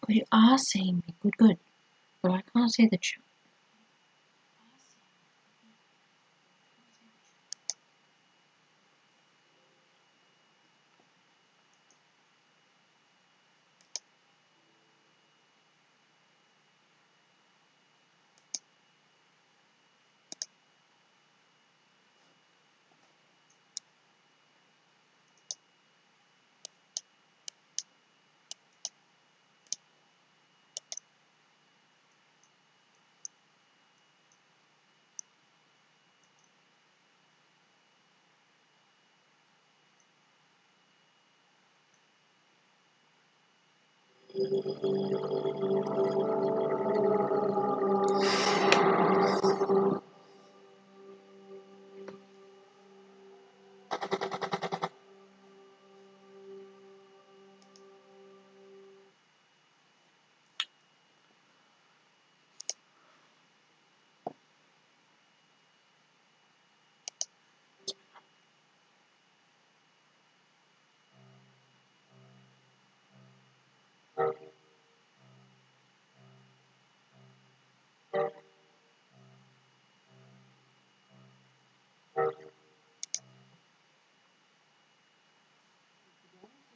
You are seeing me. Good, good. But I can't see the chat.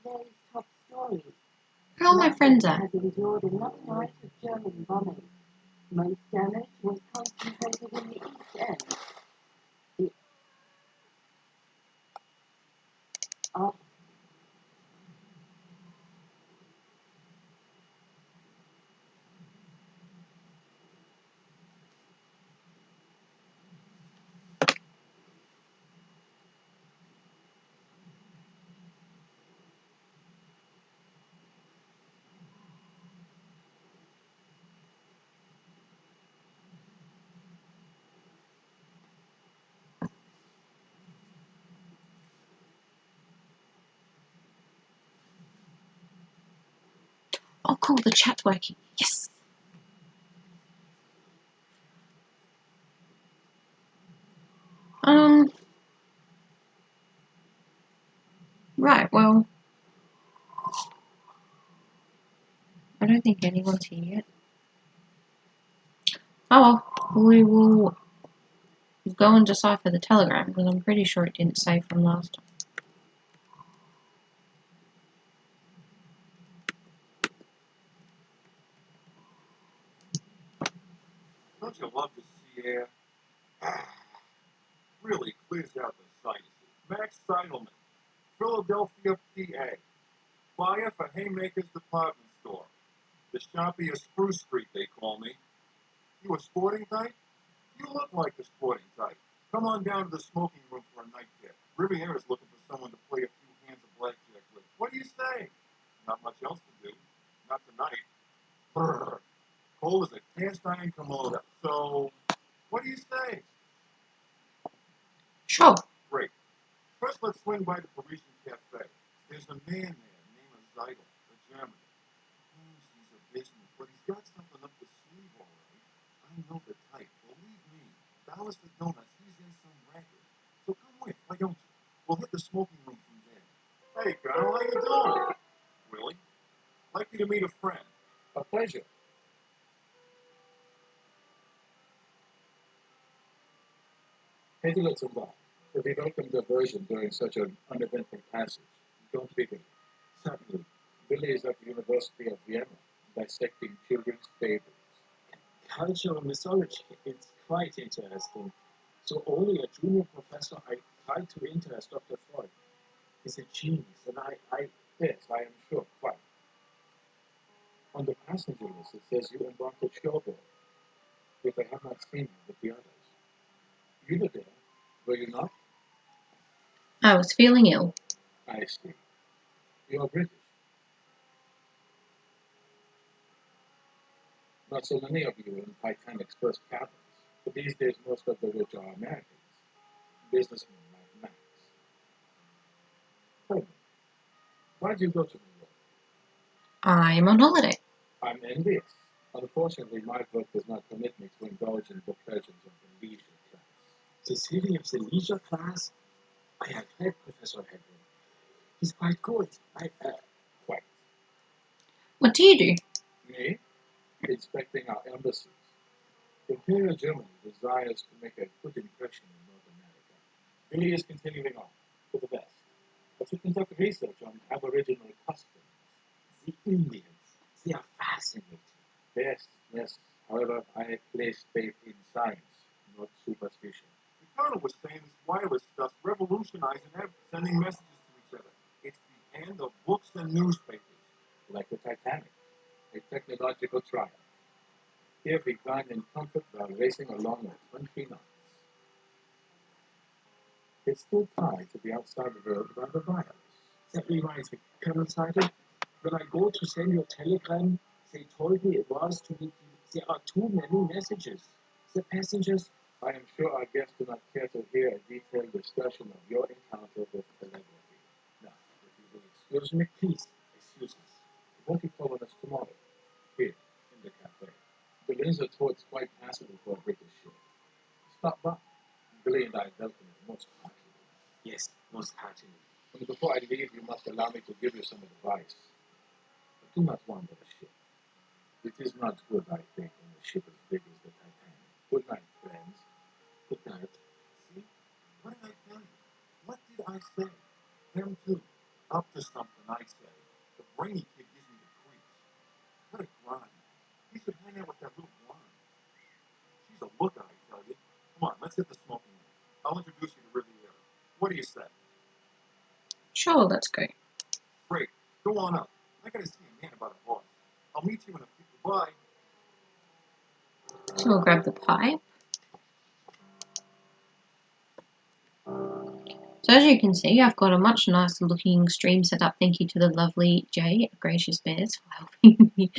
Today's top stories. How are my friends at? Has endured another night of German bombing. Most damage was concentrated in the East End. The Oh, cool. The chat's working. Yes. Right. Well, I don't think anyone's here yet. Oh well. We will go and decipher the telegram because I'm pretty sure it didn't say from last time. Don't you love the sea air? Really clears out the sinuses. Max Seidelman, Philadelphia, PA. Buyer for Haymaker's Department Store. The shoppy of Spruce Street, they call me. You a sporting type? You look like the sporting type. Come on down to the smoking room for a night dip. Riviera's looking for someone to play a few hands of blackjack with. What do you say? Not much else to do. Not tonight. Brr. Cold as a cast iron Komodo. So, what do you say? Sure. Great. First, let's swing by the Parisian Cafe. There's a man there named Zeidel, a German. He's a business, but he's got something up the sleeve, all right. I know the type. Believe me. Dollars for donuts. He's in some racket. So come with. Why don't you? We'll hit the smoking room from there. Hey, Carl, how you doing? Willie. Like you to meet a friend. A pleasure. Take a little while. If we welcome diversion during such an uneventful passage, don't begin. Certainly, Billy is at the University of Vienna, dissecting children's fables. Cultural mythology, it's quite interesting. So only a junior professor, I tried to interest Dr. Freud. He's a genius, and Yes, I am sure, quite. On the passenger list, it says you embarked at Cherbourg, if I have not seen you with the others. You were there, were you not? I was feeling ill. I see. You are British. Not so many of you in Titanic's first cabins, but these days most of the rich are Americans, businessmen like Max. Tell me, why do you go to New York? I'm on holiday. I'm envious. Unfortunately, my work does not permit me to indulge in the pleasures of the leisure class. the theory of the leisure class, I have read Professor Hedwig. He's quite good. Quite. What do you do? Me? Inspecting our embassies. Imperial Germany desires to make a good impression in North America. Billy is continuing on, for the best, but to conduct research on Aboriginal customs. The Indians, they are fascinating. Yes, yes. However, I place faith in science, not superstition. The colonel was saying this wireless stuff's revolutionizing sending messages to each other. It's the end of books and newspapers. Like the Titanic, a technological triumph. Here we find in comfort while racing along at 20 knots. It's still time to be outside the world by the wireless. That reminds me, Colonel Seidel, when I go to send your telegram, they told me it was to be, there are too many messages. The passengers, I am sure our guests do not care to hear a detailed discussion of your encounter with telegraphy. Now, if you will excuse me, please, excuse us. won't you call on us tomorrow? Here, in the cafe. The Windsor Tour's quite passable for a British ship. Stop by. Billy and I welcome you most heartily. Yes, most heartily. And before I leave, you must allow me to give you some advice. But do not wander the ship. It is not good, I think, when a ship as big as the Titanic. Good night, friends. Good night. See? What did I tell you? What did I say? Him too. Up to something, I say. The brainy kid gives me the creeps. What a grind. He should hang out with that little blonde. She's a looker, I tell you. Come on, let's hit the smoking room. I'll introduce you to Riviera. What do you say? Sure, let's go. Great. Go on up. I gotta see a man about a boss. I'll meet you in a few. Goodbye. So we'll grab the pipe. So as you can see, I've got a much nicer looking stream set up. Thank you to the lovely Jay at Gracious Bears for helping me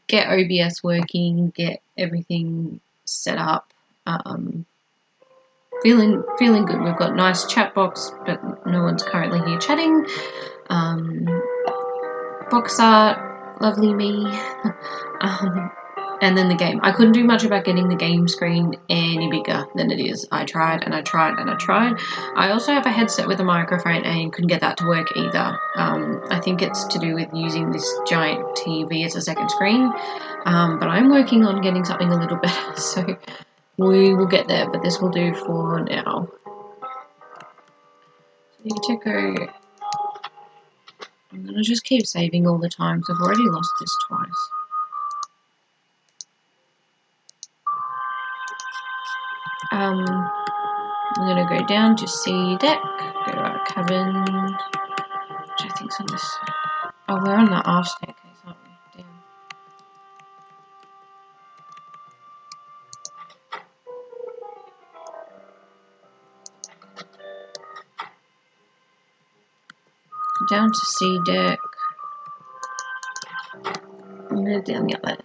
get OBS working, get everything set up. Feeling good. We've got nice chat box, but no one's currently here chatting. Box art, lovely me. And then the game. I couldn't do much about getting the game screen any bigger than it is. I tried and I tried and I tried. I also have a headset with a microphone and couldn't get that to work either. I think it's to do with using this giant TV as a second screen. But I'm working on getting something a little better, so we will get there, but this will do for now. So you to go. I'm gonna just keep saving all the time because I've already lost this twice. I'm gonna go down to C deck, go to our cabin, which I think's on this. Oh, we're on the aft staircase, aren't we? Damn. Down to C deck. I'm gonna down the other end.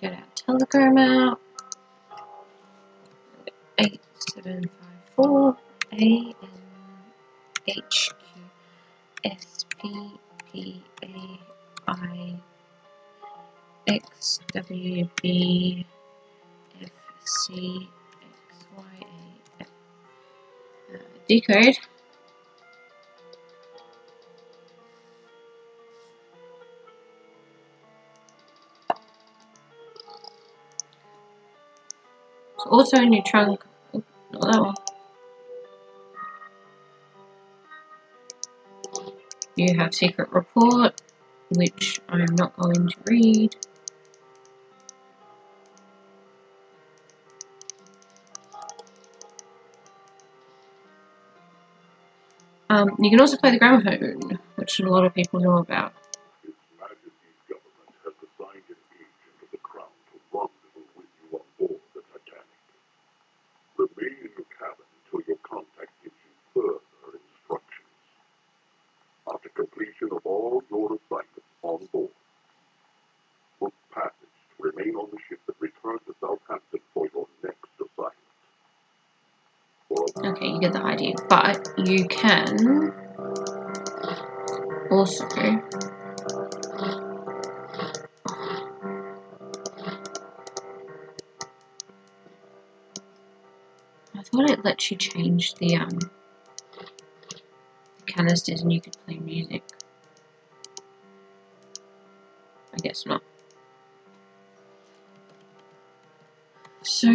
Get our telegram out. 8754 decode. It's also in your trunk. Oh, not that one. You have secret report, which I'm not going to read. You can also play the gramophone, which a lot of people know about. His Majesty's government has assigned an agent of the Crown to rendezvous with you on board the Titanic. Remain in your cabin until your contact gives you further instructions. After completion of all your assignments on board, book passage to Remain on the ship and return to Southampton for your next assignment. Okay, you get the idea. But you can also... I thought it lets you change the canisters and you could play music. I guess not. So,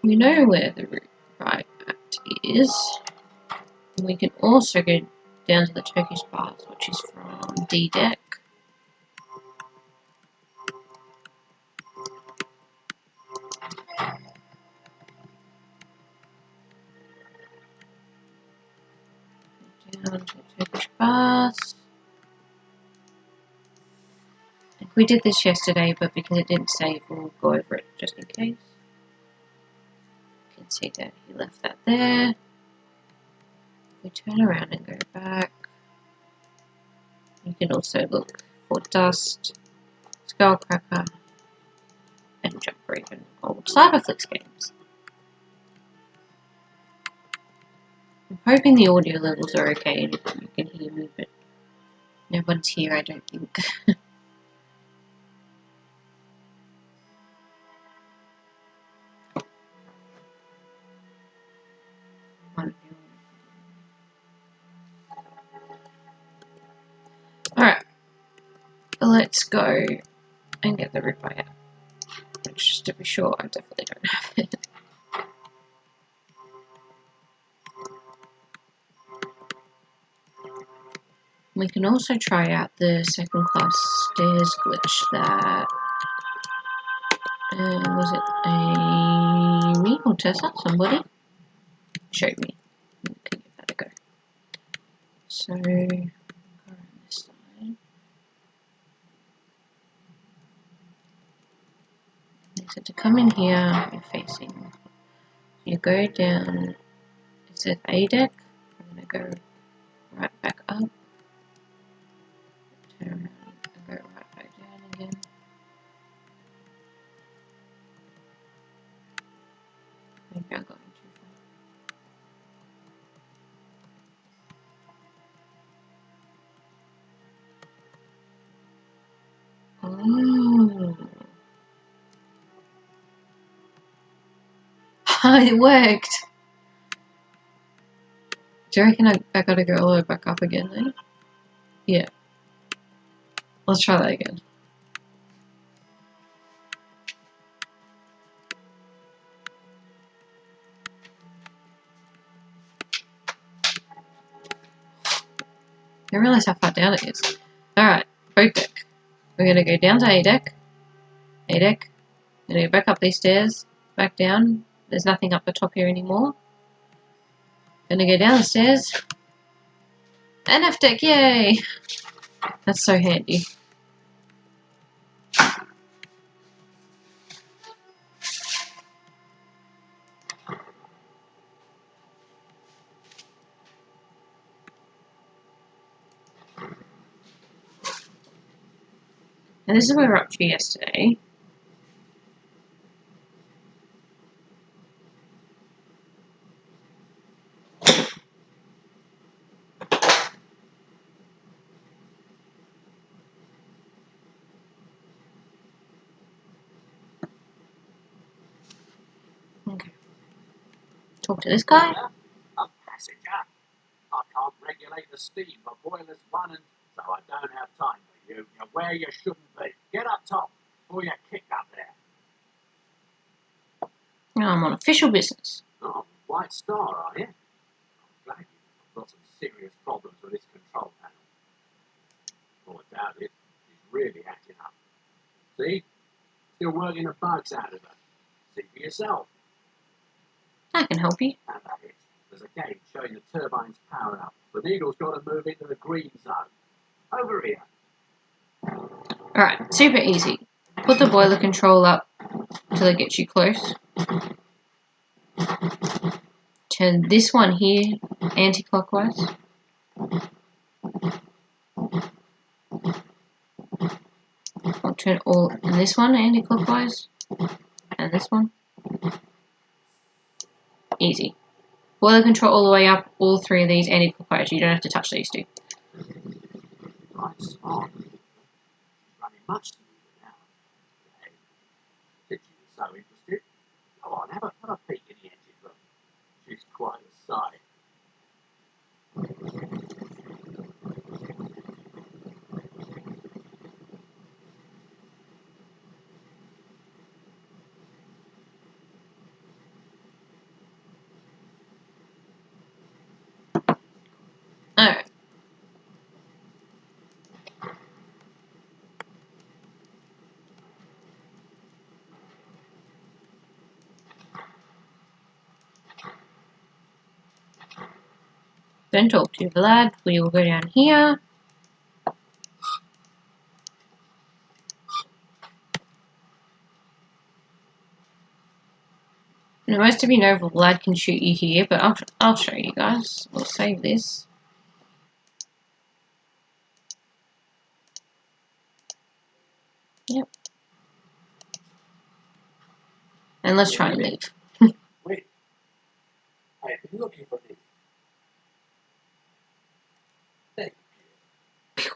we know where the route right act is. And we can also go down to the Turkish baths, which is from D deck. Down to the Turkish baths. We did this yesterday, but because it didn't save, we'll go over it just in case. You can see that he left that there. We turn around and go back. You can also look for Dust, Skullcracker, and Jump Raven, old Cyberflix games. I'm hoping the audio levels are okay and you can hear me, but no one's here, I don't think. Alright, let's go and get the ripeye out. Just to be sure, I definitely don't have it. We can also try out the second class stairs glitch that, was it me or Tessa? Somebody showed me. We can give that a go. So, go around this side. So to come in here, you're facing, you go down, it says A deck, I'm going to go right back up, turn around and go right back down again. Maybe I'm going too far. Oh, it worked! Do you reckon I gotta go all the way back up again then? Yeah. Let's try that again. I realize how far down it is. Alright, boat deck. We're gonna go down to A deck. A deck. Gonna go back up these stairs. Back down. There's nothing up the top here anymore. Gonna go down the stairs. And F deck, yay! That's so handy. And this is where we were up to yesterday. Okay. Talk to this guy. I'm passenger. I can't regulate the steam. My boiler's running, so I don't have time for you. You're where you shouldn't be. Get up top before you kick up there. Now I'm on official business. Oh, White Star, are you? I'm glad you've got some serious problems with this control panel. Oh, I doubt it. She's really acting up. See? Still working the bugs out of her. See for yourself. I can help you. How about it? There's a gauge showing the turbine's powered up. The needle's got to move into the green zone. Over here. Alright, super easy. Put the boiler control up till it gets you close. Turn this one here anti-clockwise. Or turn all and this one anti-clockwise, and this one. Easy. Boiler control all the way up, all three of these anti-clockwise. You don't have to touch these two. Right, smart. Running much smoother now. Hey, since you were so interested, go on, have a peek in the engine room. She's quite a sight. Alright. Don't talk to Vlad. We will go down here. Now, most of you know Vlad can shoot you here, but I'll show you guys. We'll save this. Yep. And let's try and leave. Wait, I've been looking for this. Thank you.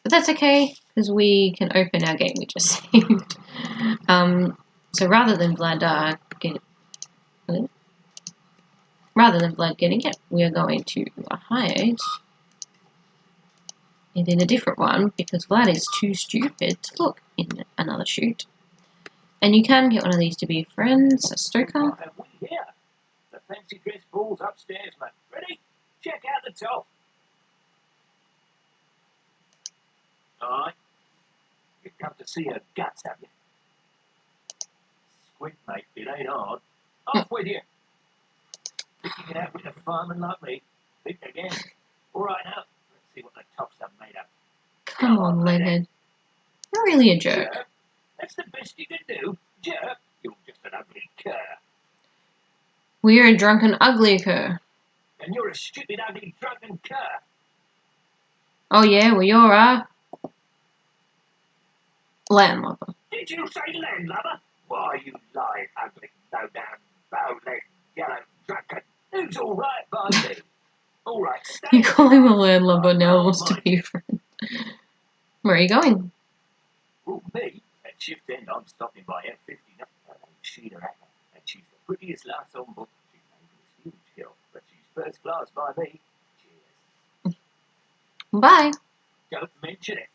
But that's okay, because we can open our game we just saved. So rather than Vlad getting it, we are going to hide it in a different one, because Vlad is too stupid to look in another chute. And you can get one of these to be friends, a stoker. What have we here? The fancy dress balls upstairs, mate. Ready? Check out the top. Alright. You've come to see her guts, have you? Squint, mate. It ain't hard. Off with you. Picking it out with a fireman like me. Think again. Alright now. Let's see what the tops are made of. Come on, Leonard. You're really a jerk. Jerk. That's the best you can do. Jerk. You're just an ugly cur. We're a drunken ugly cur. And you're a stupid, ugly, drunken cur. Oh yeah, well you're a landlubber. Did you say landlubber? Why, you lying, ugly, no-down, bow-legged, yellow, drunken. Who's all right by me? All right, stay. You call him a landlubber, now wants to be a friend. Where are you going? Oh, me? At shift end, I'm stopping by F59. She's a rapper, and she's the prettiest lass on board. She's a huge girl, but she's first class by me. Cheers. Bye. Don't mention it.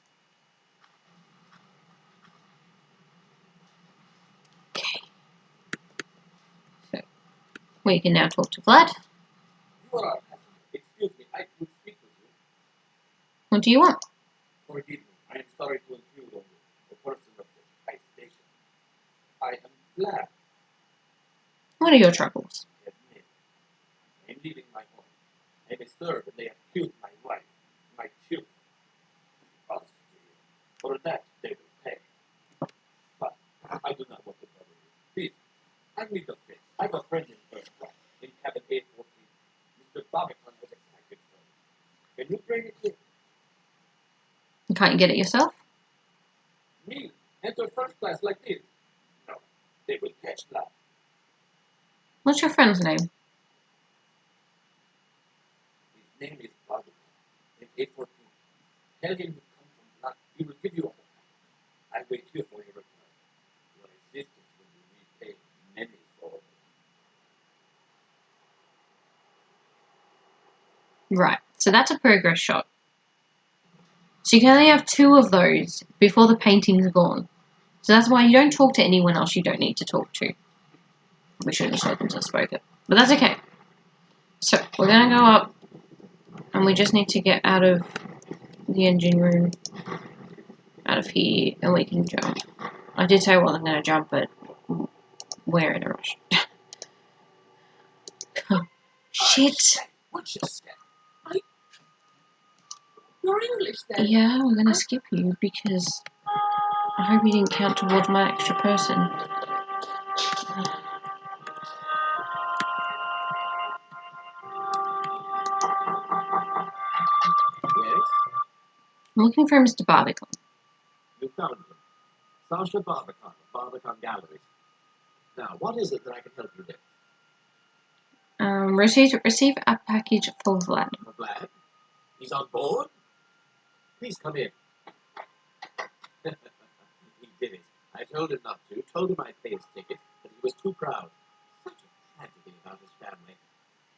Okay. So, we can now talk to Vlad. You are, excuse me, I could speak with you. What do you want? Forgive me, I am sorry to intrude on you, the person of the high station. I am glad What are your troubles? to admit I am leaving my home. I am a servant and they have killed my wife, my children. Honest to you. For that they will pay. But I do not want to bother you. Please, I need a fix. I have a friend in first class, in cabin 814. Mr. Barbican was expected from. Can you bring it here? Can't you get it yourself? Me, enter first class like this? No, they will catch that. What's your friend's name? His name is Barbican, in 814. Tell him you come from Black. He will give you a home. I wait here for your reply. Your existence will be repaid many fold. Right, so that's a progress shot. So you can only have 2 of those before the painting's gone. So that's why you don't talk to anyone else you don't need to talk to. We shouldn't have spoken to Spoken. But that's okay. So we're going to go up, and we just need to get out of the engine room, out of here, and we can jump. I did say I wasn't going to jump, but we're in a rush. Shit. What's your step? You're English then? Yeah, we're going to skip you because I hope you didn't count towards my extra person. Yes? I'm looking for Mr. Barbican. You found him. Sasha Barbican of Barbican Galleries. Now, what is it that I can help you with? Receive a package for Vlad. For Vlad? He's on board? Please come in. He did it. I told him not to. Told him I'd pay his ticket, but he was too proud. Such a tragedy about his family.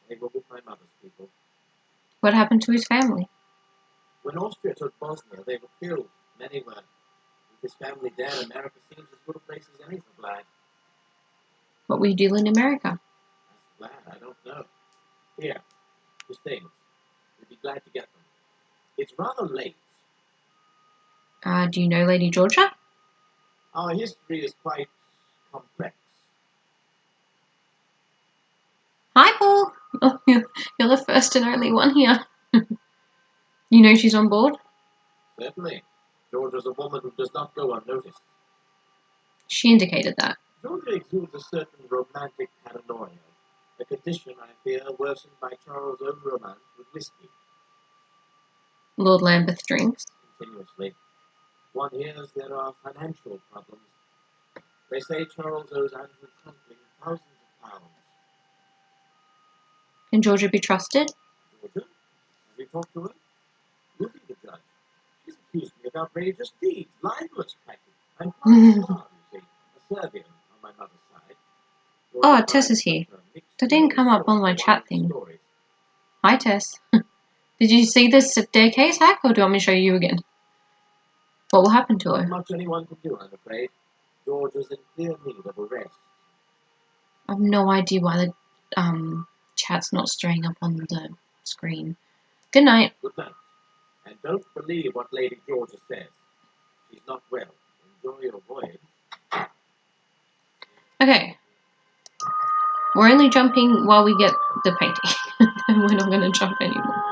They were with my mother's people. What happened to his family? When Austria took Bosnia, they were killed. Many were. With his family dead, America seems as good a place as any for Vlad. What will you do in America? That's Vlad, I don't know. Here, his things. We'd be glad to get them. It's rather late. Do you know Lady Georgia? Our history is quite complex. Hi, Paul. Oh, you're the first and only one here. You know she's on board? Certainly. Georgia's a woman who does not go unnoticed. She indicated that. Georgia exudes a certain romantic paranoia, a condition, I fear, worsened by Charles' own romance with whiskey. Lord Lambeth drinks. Continuously. One hears there are financial problems. They say Charles owes Andrew Franklin thousands of pounds. Can Georgia be trusted? Georgia? Have you talked to her? You'll be the judge. She's accused me of outrageous deeds, libelous practice. I'm quite a Slav, you see, a Serbian on my mother's side. Oh, Tess is here. That didn't come up on my chat thing. Hi, Tess. Did you see this staircase hack, or do you want me to show you again? What will happen to her? Not much anyone can do, I'm afraid. George is in clear need of a rest. I have no idea why the chat's not straying up on the screen. Good night. Good night. And don't believe what Lady Georgia says. She's not well. Enjoy your voyage. Okay. We're only jumping while we get the painting. And we're not going to jump anymore.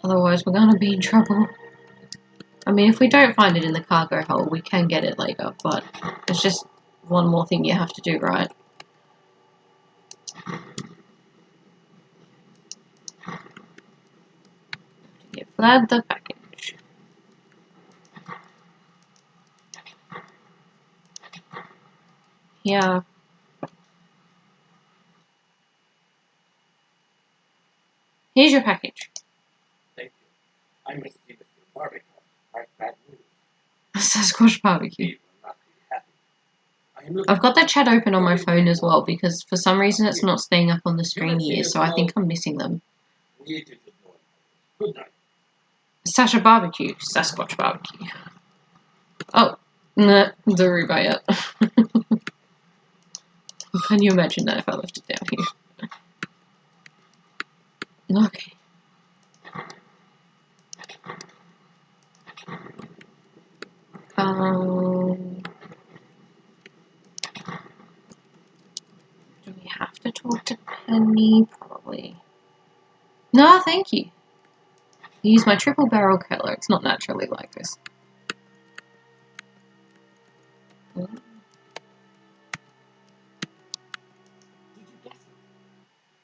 Otherwise, we're going to be in trouble. I mean, if we don't find it in the cargo hold, we can get it later, but it's just one more thing you have to do, right? Give Vlad the package. Yeah. Here's your package. Thank you. I must see Mr. Barbican. I've bad news. Sasquatch barbecue. He will not be happy. I am looking I've got the for chat open on my phone as well because for some reason it's not staying up on the screen here, so I think I'm missing them. We did know. Good night. Sasha barbecue. Sasquatch barbecue. Oh, nah, the Rubaiyat. Can you imagine that if I left it down here? Okay. Do we have to talk to Penny? Probably. No, thank you. Use my triple barrel killer. It's not naturally like this. Did you get it?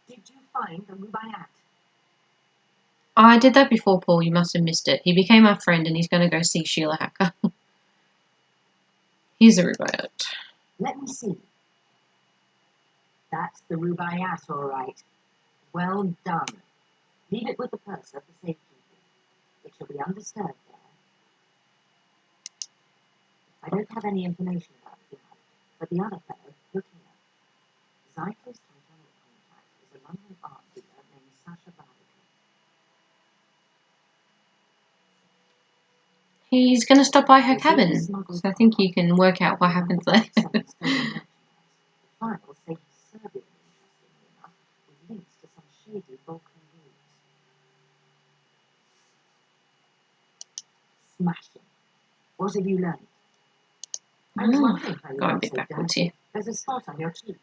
Did you find the Rubaiyat? I did that before, Paul. You must have missed it. He became our friend and he's going to go see Sheila Hacker. Here's a Rubaiyat. Let me see. That's the Rubaiyat, all right. Well done. Leave it with the purser for safekeeping. It shall be undisturbed there. I don't have any information about him, but the other fellow, look here. Zyko's Titanic contact is a London art dealer named Sasha Barbican. He's going to stop by her cabin, so I think you can work out what happens there. The files say he's Serbian, interestingly enough, with links to some shady Balkan roots. Smashing. What have you learned? I was wondering how you Got a got bit so backwards dirty. here. There's a spot on your cheek.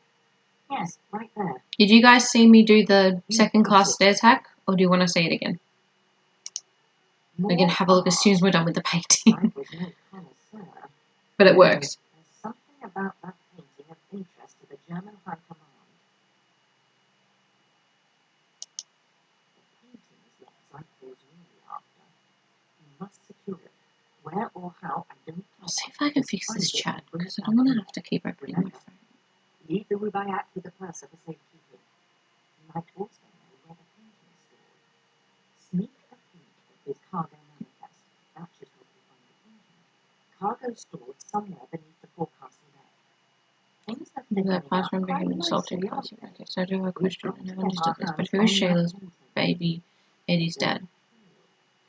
Yes, right there. Did you guys see me do the second class stairs hack, or do you want to see it again? We can have a look as soon as we're done with the painting. I was no connoisseur. But it works. There's something about that painting of interest to the German High Command. The painting is like is really after. You must secure it. Where or how, I don't know. I'll see if I can fix this Find it chat and bring because it I don't back want to here. have to keep opening my Remember, phone. leave the rubaiyat with the purser for safekeeping. You might also know where the painting is stored. Sneak a peek at this cargo manifest. That should help you find the painting. Cargo stored somewhere beneath the forecastle deck. Things have been That going past up from quite being insulting nicely, aren't classic. they? Okay, so I do have a question. I never We've got understood to this, get but our who is hands on Shayla's that painting. baby Eddie's dad?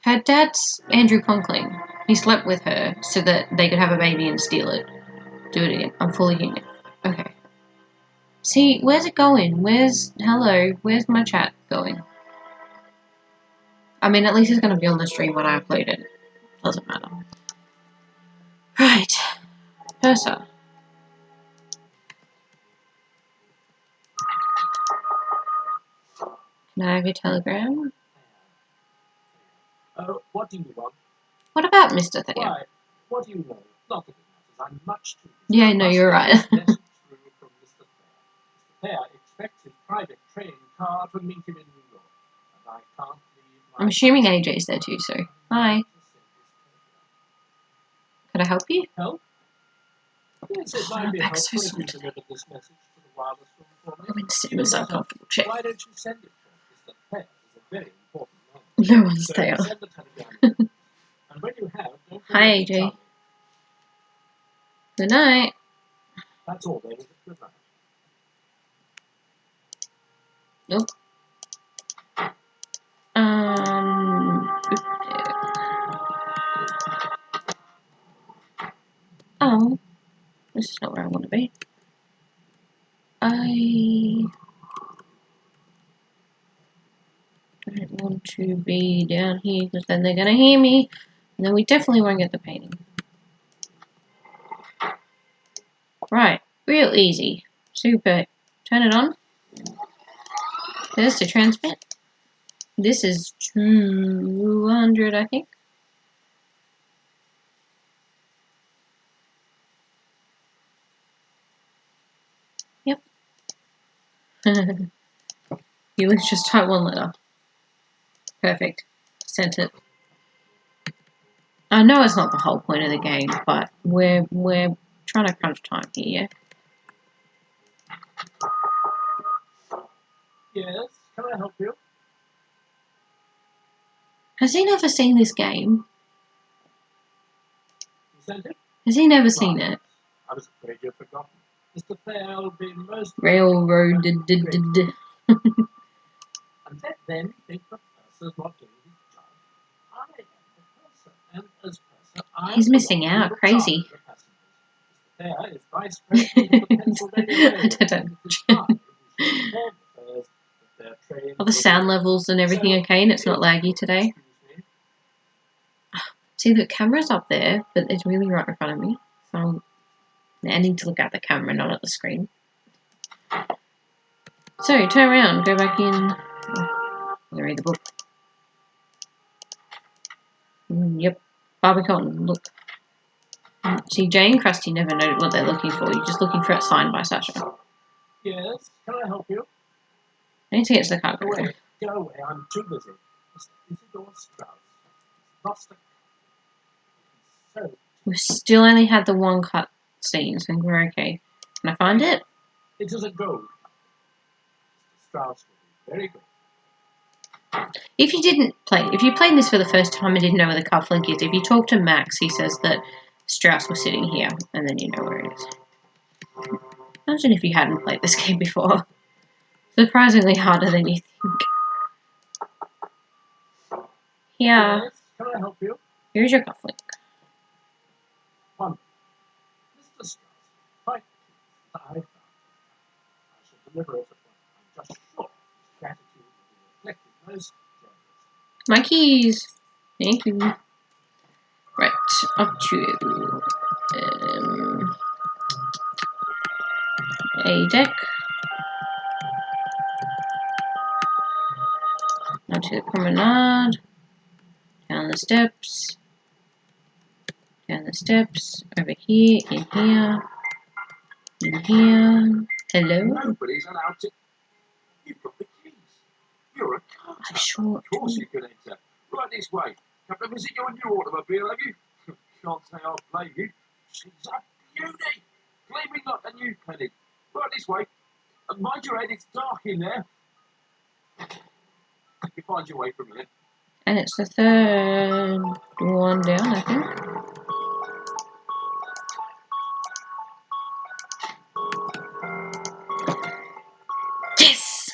Her dad's Andrew Conkling. He slept with her so that they could have a baby and steal it. Do it again. I'm fully human. Okay. See, where's it going? Hello, where's my chat going? I mean, at least it's going to be on the stream when I upload it. Doesn't matter. Right. Purser. Can I have your telegram? What do you want? What about Mr. Thayer? Why? What do you know? Not that it matters. I'm much too busy. Yeah, I no, must you're get right. this message through from Mr. Thayer. Mr. Thayer expects his private train car to meet him in New York, and I can't leave my I'm assuming AJ's there too, so. Hi. Could I help you? Help? Yes, it might be helpful if you delivered this message to the wireless room for me. I'm going to sit in Even this better, uncomfortable chair. why don't you send it to Mr. Thayer? Is a very important man. No one's So there. send the telegram. And when you have, don't Hi, forget to tell AJ. me. Good night. That's all there is. Good night. Nope. Oh, this is not where I want to be. I don't want to be down here because then they're going to hear me. And then we definitely won't get the painting. Right. Real easy. Super. Turn it on. There's the transmit. This is 200, I think. Yep. You let's just type one letter. Perfect. Sent it. I know it's not the whole point of the game, but we're trying to crunch time here, yeah? Yes, can I help you? Has he never seen this game? You sent it? Has he never seen it? I was afraid you'd forgotten. Mr. Thayer will be most Railroad. And let them think the purser's not doing his job. I am the purser, and as purser, I He's missing out. Crazy. Mr. Thayer is vice president of the Pennsylvania Railroad. I don't And it is I who shall inform the Thayers that their train Are the sound levels and everything okay and it's not laggy today? See, the camera's up there, but it's really right in front of me. So I need to look at the camera, not at the screen. So, turn around, go back in. Oh, I'm gonna read the book. Yep. Barbican, look. See, Jay and Krusty never know what they're looking for. You're just looking for it signed by Sasha. Yes, can I help you? I need to get to the cargo. Go away, I'm too busy. Mr. Isidore Strauss. Lost a so We've still only had the one cut scene, so we're okay. Can I find it? it is a gold. Mr. Strauss will be very good. If you played this for the first time and didn't know where the cufflink is, if you talk to Max, he says that Strauss was sitting here, and then you know where it is. Imagine if you hadn't played this game before. Surprisingly harder than you think. Here. Yes, can I help you? Here's your cufflink. Mr. Strauss, quite I shall deliver it at once. I'm just sure his gratitude will be reflected most generously. My keys. Thank you. Right, up to a deck. Onto the promenade. Down the steps. Down the steps. Over here. In here. In here. Hello. Nobody's allowed to. You've got the keys. You're a car. I sure Of course do. you can enter. Right this way. Come to visit your new automobile, have you? Can't say I blame you. She's a beauty. Gleaming like a new penny. Right this way. Mind your head, it's dark in there. You find your way from here. And it's the third one down, I think. Yes!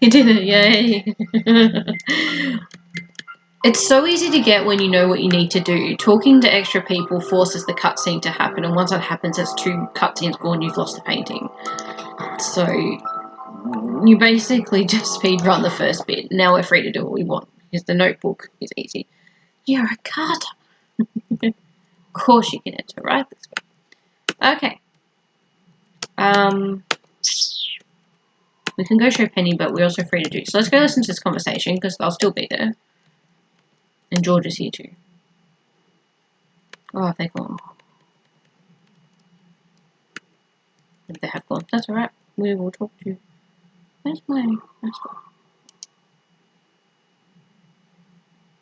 You did it, yay! It's so easy to get when you know what you need to do. Talking to extra people forces the cutscene to happen, and once that happens, it's 2 cutscenes gone, you've lost the painting. So you basically just speedrun the first bit. Now we're free to do what we want, because the notebook is easy. You're a card. Of course you can enter right this way. Okay. We can go show Penny, but we're also free to do. So let's go listen to this conversation, because I'll still be there. And George is here too. Oh, have they gone? If they have gone, that's alright. We will talk to you. Where's my mascot?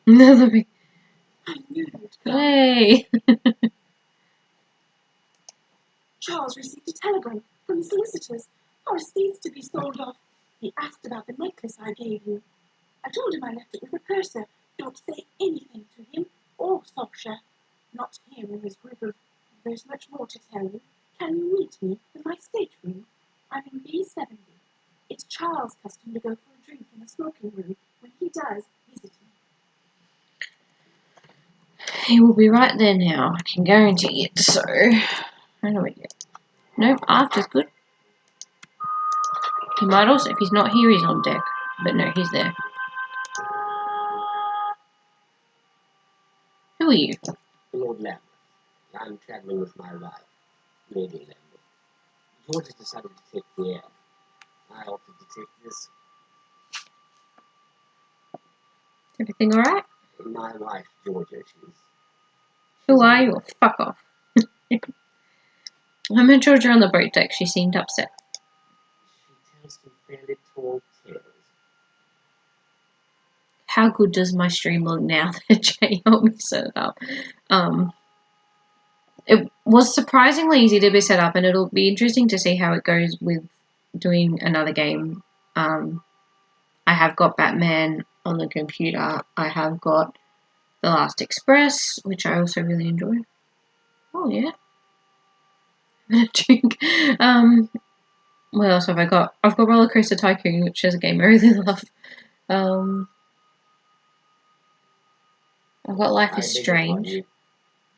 Another big. Hey! Charles received a telegram from the solicitors. Our estate's to be sold off. He asked about the necklace I gave you. I told him I left it with the purser. Don't say anything to him or Sasha. Not here in this group of... There's much more to tell you. Can you meet me in my stateroom? I'm in B70. It's Charles' custom to go for a drink in the smoking room. When he does, visit me. He will be right there now, I can guarantee it. So, where do we get? Nope, after's good. He might also, if he's not here, he's on deck. But no, he's there. Who are you? Lord Lambeth. I'm travelling with my wife, Lady Lambeth. George has decided to take the air. I opted to take this. Everything alright? My wife, Georgia, she's... Who are you? Fuck off. I met Georgia on the boat deck. She seemed upset. She tells some fairly tall tales. How good does my stream look now that Jay helped me set it up? It was surprisingly easy to be set up, and it'll be interesting to see how it goes with doing another game. I have got Batman on the computer. I have got The Last Express, which I also really enjoy. Oh yeah. I'm gonna drink. What else have I got? I've got Roller Coaster Tycoon, which is a game I really love. I've got Life is Strange.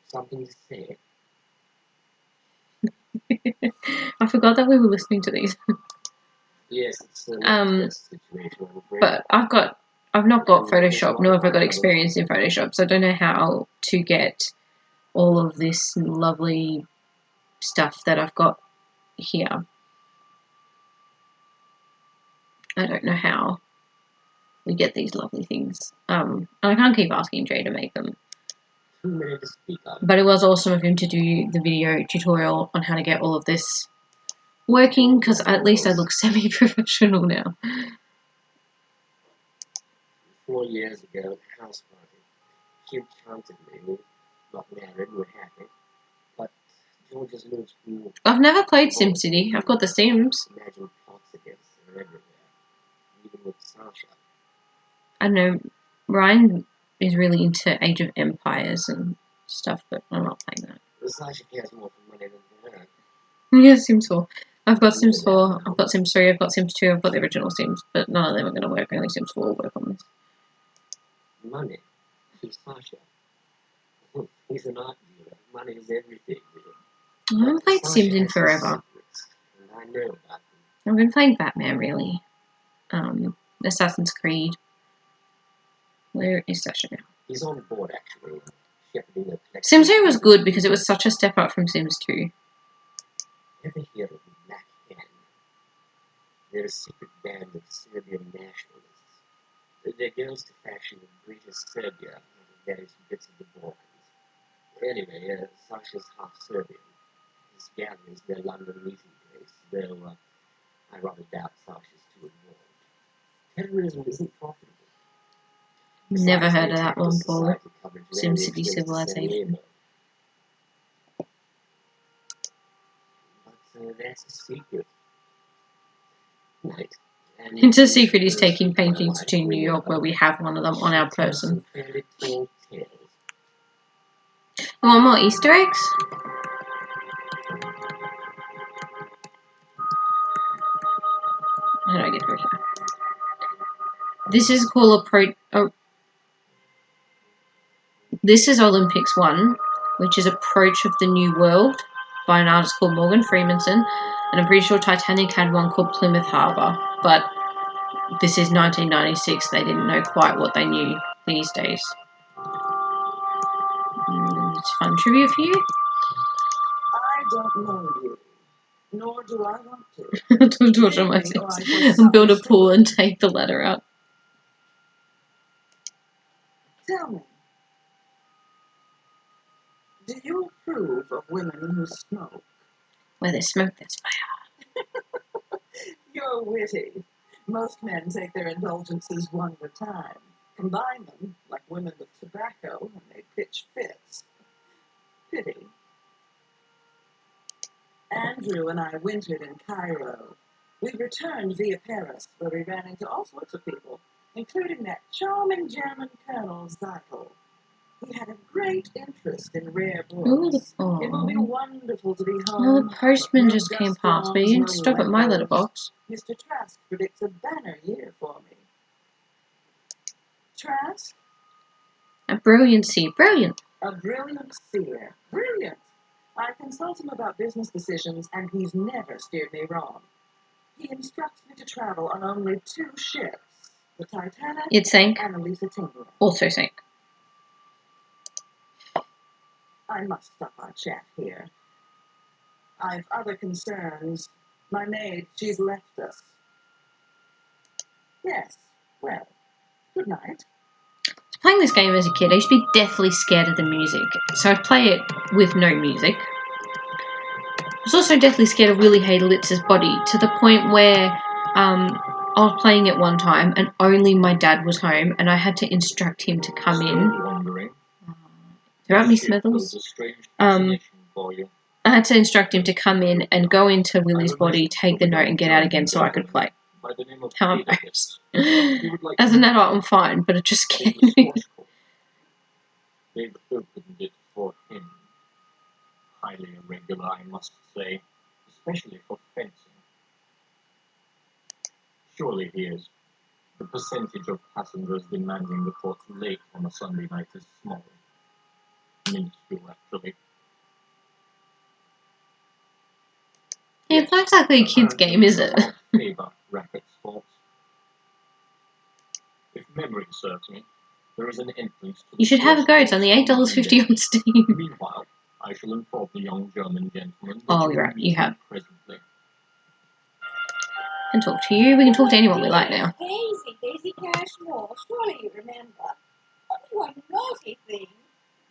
Something to say. I forgot that we were listening to these. Yes, it's a situation. But I've not got Photoshop, nor have I got experience in Photoshop, so I don't know how to get all of this lovely stuff that I've got here. I don't know how we get these lovely things. And I can't keep asking Jay to make them. But it was awesome of him to do the video tutorial on how to get all of this working, because at least I look semi-professional now. 4 years ago at the house party, she enchanted me. We got married, we were happy. But George's moved from... I've never played SimCity. I've got The Sims. Imagine plots against her everywhere. Even with Sasha. I know Ryan is really into Age of Empires and stuff, but I'm not playing that. Sasha cares more for money than for her. Yeah, Sims 4. I've got Sims 4, I've got Sims 3, I've got Sims 2, I've got the original Sims, but none of them are going to work. Only Sims 4 will work on this. Money. She's Sasha. He's an art dealer. Money is everything. I haven't played Sims in forever. And I know about them. I've been playing Batman, really. Assassin's Creed. Where is Sasha now? He's on board, actually. Shepherding the Sims 2 was good because it was such a step up from Sims 2. Ever hear of the Black Hand? They're a secret band of Serbian nationalists. Their goals to fashion the greatest Serbia out of various bits of the Balkans. Anyway, Sasha's half Serbian. His gallery is their London meeting place, though I rather doubt Sasha's too involved. tourism isn't profitable. Never Besides, heard the of that attack of one, Paul. society coverage rarely SimCity extends to Civilization. Sarajevo. But that's a secret. Right. And It's a this secret he's first taking week, my paintings wife to New will York where we have one of them on she our tells person. some fairly tall tales. You want more Easter eggs? How do I get through here? This is called this is Olympics 1, which is Approach of the New World by an artist called Morgan Freemanson. And I'm pretty sure Titanic had one called Plymouth Harbour. But this is 1996. They didn't know quite what they knew these days. It's fun trivia for you. I don't know you, nor do I want to. Don't torture my face. And build a pool and take the ladder out. Tell me, do you approve of women who smoke? Where there's smoke, there's fire. You're witty. Most men take their indulgences one at a time, combine them, like women with tobacco, and they pitch fits. Pity. Andrew and I wintered in Cairo. We returned via Paris, where we ran into all sorts of people, including that charming German Colonel Zykel. He had a great interest in rare books. Ooh, It will be wonderful to be home. well, the postman No just came dust past, but he storms, didn't no stop at my Lambos. letterbox. Mr. Trask predicts a banner year for me. Trask? A brilliancy, brilliant. A brilliant seer. Brilliant! I consult him about business decisions, and he's never steered me wrong. He instructs me to travel on only 2 ships, the Titanic It sank. and the Lusitania. Also sank. I must stop our chat here. I've other concerns. My maid, she's left us. Yes, well, good night. Playing this game as a kid, I used to be deathly scared of the music. So I'd play it with no music. I was also deathly scared of Willie Haylitz's body, to the point where I was playing it one time and only my dad was home and I had to instruct him to come in. Throughout me Smithers. I had to instruct him to come in and go into Willie's body, take the note and get out again so I could play. How embarrassed. As an adult I'm fine, but it just scared me. David couldn't it for him. Highly irregular, I must say, especially for fencing. Surely he is. The percentage of passengers demanding the court late on a Sunday night is small. Minuscule, actually. Yeah, it's not exactly a kid's game, is it? Favor racket sports. If memory serves me, there is an entrance to You should have a go. It's only $8.50 on Steam. Meanwhile, I shall inform the young German gentleman that Oh, you you're will right. meet You have. him presently. I can talk to you. We can talk to anyone we like now. Daisy Cashmore. Surely you remember. Only one naughty thing.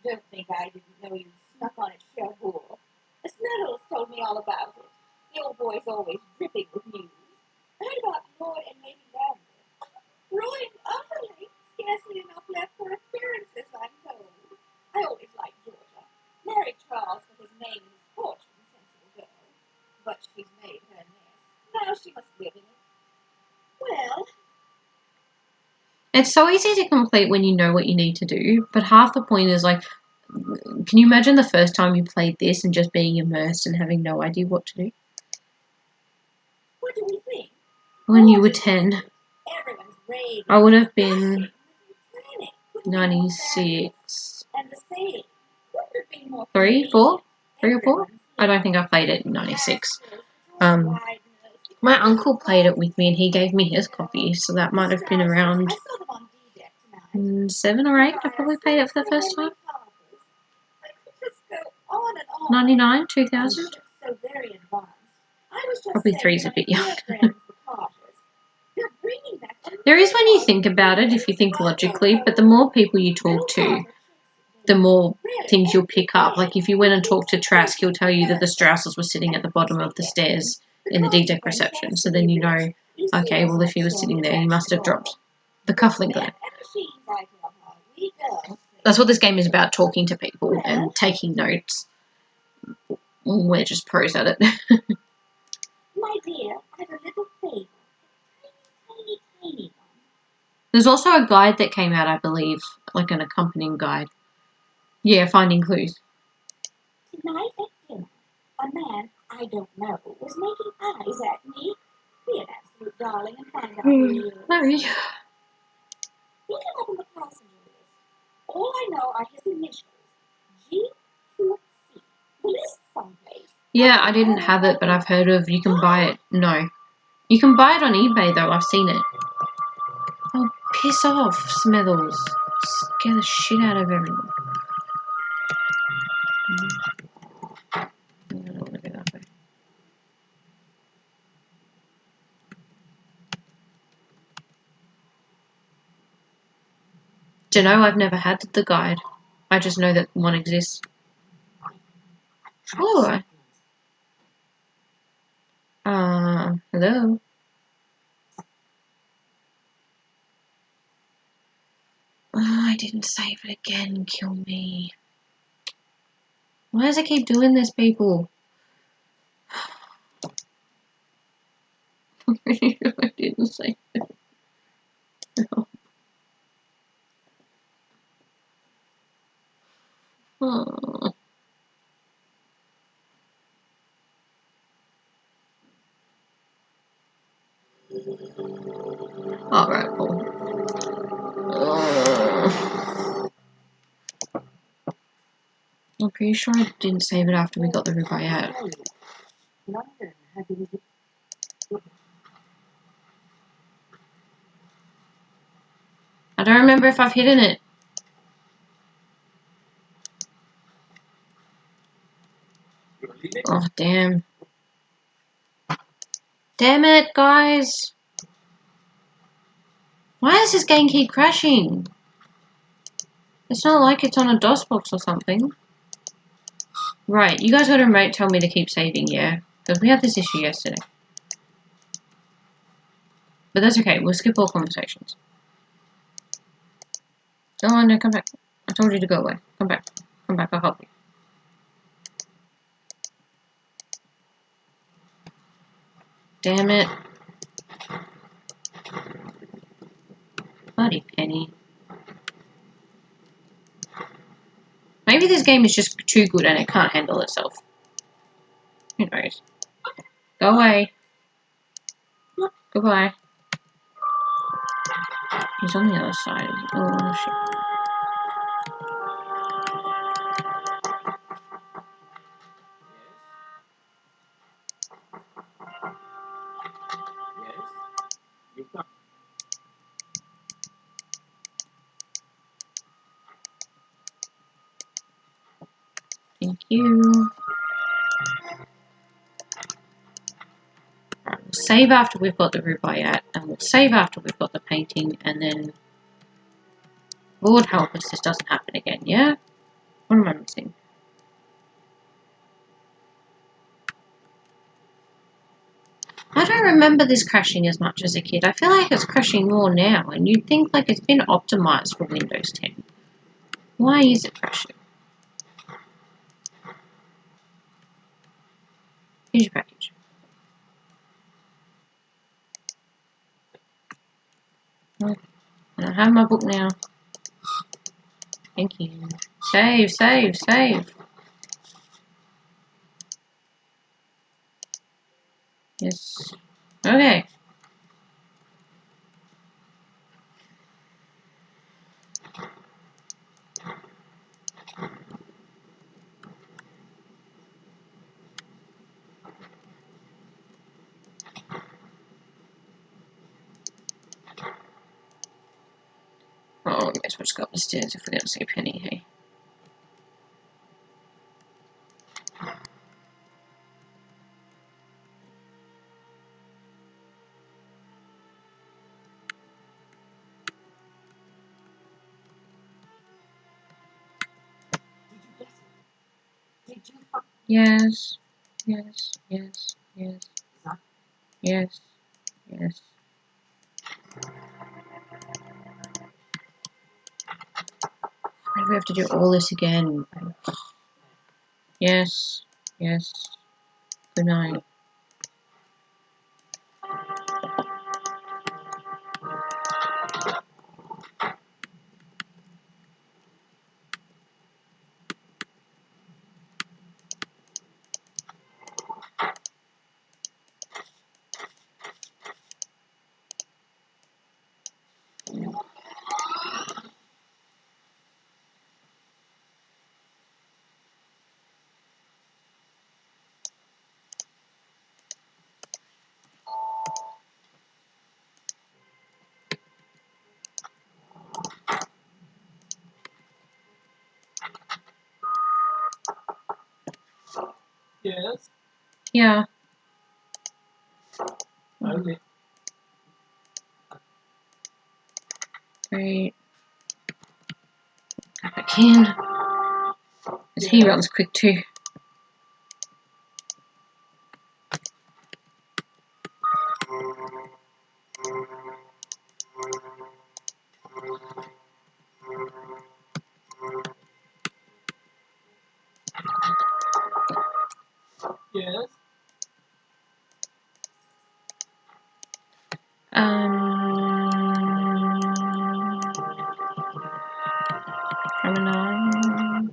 Don't think I didn't know you snuck on at Cherbourg. The Sneddles told me all about it. The old boy's always dripping with news. I heard about Lord and Lady Lambert. Roy and utterly. Scarcely enough left for appearances, I'm told. I always liked Georgia. Married Charles for his name and his fortune, sensible girl. But she's made her nest. Now she must live in it. Well, It's so easy to complete when you know what you need to do, but half the point is like, can you imagine the first time you played this and just being immersed and having no idea what to do? what do we think? When you were 10, Everyone's raving. I would have been Titanic. 96. And the sailing. What could be more 3, 4? 3 or 4? I don't think I played it in 96. My uncle played it with me and he gave me his copy, so that might have been around 7 or 8. I probably played it for the first time. 99, 2000. Probably 3 is a bit young. There is when you think about it, if you think logically, but the more people you talk to, the more things you'll pick up. Like if you went and talked to Trask, he'll tell you that the Strausses were sitting at the bottom of the stairs in the D-Deck reception. So then you know Okay, well, if he was sitting there, he must have dropped the cufflink there. That's what this game is about, talking to people and taking notes. We're just pros at it. My dear, I have a little favor. Tiny, tiny one. There's also a guide that came out, I believe, like an accompanying guide. Yeah, finding clues. Tonight at dinner, a man I don't know was making eyes at me. Be an absolute darling and find out who he is. Sorry. Look him up on the passenger list. All I know are his initials. GQC. The list someplace. Yeah, I didn't have it, but I've heard of you can buy it. No. You can buy it on eBay, though. I've seen it. Oh, piss off, Smithers. Scare the shit out of everyone. I don't want to go that way. Do you know, I've never had the guide. I just know that one exists. Oh. Hello? Oh, I didn't save it again. Kill me. Why does it keep doing this, people? I didn't save it. No. Oh. Alright, cool. I'm pretty sure I didn't save it after we got the Rubaiyat. London had been I don't remember if I've hidden it. Oh, damn. Damn it, guys. Why does this game keep crashing? It's not like it's on a DOS box or something. Right, you guys got a remote tell me to keep saving, yeah? Because we had this issue yesterday. But that's okay, we'll skip all conversations. Go on, no, come back. I told you to go away. Come back. Come back, I'll help you. Damn it. Bloody Penny. Maybe this game is just too good and it can't handle itself. Who knows? Go away. Goodbye. He's on the other side. Oh, shit. You've got. Thank you. Right, we'll save after we've got the Rubaiyat, and we'll save after we've got the painting, and then Lord help us this doesn't happen again, yeah? What am I missing? I don't remember this crashing as much as a kid. I feel like it's crashing more now, and you'd think like it's been optimized for Windows 10. Why is it crashing? Here's your package. Okay. I have my book now. Thank you. Save, save, save. Yes. Okay. Oh, I guess we'll just go up the stairs if we're going to see a penny, hey? Did you find Yes. Yes. Yes. Yes. that? Yes. Yes. Why do we have to do all this again? Yes. Yes. Good night. Yes. Yeah. Only. Great. Go back in. Because he runs quick too. Yes. Coming on.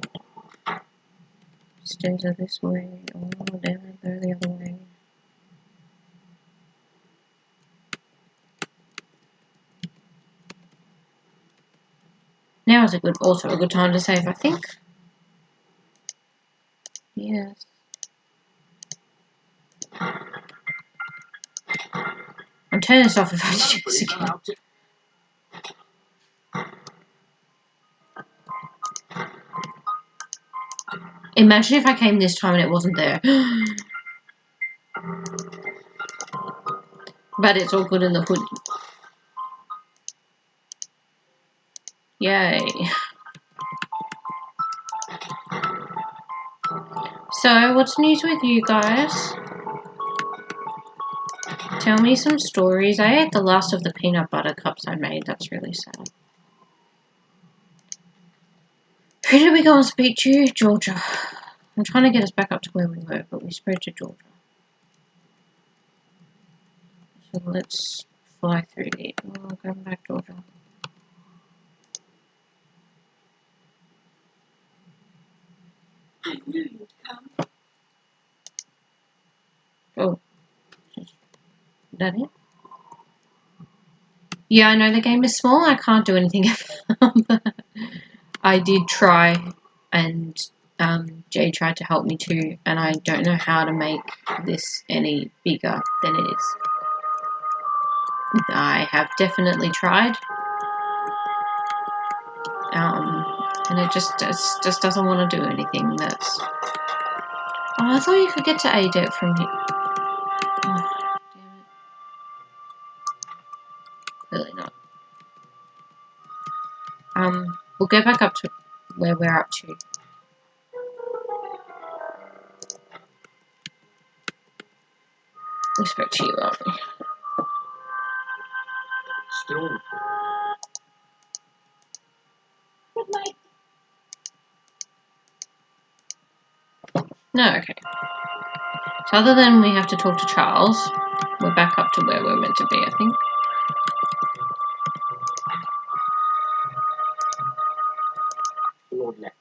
Stairs are this way. Oh, down there the other way. Now is also a good time to save, I think. Yes. I'm turning this off if I have to do this again. Imagine if I came this time and it wasn't there. But it's all good in the hood. Yay. So, what's news with you guys? Tell me some stories. I ate the last of the peanut butter cups I made. That's really sad. Who did we go and speak to? Georgia. I'm trying to get us back up to where we were, but we spoke to Georgia. So let's fly through the... Oh, come back, Georgia. I knew you'd come. Oh. Is that it? Yeah, I know the game is small. I can't do anything about it. I did try, and Jay tried to help me too, and I don't know how to make this any bigger than it is. I have definitely tried, and it just doesn't want to do anything. That's... Oh, I thought you could get to ADET from here. Oh, damn it. Really not. We'll go back up to where we're up to. We spoke to you, aren't we? Still. Good night. No, okay. So other than we have to talk to Charles, we're back up to where we're meant to be, I think. Lord left.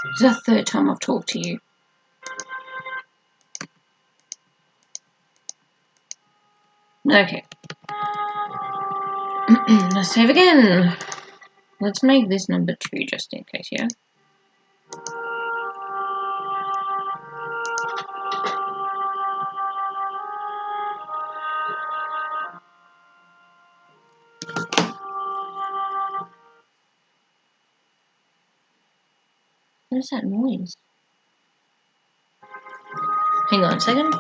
It's the third time I've talked to you. Okay. Let's save again. Let's make this number 2 just in case, yeah? What is that noise? Hang on a second.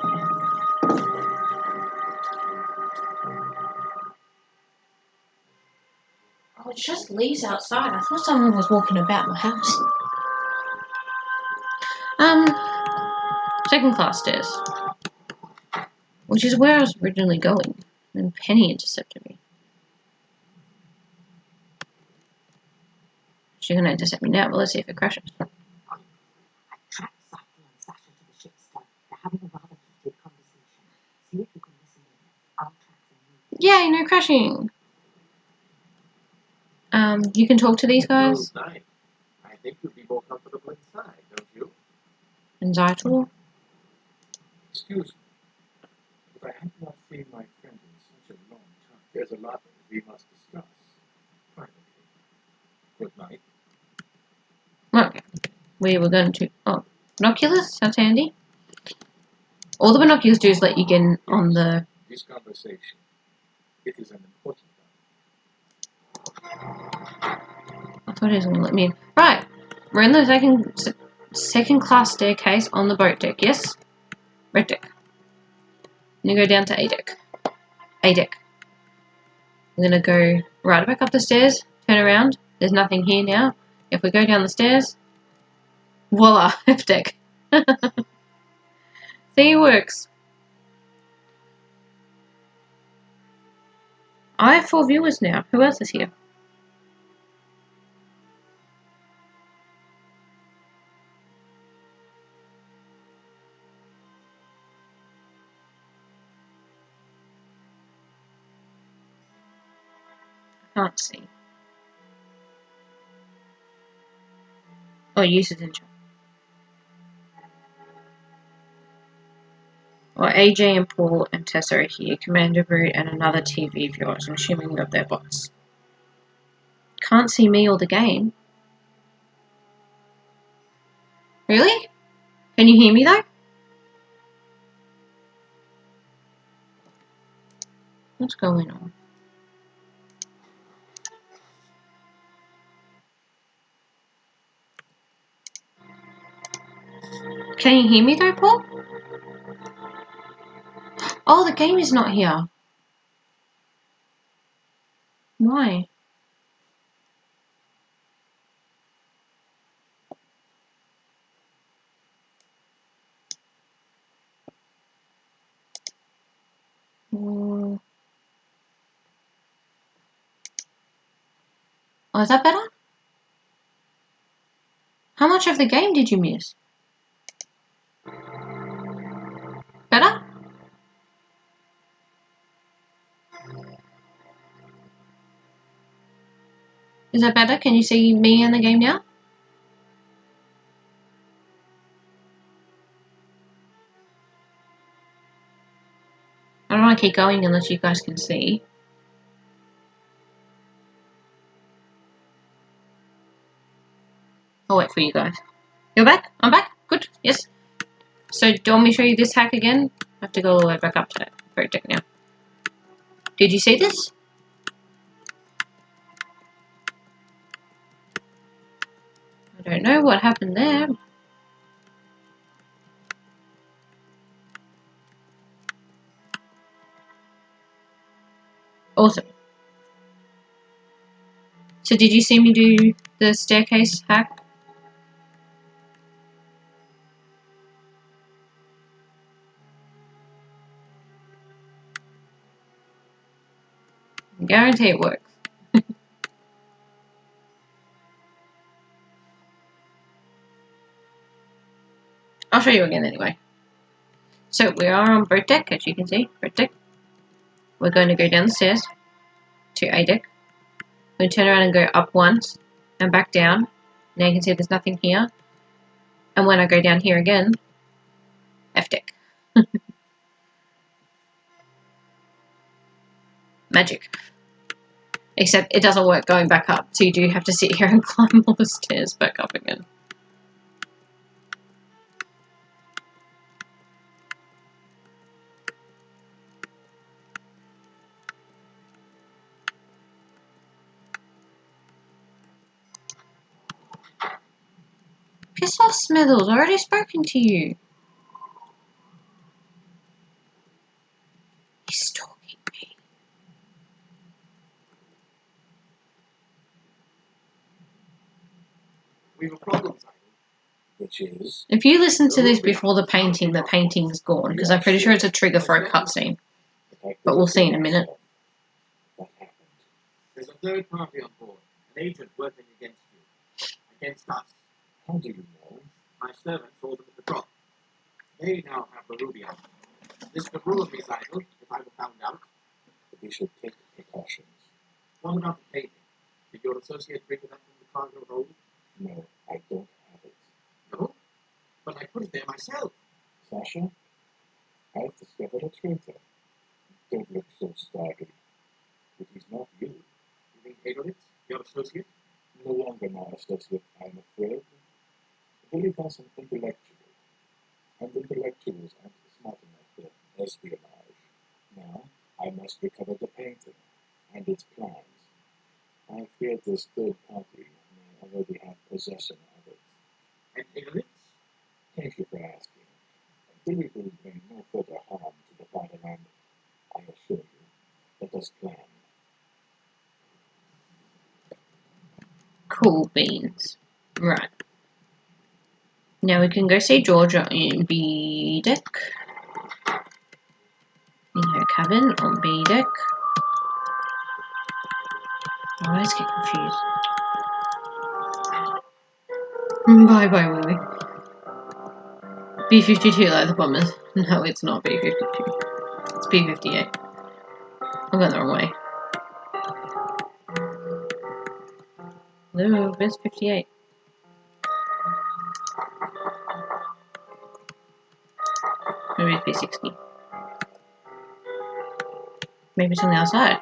Oh, it's just leaves outside. I thought someone was walking about my house. Um, second class stairs. Which is where I was originally going. And Penny intercepted me. She's gonna intercept me now, but let's see if it crashes. I tracked Cycle and Sasha to the ship's stern. They're having a rather heated conversation. See if you can listen in. I'll track them. Yay, no crashing! You can talk to these guys? Oh, nice. I think you'd be more comfortable inside, don't you? Entitled? Excuse me, but I have not seen my friend in such a long time. There's a lot that we must discuss privately. Good night. Okay. We were going to... Oh, binoculars? That's handy. All the binoculars do is let you get in on the... This conversation, it is an important one. I thought it was going to let me in. Right. We're in the second class staircase on the boat deck, yes? Red deck. I'm going to go down to A deck. A deck. I'm going to go right back up the stairs, turn around. There's nothing here now. If we go down the stairs, voila, F deck. See, it works. I have 4 viewers now. Who else is here? I can't see. Oh, users in chat. Well, AJ and Paul and Tessa are here. Commander Brute and another TV viewer. So I'm assuming that they're bots. Can't see me or the game. Really? Can you hear me though? What's going on? Can you hear me though, Paul? Oh, the game is not here. Why? Oh, is that better? How much of the game did you miss? Better? Is that better? Can you see me in the game now? I don't want to keep going unless you guys can see. I'll wait for you guys. You're back? I'm back? Good. Yes. So, do you want me to show you this hack again? I have to go all the way back up to Great Deck now. Did you see this? I don't know what happened there. Awesome. So, did you see me do the staircase hack? I guarantee it works. I'll show you again anyway. So, we are on Boat Deck, as you can see. Boat Deck. We're going to go down the stairs to A Deck. We're going to turn around and go up once and back down. Now you can see there's nothing here. And when I go down here again, F Deck. Magic. Except it doesn't work going back up, so you do have to sit here and climb all the stairs back up again. Piss off, Smithers. I've already spoken to you. He's stalking me. We have a problem, Simon. which is If you listen to this before the painting's gone, because I'm pretty sure it's a trigger for a cutscene. But we'll see in a minute. What happened? There's a third party on board, an agent working against you. Against us. How do you know? My servant saw them at the drop. They now have the ruby out. This could ruin me, Zygel, if I were found out. But we should take precautions. What about the painting? Did your associate bring it up from the cargo hold? No, I don't have it. No? But I put it there myself. Sasha, I've discovered a traitor. Don't look so startled. It is not you. You mean Hagelitz, your associate? No longer my associate, I'm afraid. Billy has an intellectual, and intellectuals aren't smart enough for espionage. Now, I must recover the painting and its plans. I fear this third party may already have possession of it. And Hagelitz? Thank you for asking. Billy will bring no further harm to the fatherland, I assure you. Let us plan. Cool beans. Right. Now we can go see Georgia in B deck. In her cabin on B deck. I always get confused. Bye bye, Willie. B-52 like the bombers. No, it's not B-52. It's B-58. I'm going the wrong way. No, where's 58? Maybe it's B-60. Maybe it's on the outside.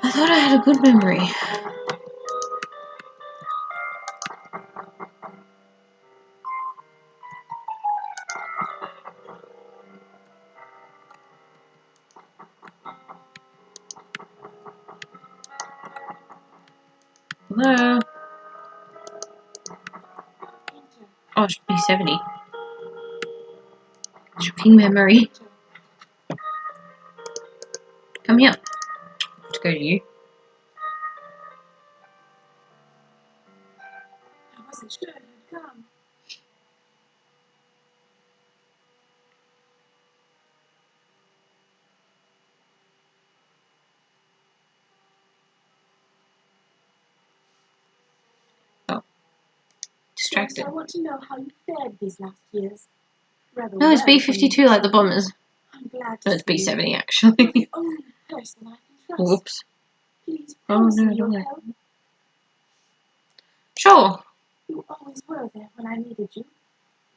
I thought I had a good memory. Hello? Oh, it should be 70. Shocking memory. Come here. Let's go to you. I wasn't sure you'd come. First, Distracted. I want to know how you fared these last years. Rather No, it's well, B-52 like the bombers. I'm glad to No, it's see you. B-70 You're actually. the only person I can trust. Whoops. Please Oh, promise no, me you'll don't help. Sure. You always were there when I needed you.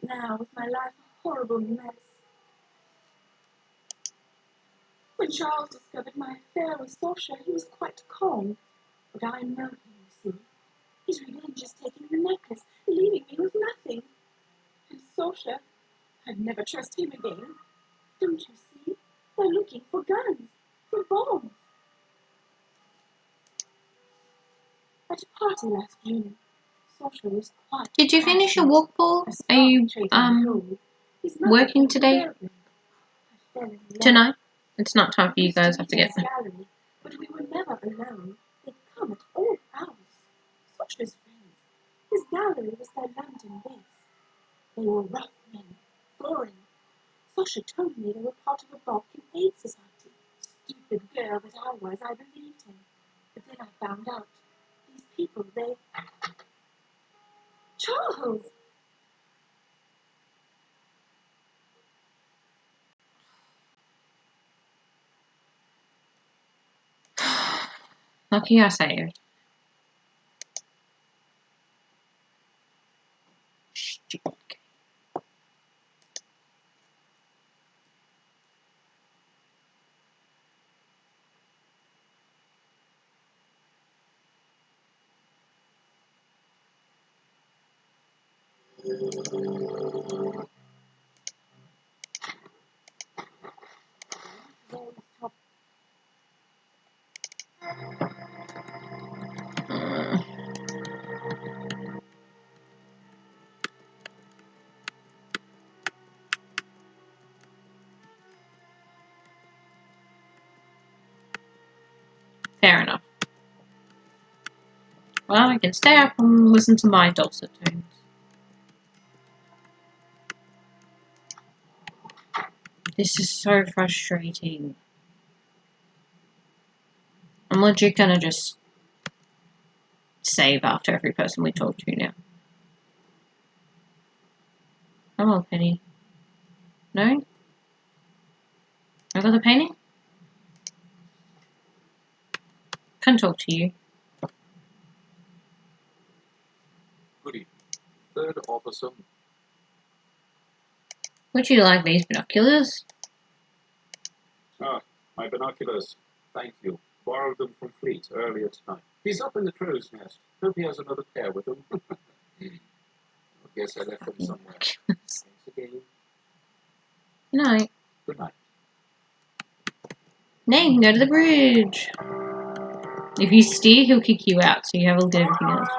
Now, with my life a horrible mess. When Charles discovered my affair with Sasha, he was quite calm. But I know him, you see. His revenge is taking the necklace, leaving me with nothing. And Sasha, I'd never trust him again. Don't you see? They're looking for guns, for bombs. At a party last June, Sasha was quite Did you finish your walk ball? a Are you star trading gold. His mother working came today? to Belgrade. I fell in love. Tonight? It's not time for you Used guys to have to meet in get his gallery, but we were never alone. They'd come at all hours. Sasha's friends. His gallery was their London base. They were rough men, foreign. Sasha told me they were part of a Balkan aid society. Stupid girl that I was, I believed him. But then I found out. These people, they... Charles! lucky I saved. Stupid. Very top. Fair enough. Well, I can stay up and listen to my dulcet tones. This is so frustrating. I'm legit gonna just save after every person we talk to now. Come on, Penny. No? I got the painting? Can't talk to you. Good evening. Third officer. Would you like these binoculars? Ah, my binoculars. Thank you. Borrowed them from Fleet earlier tonight. He's up in the crow's nest. Hope he has another pair with him. I guess I left them somewhere. Thanks again. Good night. Good night. Now you can go to the bridge. If you steer, he'll kick you out, so you have a look at everything else.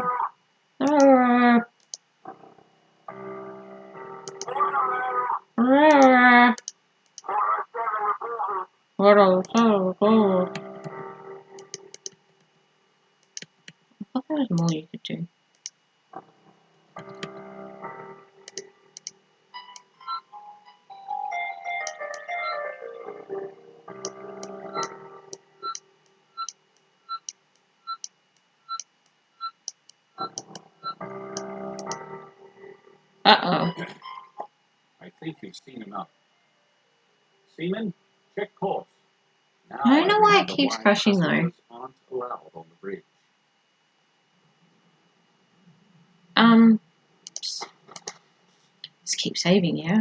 What else? I thought there was more you could do. Uh-oh. I think you've seen enough. Seaman, check course. Now I don't know why it remember keeps why crashing, though. passengers aren't allowed on the bridge. Just keep saving, yeah?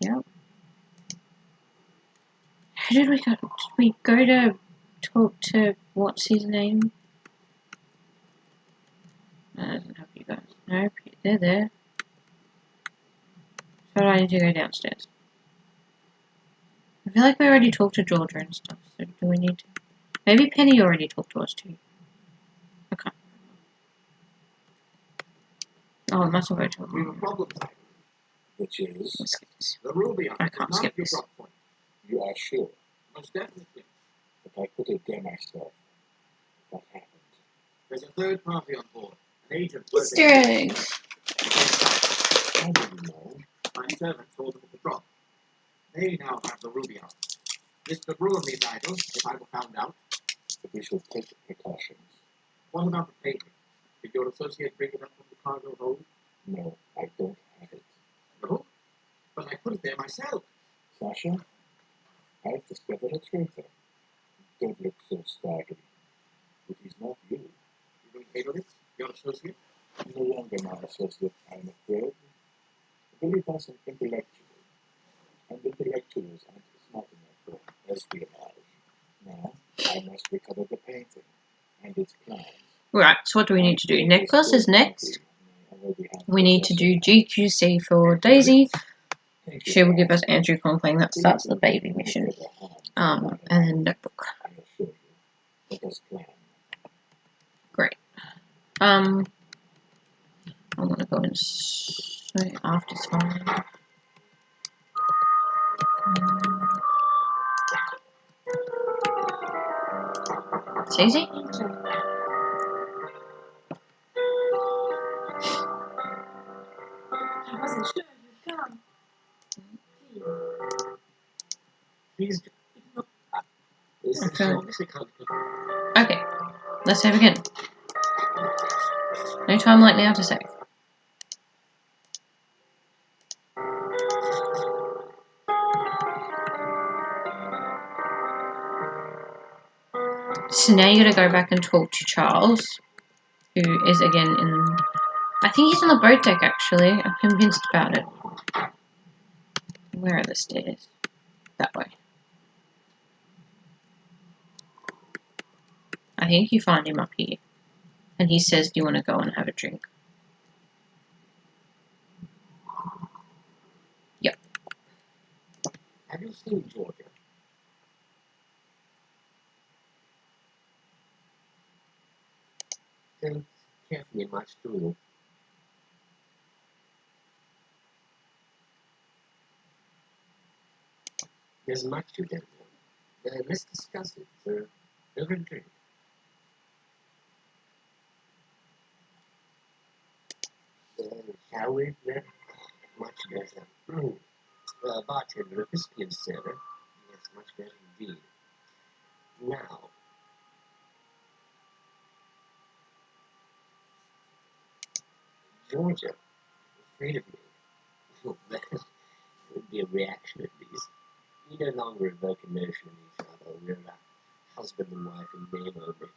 Yep. How did we go? Did we go to talk to, what's his name? That doesn't help you guys. Nope, they're there. So do I need to go downstairs? I feel like we already talked to Georgia and stuff, so do we need to? Maybe Penny already talked to us too. Okay. Oh, it must have go to We have a problem, Which is, Let's skip this. the Ruby I can't skip this. point. you are sure Most definitely. that I could have done myself. What happened? There's a third party on board. An agent. Easter eggs. How do you know? My servant told them of the drop. They now have the Ruby out. This could ruin these idols if I were found out. But we shall take precautions. What about the painting? Did your associate bring it up from the cargo hold? No, I don't have it. No? But I put it there myself. Sasha, I've discovered a traitor. Don't look so staggered. It is not you. You mean Hadelitz, your associate? No longer my associate, I'm afraid. Billy was an intellectual, and intellectuals aren't smart enough for espionage. Now, I must recover the painting and its plans. Right, so what do we need to do? Necklace is next. We need to do GQC for Daisy. She will give us Andrew Complang. That starts the baby mission. And then notebook. Great. I'm gonna go and say after time. It's easy. I wasn't sure you'd come. Please. Okay, let's save again. No time like now to save. So now you gotta go back and talk to Charles, who is again in. I think he's on the boat deck actually. I'm convinced about it. Where are the stairs? That way. I think you find him up here. And he says, do you want to go and have a drink? Yep. Have you seen Georgia? Think carefully much, do you? There's much you don't know. Let's discuss it over a drink. Shall we? Much better. Bartender, a whiskey and soda. Yes, much better indeed. Now, Georgia, afraid of me. Well, that would be a reaction at least. We no longer evoke emotion in each other. We're husband and wife in name only.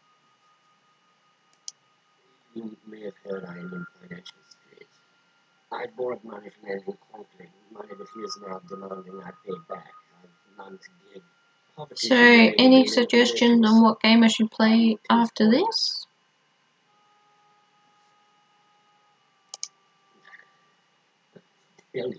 You may have heard I am in financial straits. I borrowed money from Andrew Conkling, money that he is now demanding I pay back. I've none to give. Poverty So, should remain any an suggestions virtuous on what game I should play after this? failure.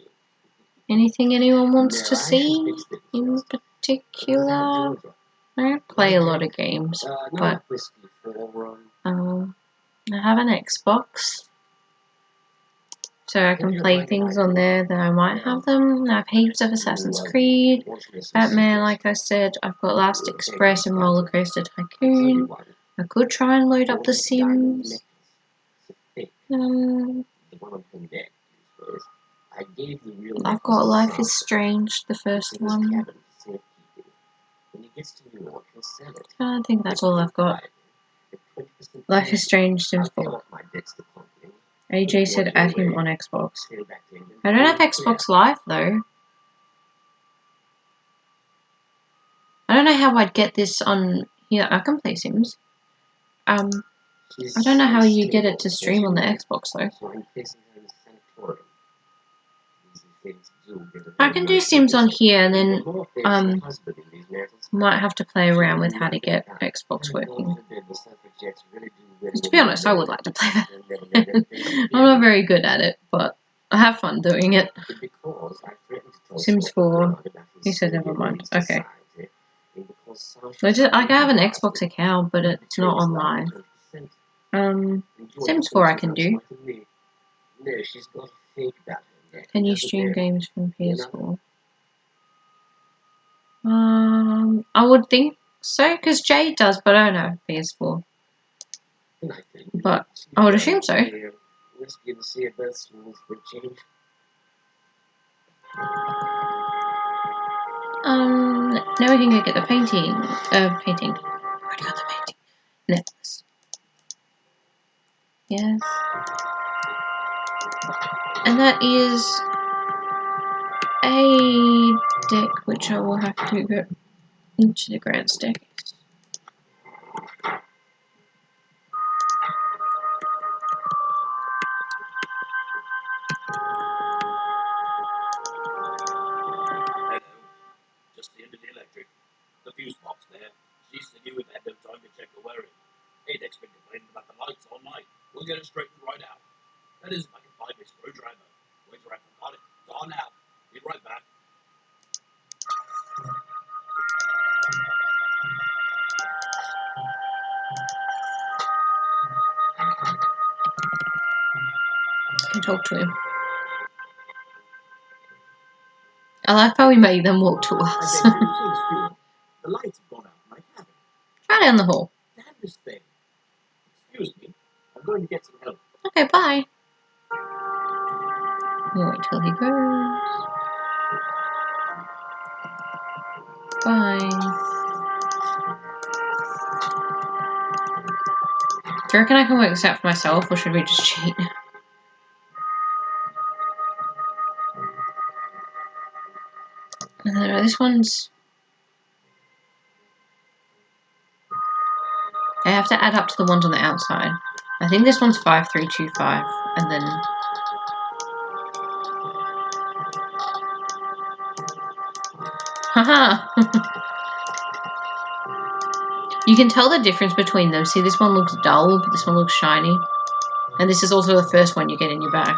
Anything anyone wants No, to I shall see fix it in first. particular? Georgia. I don't play a lot of games, Not but whiskey for I have an Xbox, so I can play things on there that I might have them. I have heaps of Assassin's Creed, Batman, like I said. I've got Last Express and Roller Coaster Tycoon. I could try and load up The Sims. I've got Life is Strange, the first one. I think that's all I've got. Life is Strange, Sims 4. AJ said add him on Xbox. I don't have Xbox Live though. I don't know how I'd get this on here. I can play Sims. I don't know how you get it to stream on the Xbox though. I can do Sims on here and then might have to play around with how to get Xbox working. Because to be honest, I would like to play that. I'm not very good at it, but I have fun doing it. Sims 4. He said never mind. Okay. I have an Xbox account, but it's not online. Sims 4 I can do. Can you stream games from PS4? I would think so, because Jade does, but I don't have PS4. But I would assume so. Now we can go get the painting. Painting. I already got the painting. Necklace. Yes. And that is a deck which I will have to go into the grand staircase. Hello. Just the end of the electric. The fuse box there. She said you had no time to check the wiring. Adex been complaining about the lights all night. We'll get it straightened right out. That is if I can find my screwdriver. Wait till I forgot it. Gone now. Be right back. I can talk to him. I like how we made them walk to us. The lights have gone out in my cabin. Try down the hall. Damn this thing. Excuse me. I'm going to get some help. Okay, bye. We'll wait till he goes. Bye. Do you reckon I can work this out for myself, or should we just cheat? This one's... I have to add up to the ones on the outside. I think this one's 5325, and then... Haha! You can tell the difference between them. See, this one looks dull, but this one looks shiny. And this is also the first one you get in your bag.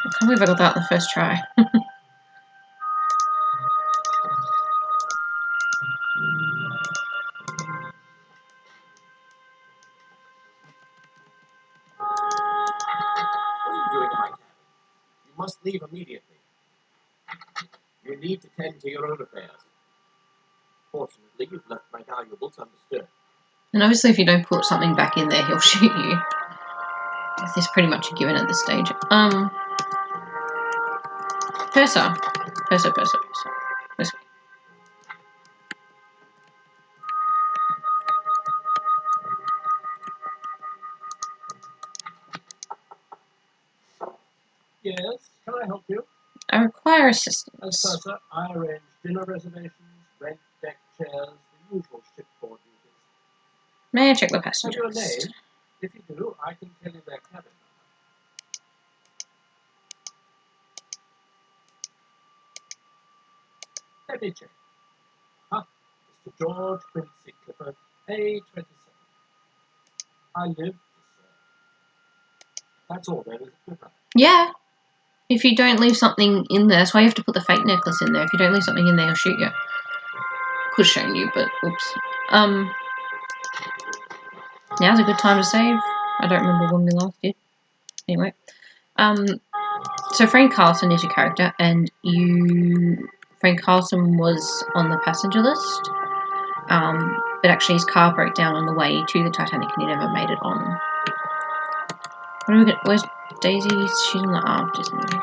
I can't believe I got that on the first try. What are you doing in my cabin? You must leave immediately. You need to tend to your own affairs. Fortunately, you've left my valuables undisturbed. And obviously if you don't put something back in there, he'll shoot you. This is pretty much a given at this stage. Purser. Purser. This way. Yes, can I help you? I require As assistance. purser, I arrange dinner reservations, rent deck chairs, the usual shipboard duties. May I check the Have passenger you a list? name? If you do, I can tell you their cabin number. Let me check. Mr. George Quincy Clifford, A27. I live to serve. That's all there is to it. Yeah. If you don't leave something in there, that's why you have to put the fake necklace in there. If you don't leave something in there, he'll shoot you. Could have shown you, but oops. Now's a good time to save. I don't remember when we last did. Anyway. So Frank Carlson is your character, and Frank Carlson was on the passenger list. But actually his car broke down on the way to the Titanic and he never made it on. Where's Daisy? She's on the aft, isn't she?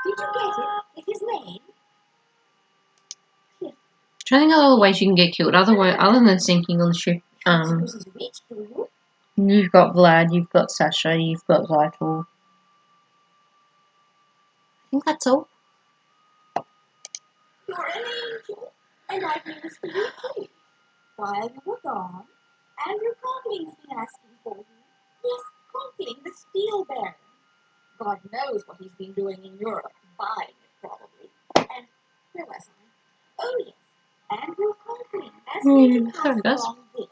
Did you get it? It's his name? Trying to think of other ways you can get killed, other than sinking on the ship. Because he's rich, do you? You've got Vlad, you've got Sasha, you've got Vital. I think that's all. You're an angel, and I've news for you too. While you were gone, Andrew Conkling's been asking for you. Yes, Conkling, the steel baron. God knows what he's been doing in Europe, buying it probably. And where was I? Oh yes, Andrew Conkling has me to Sorry, pass guys. along this.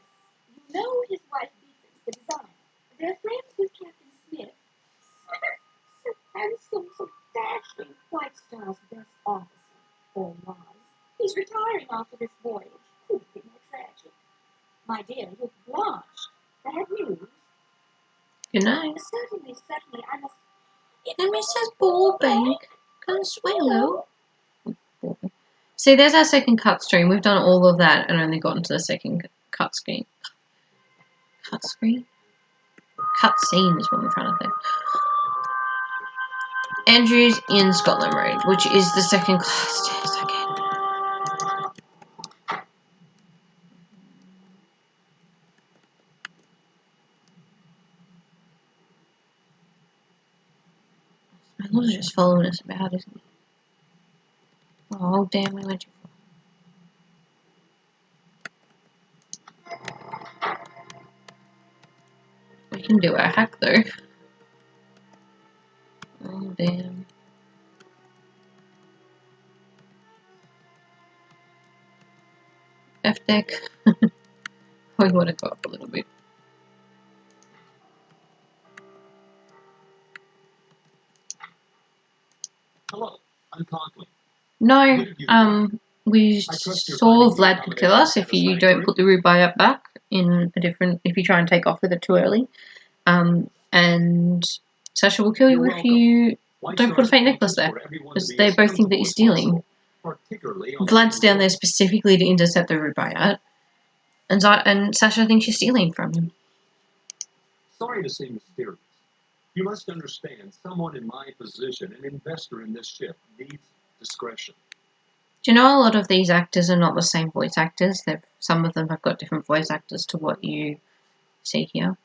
You know his wife Beatrice, the designer. They're friends with Captain Smith. So handsome, so dashing, White Star's best officer, or was. He's retiring after this voyage. Couldn't be more tragic. My dear, you're blushed. Bad news? Good night. Certainly, I must... And Mrs. Burbank, Consuelo. See, there's our second cut stream. We've done all of that and only gotten to the second cut screen. Cut screen? Cut scene is what I'm trying to think. Andrew's in Scotland Road, which is the second class stairs again. My Lord's just following us about, isn't he? Oh, damn, we went too far. We can do our hack, though. Oh, damn. F-deck. We want to go up a little bit. Hello, I'm Conkling. No, we saw Vlad could kill us if you don't put the rubaiyat back in a different, if you try and take off with it too early. And Sasha will kill you if you don't put a fake necklace there, because they both think that you're stealing. Vlad's down there specifically to intercept the rubaiyat, and Sasha thinks you're stealing from him. Sorry to seem mysterious. You must understand, someone in my position, an investor in this ship, needs discretion. Do you know a lot of these actors are not the same voice actors? Some of them have got different voice actors to what you see here.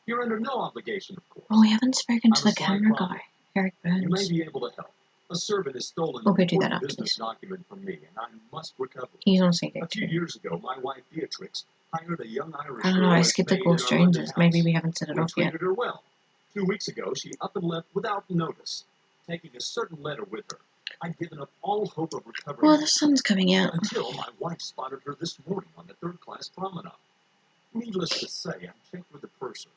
You're under no obligation, of course. Oh, we haven't spoken to the camera guy, Eric You may Burns. be able to help. A servant has stolen We'll an go do that important after business this. document from me, and I must recover it. He's on CD A few too. years ago, my wife Beatrix hired a young Irish I don't know, girl I as skipped the maid Gorse in our London Joneses. house. Maybe we haven't set it We off yet. treated her well. 2 weeks ago, she up and left without notice, taking a certain letter with her. I'd given up all hope of recovering Well, it the sun's coming out. until my wife spotted her this morning on the third-class promenade. Needless to say, I checked with the purser.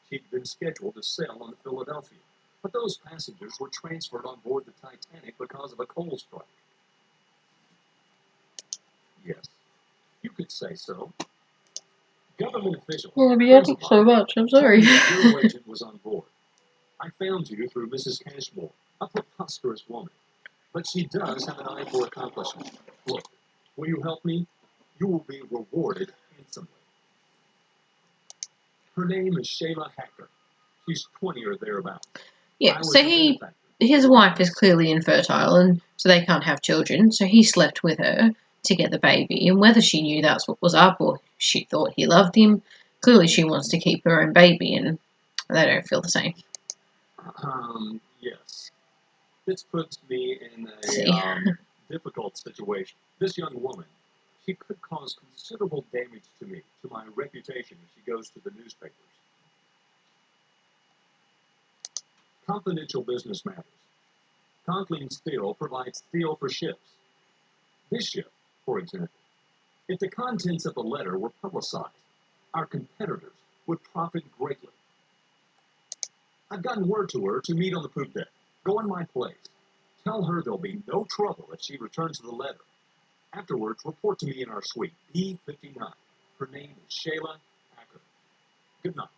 She'd been scheduled to sail on the Philadelphia, but those passengers were transferred on board the Titanic because of a coal strike. Yes, you could say so. Government official. Well, I think so much. I'm sorry. Your agent was on board. I found you through Mrs. Ashmore, a preposterous woman. But she does have an eye for accomplishment. Look, will you help me? You will be rewarded handsomely. Her name is Shayla Hacker. She's 20 or thereabouts. Yeah, so his wife is clearly infertile, and so they can't have children, so he slept with her to get the baby, and whether she knew that's what was up or she thought he loved him, clearly she wants to keep her own baby, and they don't feel the same. Yes. This puts me in See. a difficult situation. This young woman, she could cause considerable damage to me, to my reputation if she goes to the newspapers. Confidential business matters. Conklin Steel provides steel for ships. This ship, for example, if the contents of the letter were publicized, our competitors would profit greatly. I've gotten word to her to meet on the poop deck. Go in my place. Tell her there'll be no trouble if she returns the letter. Afterwards, report to me in our suite, B59. Her name is Shayla Hacker. Good night.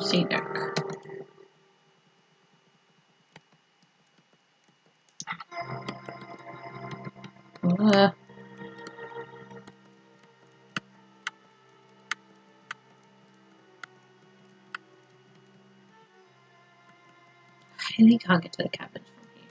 See deck. I really can't get to the cabin from here.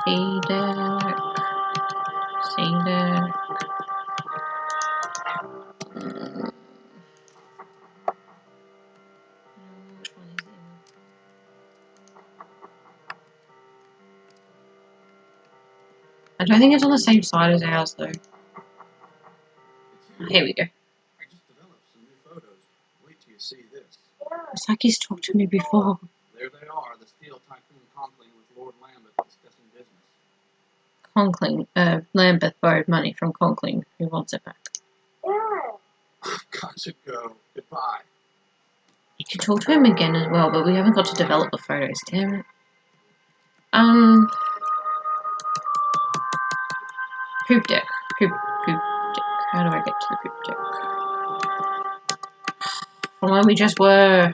C deck. C deck. Which one is it? I don't think it's on the same side as ours though. Here we go. I just developed some new photos. Wait till you see this. It's like he's talked to me before. There they are, the steel tycoon Conklin with Lord Lambeth discussing business. Conkling, Lambeth borrowed money from Conkling, who wants it back. Got to go. Goodbye. You can talk to him again as well, but we haven't got to develop the photos, damn it. Poop deck. Poop deck. How do I get to the poop deck? From where we just were.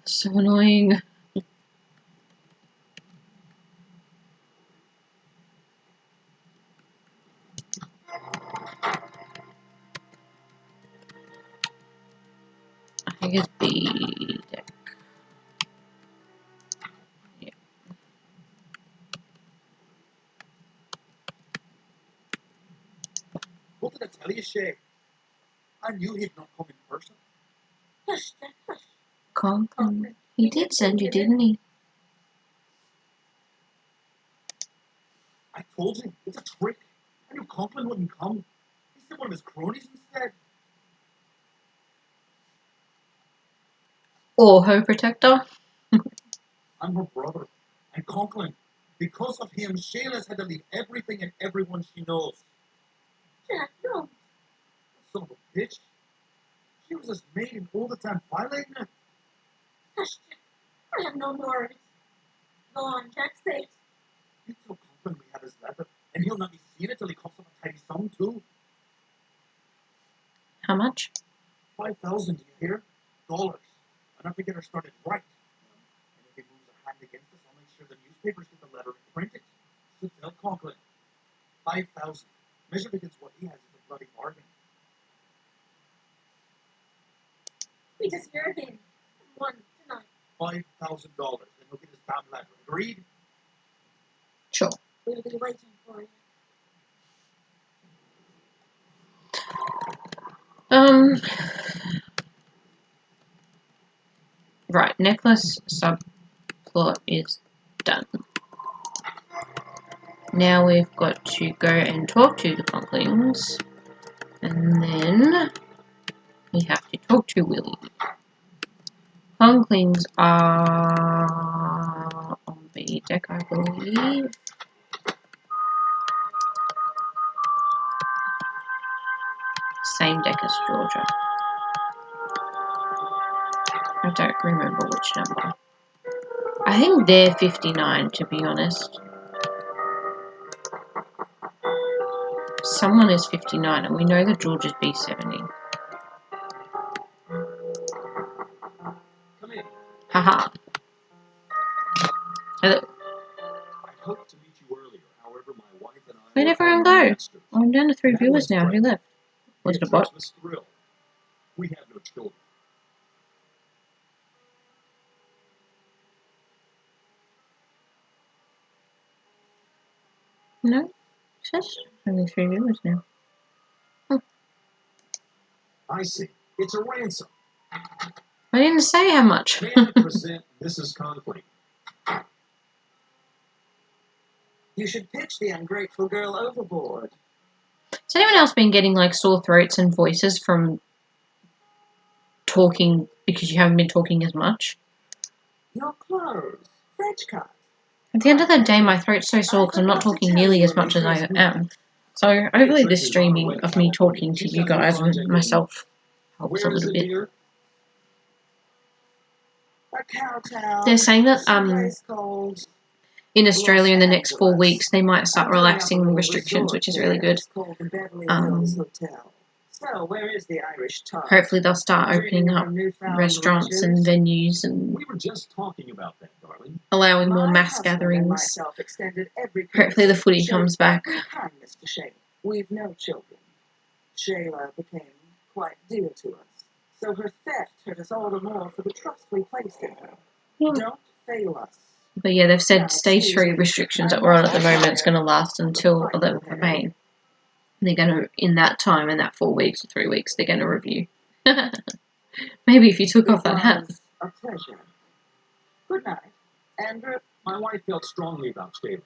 So annoying. I think it's B deck. Yeah. What did I tell you, Shay? I knew he'd not come in person. Hush, Jack, hush. Conklin. He did send you, didn't he? I told you, it's a trick. I knew Conklin wouldn't come. He sent one of his cronies instead. Or her protector. I'm her brother. And Conklin, because of him, Shayla's had to leave everything and everyone she knows. Jack, no. Son of a bitch. She was his maid and all the time violating her. Hush, Jack. I have no more of it. Go on, Jack, say it. You tell Conklin we have his letter, and he'll not be seeing it till he comes up a tidy sum too. How much? 5,000, do you hear? Dollars. Enough to get her started right. And if he moves a hand against us, I'll make sure the newspapers get the letter and print it. So tell Conklin. 5,000. Measured against what he has is a bloody bargain. Meet us here again. One tonight. $5,000. Then he'll get his damn letter. Agreed? Sure. We'll be waiting for you. Right, necklace subplot is done. Now we've got to go and talk to the Conklings, and then we have to talk to Willie. Conklings are on the deck, I believe. Same deck as Georgia. I don't remember which number. I think they're 59, to be honest. Someone is 59, and we know that George is B70. Come in. Haha. Hello. I hoped to meet you earlier. However, my wife and I Where'd were everyone on go? masters. I'm down to 3 viewers Madeline's now. Who pregnant. left? Was it a bot? Beatrix was thrilled. We have no children. No. It says only 3 viewers now. I see. It's a ransom. I didn't say how much. May I present Mrs. Conkling? You should pitch the ungrateful girl overboard. Has anyone else been getting like sore throats and voices from talking because you haven't been talking as much? Your clothes, French cut. At the end of the day, my throat's so sore because I'm not talking nearly as much as I am. So hopefully this streaming of me talking to you guys and myself helps a Where is little it, bit. dear? A cowtown. They're saying that someplace called in Australia in the next 4 Angeles. weeks they might start I'm doing up a relaxing little restrictions, resort which is there. really good. It's called the Beverly Hills Hotel. So, where is the Irish tub? Hopefully they'll start opening Dreaming of up her newfound restaurants and riches? venues and We were just talking about that, darling. allowing more My mass husband and gatherings. myself extended every Hopefully the footy showed comes back. every kindness to Shayla. We've no children. Shayla became quite dear to us. So her theft hurt us all the more for the trust we placed in her. Yeah. Don't fail us. But yeah, they've Now, said stage excuse 3 me, restrictions I that we're on at must the moment is declare going to last until quite 11th of May. okay. They're going to, in that time, in that 4 weeks or 3 weeks, they're going to review. Maybe if you took It off that hat. was a pleasure. Good night, Andrew. My wife felt strongly about Shayla.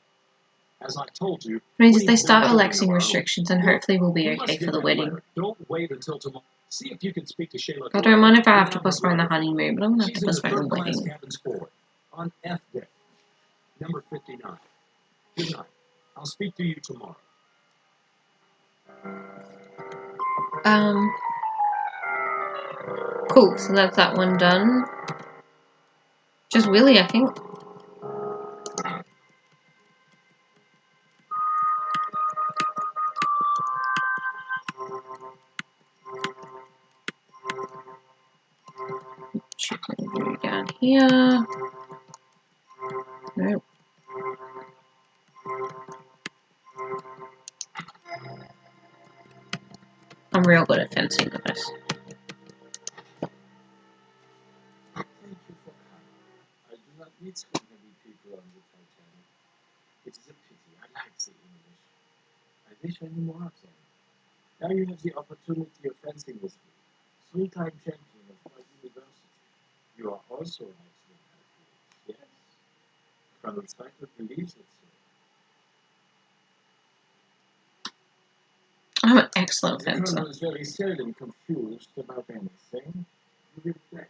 As I told you, Means we if they have start no children relaxing of our own. restrictions, then hopefully we'll be We must okay get for the that wedding. letter. Don't wait until tomorrow. See if you can speak to Shayla. I don't mind if I have to Without her postpone the brother. honeymoon, but I'm going to have She's to in the postpone the third class wedding. cabins forward, on F deck, number 59. Good night. I'll speak to you tomorrow. Cool, so that's that one done. Just Willie, I think. Chicken go down here. Nope. I'm real good at fencing with this. Thank you for coming. I do not meet so many people on the Titanic. It is a pity. I like the English. I wish I knew more of them. Now you have the opportunity of fencing with me. 3-time champion of my university. You are also an excellent athlete. Yes. Colonel Cycle believes it so. I'm an excellent The fencer. Colonel is very seldom confused about anything. You will play.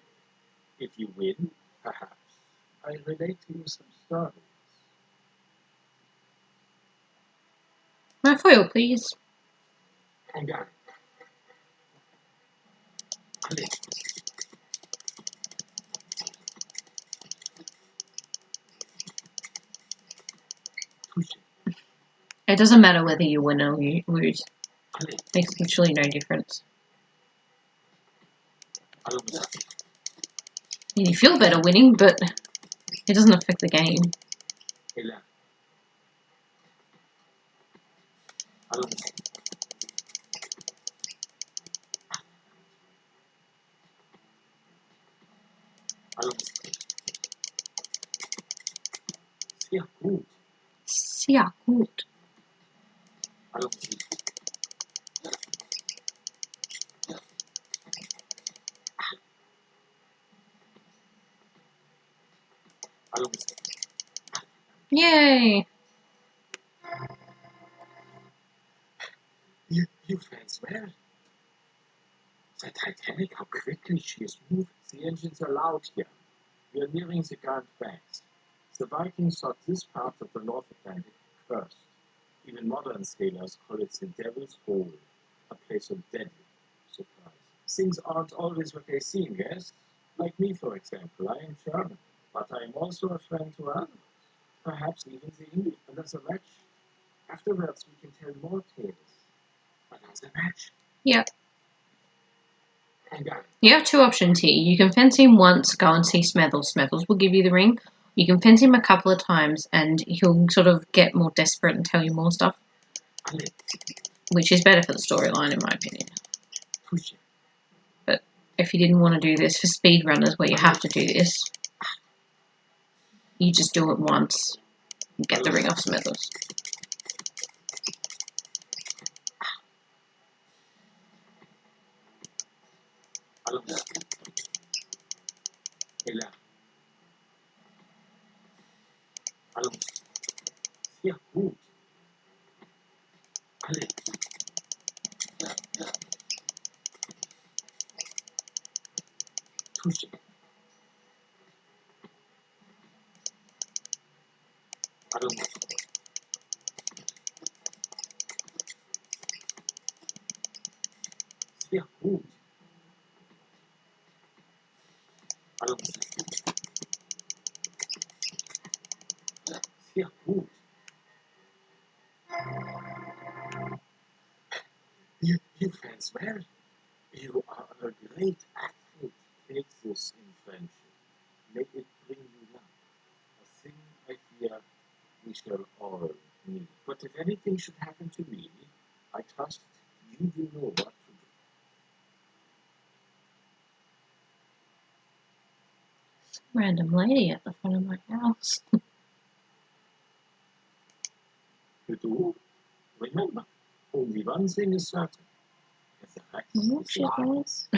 If you win, perhaps, I'll relate to you some stories. My foil, please. I got it. It doesn't matter whether you win or you lose. Makes literally no difference. You feel better winning, but it doesn't affect the game. Sehr gut. Sehr gut. Allons. Yay! You fans well. The Titanic, how quickly she is moving. The engines are loud here. We are nearing the Grand Banks. The Vikings thought this part of the North Atlantic cursed. Even modern sailors call it the Devil's Hole, a place of deadly surprise. Things aren't always what they seem, yes? Like me, for example. I am German, but I am also a friend to others. Perhaps even the English. Another match. Afterwards, we can tell more tales. Another match. Yep. And You have two options here. You can fence him once, go and see Smethles. Smethles will give you the ring. You can fence him a couple of times and he'll sort of get more desperate and tell you more stuff. Which is better for the storyline, in my opinion. But if you didn't want to do this for speedrunners where you have to do this, you just do it once and get the ring off Smethles. Allons. Et là. Allons. Sehr gut. Allez. Touche. Allons. Sehr gut. Allons. Sehr gut. You fans well. You are a great athlete. Take this in friendship. Make it bring you luck. A thing I fear we shall all need. But if anything should happen to me, I trust you will know what to do. Random lady at the front of my house. You do? Remember, only one thing is certain. The fact is She life. does.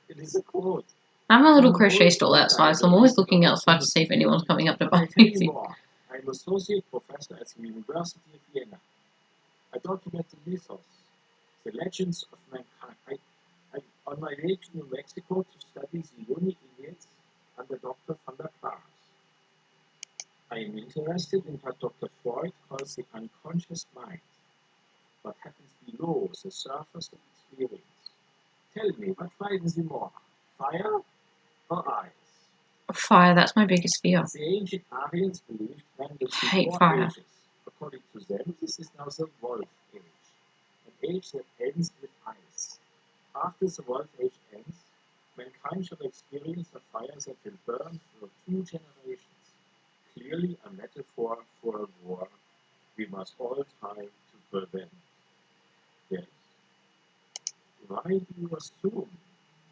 It is a quote. I have a little crochet stall outside, so I'm always looking outside to see if anyone's coming up to But buy I tell you anything. more. I'm associate professor at the University of Vienna. I document the mythos, the legends of mankind. I'm on my way to New Mexico to study the unique idiots under Dr. van der Klaas. I am interested in what Dr. Freud calls the unconscious mind, what happens below the surface of experience. Tell me, what frightens you more, fire or ice? Fire, that's my biggest fear. The ancient Aryans believed man lived I in hate 4 fire. ages. According to them, this is now the Wolf Age, an age that ends with ice. After the Wolf Age ends, mankind shall experience a fire that will burn for 2 generations. Clearly a metaphor for a war we must all try to prevent. Yes. Why do you assume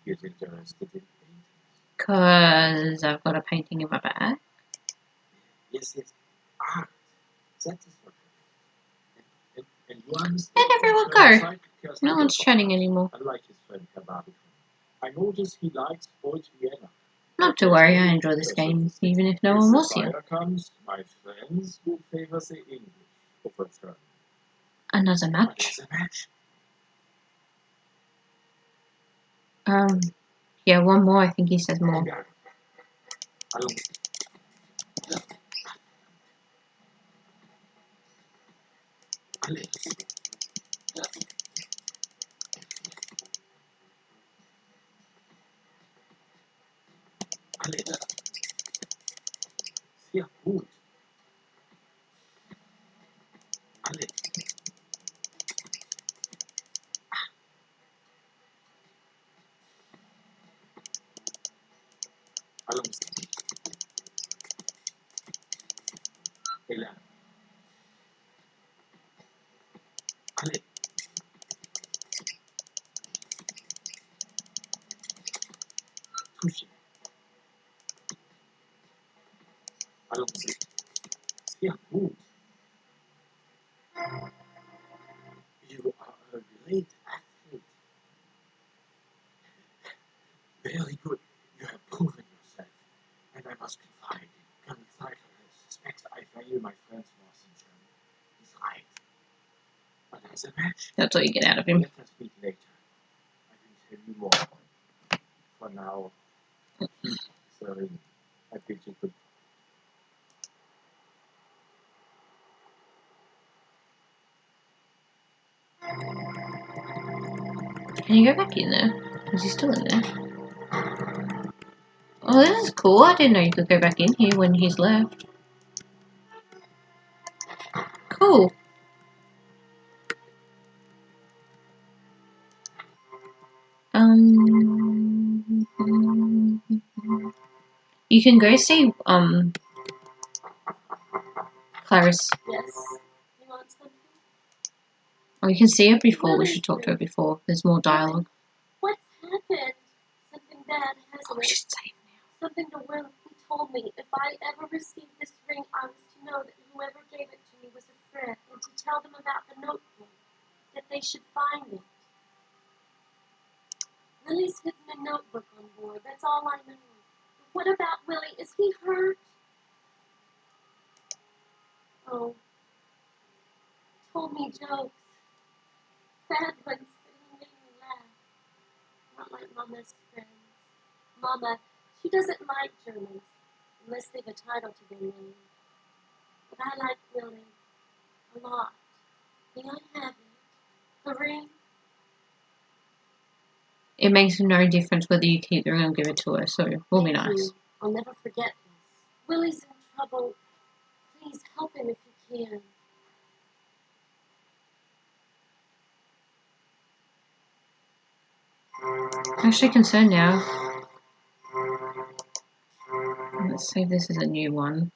he is interested in paintings? Because I've got a painting in my bag. Yes, it's art. That is what it is. And you understand. Where'd everyone go? No one's chatting anymore. Unlike his friend Herr Barbicon. I notice he likes old Vienna. Not to worry, I enjoy this game, even if no one was here. Fire comes, my friends will favor the English over German. Another match? Another match. Yeah, one more. I think he says more. Allons. Allez. Allez. Sehr gut. Allez. Allons. Et là. Allez. Touché. Allons-y. Sehr gut. You are a great athlete. Very good. You have proven yourself. And I must confide in my friends was in Germany. He's right. But as a match, That's all you get out of him. let us meet later. I can tell you more. For now, sorry, I bid you goodbye. Can you go back in there? Is he still in there? Oh, this is cool. I didn't know you could go back in here when he's left. Cool. You can go see Clarice. Yes. You want something? Oh, you can see her before. We should talk to her before. There's more dialogue. What's happened? Something bad, Oh, hasn't we it? should save now. Something to Will. He told me if I ever received this ring, I was to know that whoever gave it to me was a friend, and to tell them about the notebook, that they should find it. Lily's hidden a notebook on board. That's all I know. But what about Willie? Is he hurt? Oh, he told me jokes. Bad ones, but he made me laugh. Not like Mama's friends. Mama, she doesn't like Germans, unless they've a title to their name. But I like Willie a lot. May I have it? The ring? It makes no difference whether you keep the ring or give it to her, so we'll be Thank nice. you. I'll never forget this. Willie's in trouble. Please help him if you can. I'm actually concerned now. Let's see if this is a new one.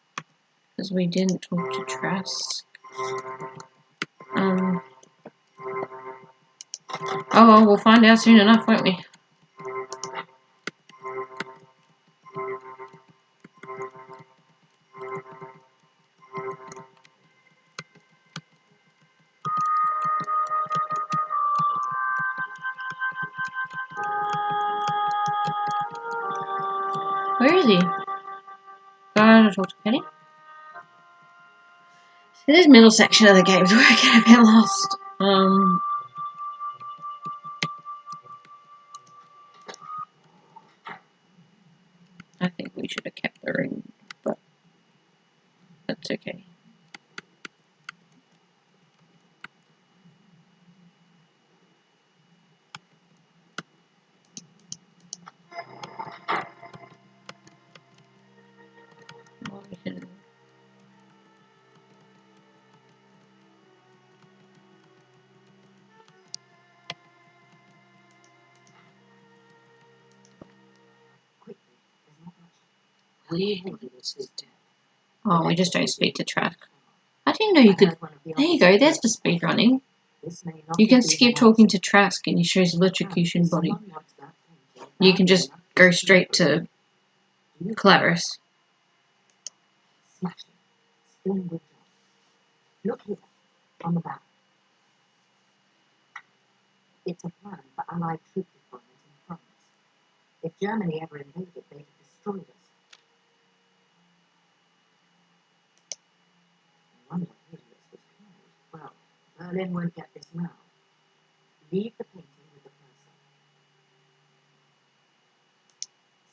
Because we didn't talk to Trask. Oh well, we'll find out soon enough, won't we? Where is he? Gotta talk to Penny. See, this middle section of the game's where I get a bit lost. I think we should have kept the ring, but that's okay. Well, we can... Quickly, there's not much. Willie Higgins is dead. Oh, we just don't speak to Trask. I didn't know you could... There you go, there's the speed running. You can skip talking to Trask and he shows electrocution body. You can just go straight to Clarice. Smashed it. Splendid job. Look here, on the back. It's a plan for Allied troop deployment in France. If Germany ever invaded, they'd have destroyed us. No wonder Helios was closed. Well, Berlin won't get this now. Leave the painting with the person.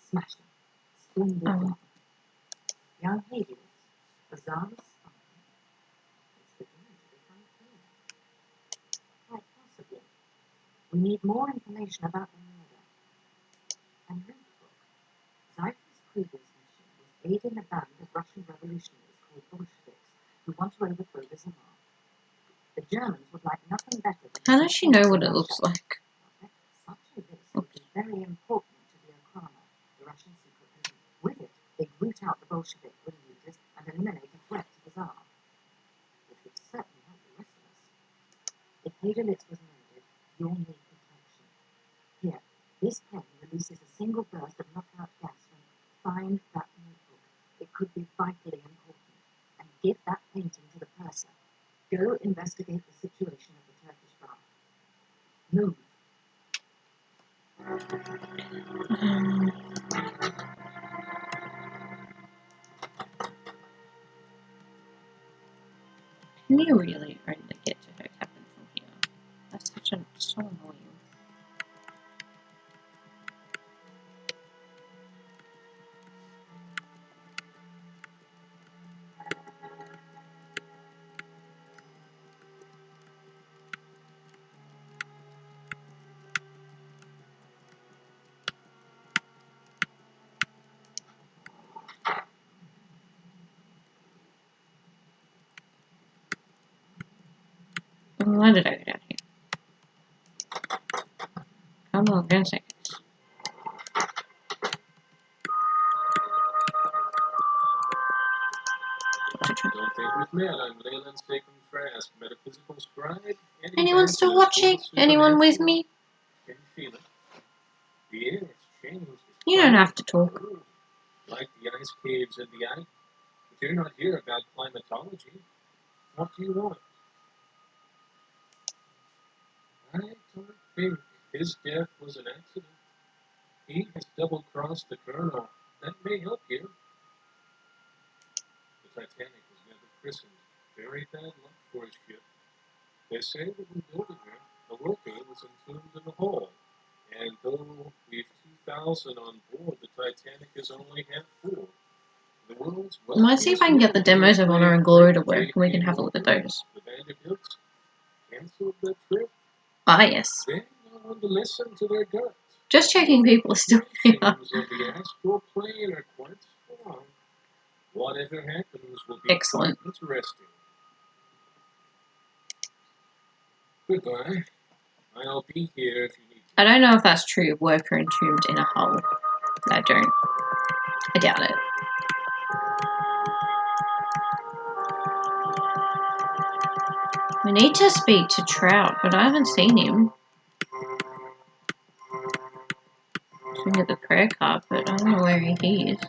Smash them. Splendid job. Young Helios, Azara's spy. It's beginning to become clear. Quite possibly. We need more information about the murder. And notebook. Zypher's previous mission was aiding a band of Russian revolutionaries called Bolsheviks who want to overthrow the Tsar. The Germans would like nothing better than... How does she know what it looks like? Such a list would be very important to the Okhrana, the Russian secret police. With it, they'd root out the Bolshevik ringleaders and eliminate a threat to the Tsar. It would certainly help the rest of us. If Hadelitz was murdered, you'll need protection. Here, this pen releases a single burst of knockout gas when find that notebook. It could be vitally important. And give that painting to the purser. Go investigate the situation of the Turkish bar. Move. Can you really only get to her cabin from here? That's so annoying. Why did I go down here? Come on, wait a second. Don't think with me, I'm Leyland's second fast metaphysical scribe. Anyone still watching? Anyone with me? Can you feel it? The air has changed. You don't have to talk. Like the ice caves in the ice. But you're not here about climatology. What do you want? I don't think his death was an accident. He has double-crossed the Colonel. That may help you. The Titanic was never christened. Very bad luck for a ship. They say that when building her, the worker was entombed in a hole. And though we've 2,000 on board, the Titanic is only half full. The world's Let's see if I can get the demos of Honor and Glory to work, and we can have a look at those. The Vanderbilts canceled their trip. Ah, yes. They no one to listen to their guts. Just checking people are still here. Teams of the astral plane are quite strong. Whatever happens will be Excellent. quite interesting. Goodbye. I'll be here if you need me. I don't know if that's true. Worker entombed in a hull. I don't. I doubt it. We need to speak to Trout, but I haven't seen him. Looking at the prayer card, but I don't know where he is.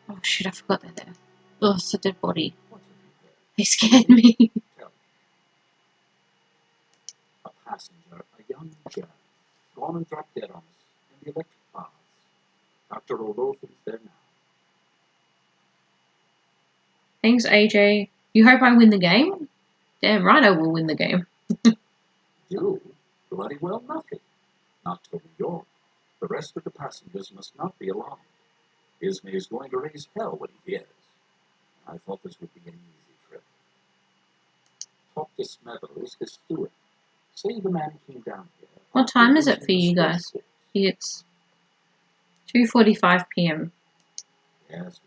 Oh shit, I forgot they're there. Oh, it's a dead body. They scared me. A passenger, a young German, gone and dropped dead on us in the electric baths. Dr. Rodolphin's there now. Thanks, AJ. You hope I win the game? Damn right I will win the game. You? Bloody well nothing. Not till New York. The rest of the passengers must not be alarmed. Ismay is going to raise hell when he hears. I thought this would be an easy trip. Talk to Smethers, his steward. Say the man came down here. What time is it for you guys? It's 2:45 p.m. Yes, yes.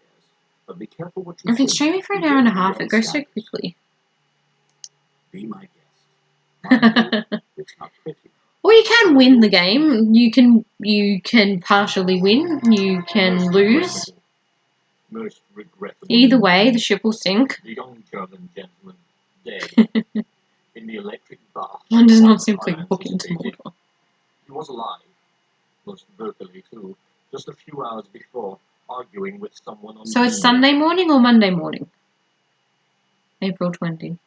But be careful what you I've been say. streaming for an hour and a half. It goes so quickly. Be my guest. Mind you, it's not pretty. Well, you can win the game. You can partially win. You can lose. Most regrettable. Either way, the ship will sink. The young German gentleman dead in the electric bath. One does not simply walk into water. He was alive, most vocally too, just a few hours before, arguing with someone on. So it's Sunday morning or Monday morning? April 20.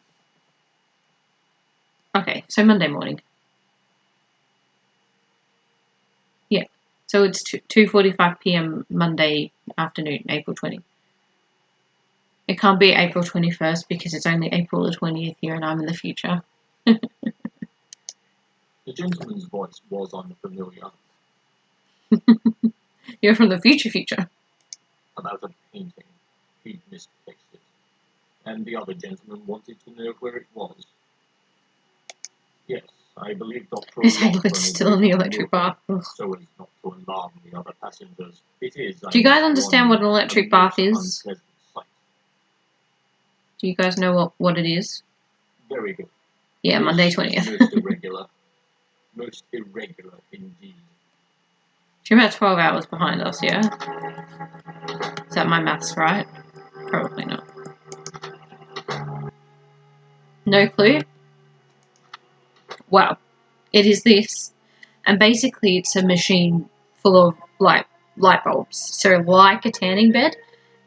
Okay, so Monday morning. Yeah, so it's 2:45 p.m. Monday afternoon, April 20. It can't be April 21st because it's only April the 20th here and I'm in the future. The gentleman's voice was unfamiliar. You're from the future. About a painting. He'd misplaced it. And the other gentleman wanted to know where it was. Yes, I believe Dr. Is it's still in the electric bath. So as not to alarm the other passengers. It is. Do you guys understand what an electric bath is? Do you guys know what it is? Very good. Yeah, Monday 20th. Most irregular indeed. You're about 12 hours behind us, yeah? Is that my maths right? Probably not. No clue? Well, it is this. And basically it's a machine full of light bulbs. So like a tanning bed,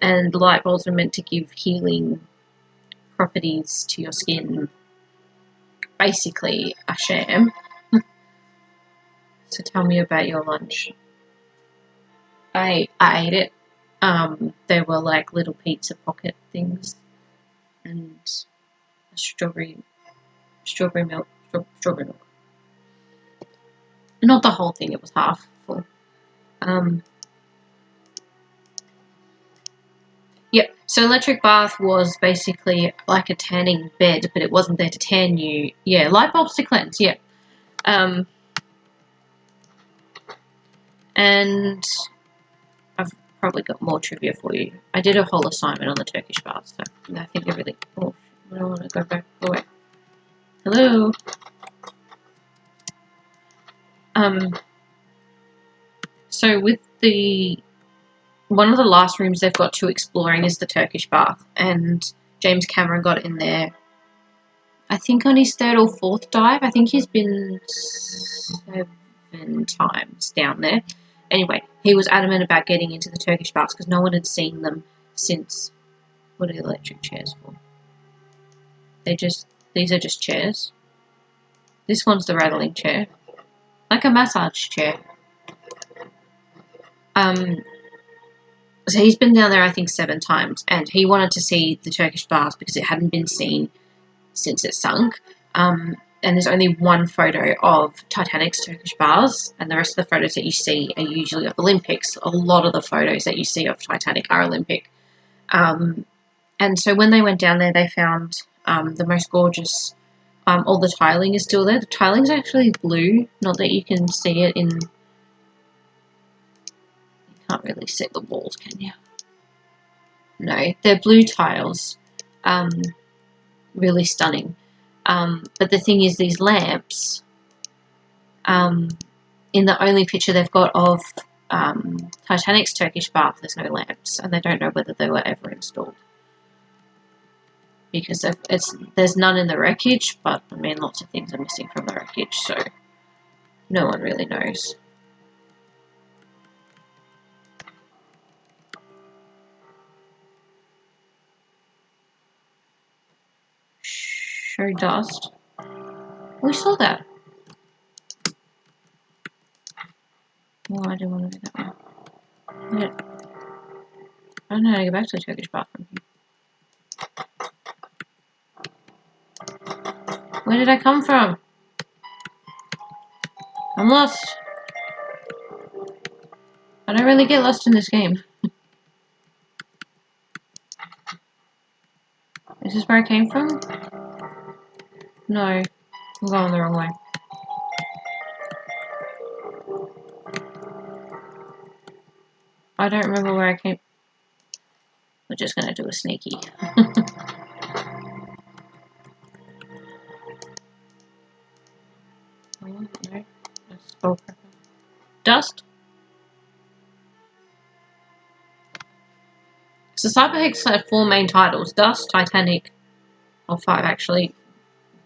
and the light bulbs are meant to give healing properties to your skin. Basically a sham. So tell me about your lunch. I ate it. They were like little pizza pocket things, and strawberry milk, strawberry milk. Not the whole thing; it was half full. Yep. So electric bath was basically like a tanning bed, but it wasn't there to tan you. Yeah, light bulbs to cleanse. Yeah. And I've probably got more trivia for you. I did a whole assignment on the Turkish bath, so I think I really. Oh, I don't want to go back. Go away. Hello. So with one of the last rooms they've got to exploring is the Turkish bath, and James Cameron got in there, I think on his 3rd or 4th dive. I think he's been 7 times down there. Anyway, he was adamant about getting into the Turkish baths because no one had seen them since. What are the electric chairs for? These are just chairs. This one's the rattling chair, like a massage chair. So he's been down there, I think, 7 times, and he wanted to see the Turkish bath because it hadn't been seen since it sunk. And there's only one photo of Titanic's Turkish baths, and the rest of the photos that you see are usually of Olympics. A lot of the photos that you see of Titanic are Olympic. And so when they went down there, they found the most gorgeous. All the tiling is still there. The tiling's actually blue, not that you can see it in. You can't really see the walls, can you? No, they're blue tiles. Really stunning. But the thing is, these lamps, in the only picture they've got of Titanic's Turkish bath, there's no lamps, and they don't know whether they were ever installed. Because there's none in the wreckage, but I mean, lots of things are missing from the wreckage, so no one really knows. Show dust. We saw that. Oh, I do want to do that one. Yeah. I don't know how to go back to the Turkish bath from here. Where did I come from? I'm lost. I don't really get lost in this game. Is this where I came from? No, I'm going the wrong way. I don't remember where I came. We're just gonna do a sneaky. Oh, no, that's bullcrap. Dust? So Cyberflix had 4 main titles: Dust, Titanic, or 5 actually.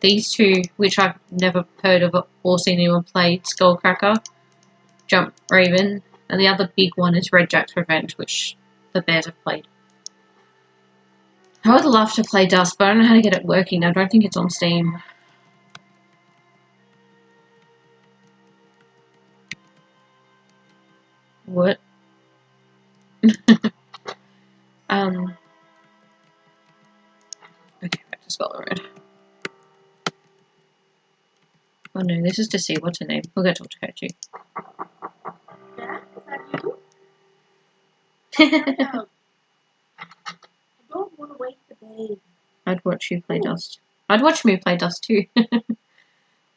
These 2, which I've never heard of or seen anyone play, Skullcracker, Jump Raven, and the other big one is Red Jack's Revenge, which the Bears have played. I would love to play Dust, but I don't know how to get it working. I don't think it's on Steam. What? Okay, back to Scotland Road. Oh no, this is to see what's her name. We'll go talk to her too. Dad, is that you? I'd No. I don't want to wake the babe. watch you play Dust. I'd watch me play Dust too.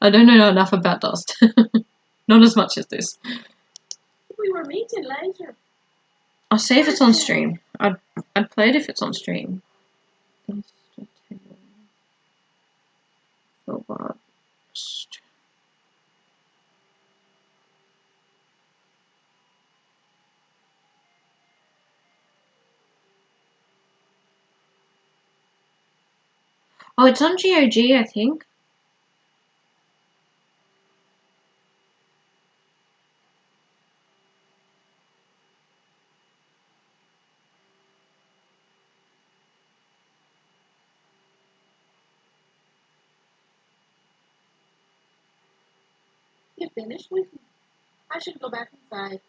I don't know enough about Dust. Not as much as this. We were meeting later. I'll see if it's on stream. I'd play it if it's on stream. Oh, it's on GOG, I think. You finished with me. I should go back inside.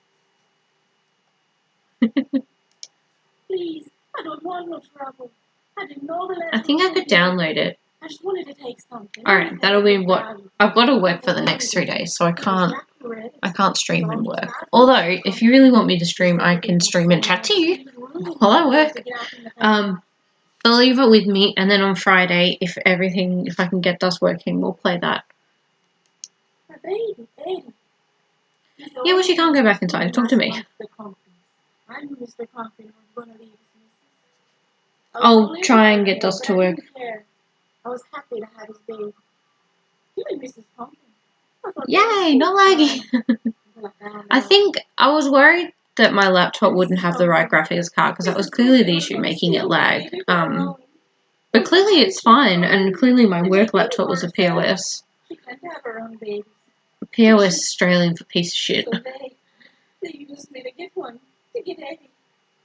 Please, I don't want no trouble. I didn't know the letter I think I could download it. I just wanted to take something. Alright, that'll be what I've got to work for the next 3 days, so I can't stream and work. Although, if you really want me to stream, I can stream and chat to you while I work. So leave it with me, and then on Friday, if I can get this working, we'll play that. Yeah, well, she can't go back inside. Talk to me. I'll try and get Dust to work. I was happy to have his baby. You and Mrs. Pumpkin. Yay, not laggy. I think I was worried that my laptop wouldn't have the right graphics card because that was clearly the issue making it lag. But clearly it's fine, and clearly my work laptop was a POS. A POS Australian for piece of shit. They used me to get one, to get Eddie.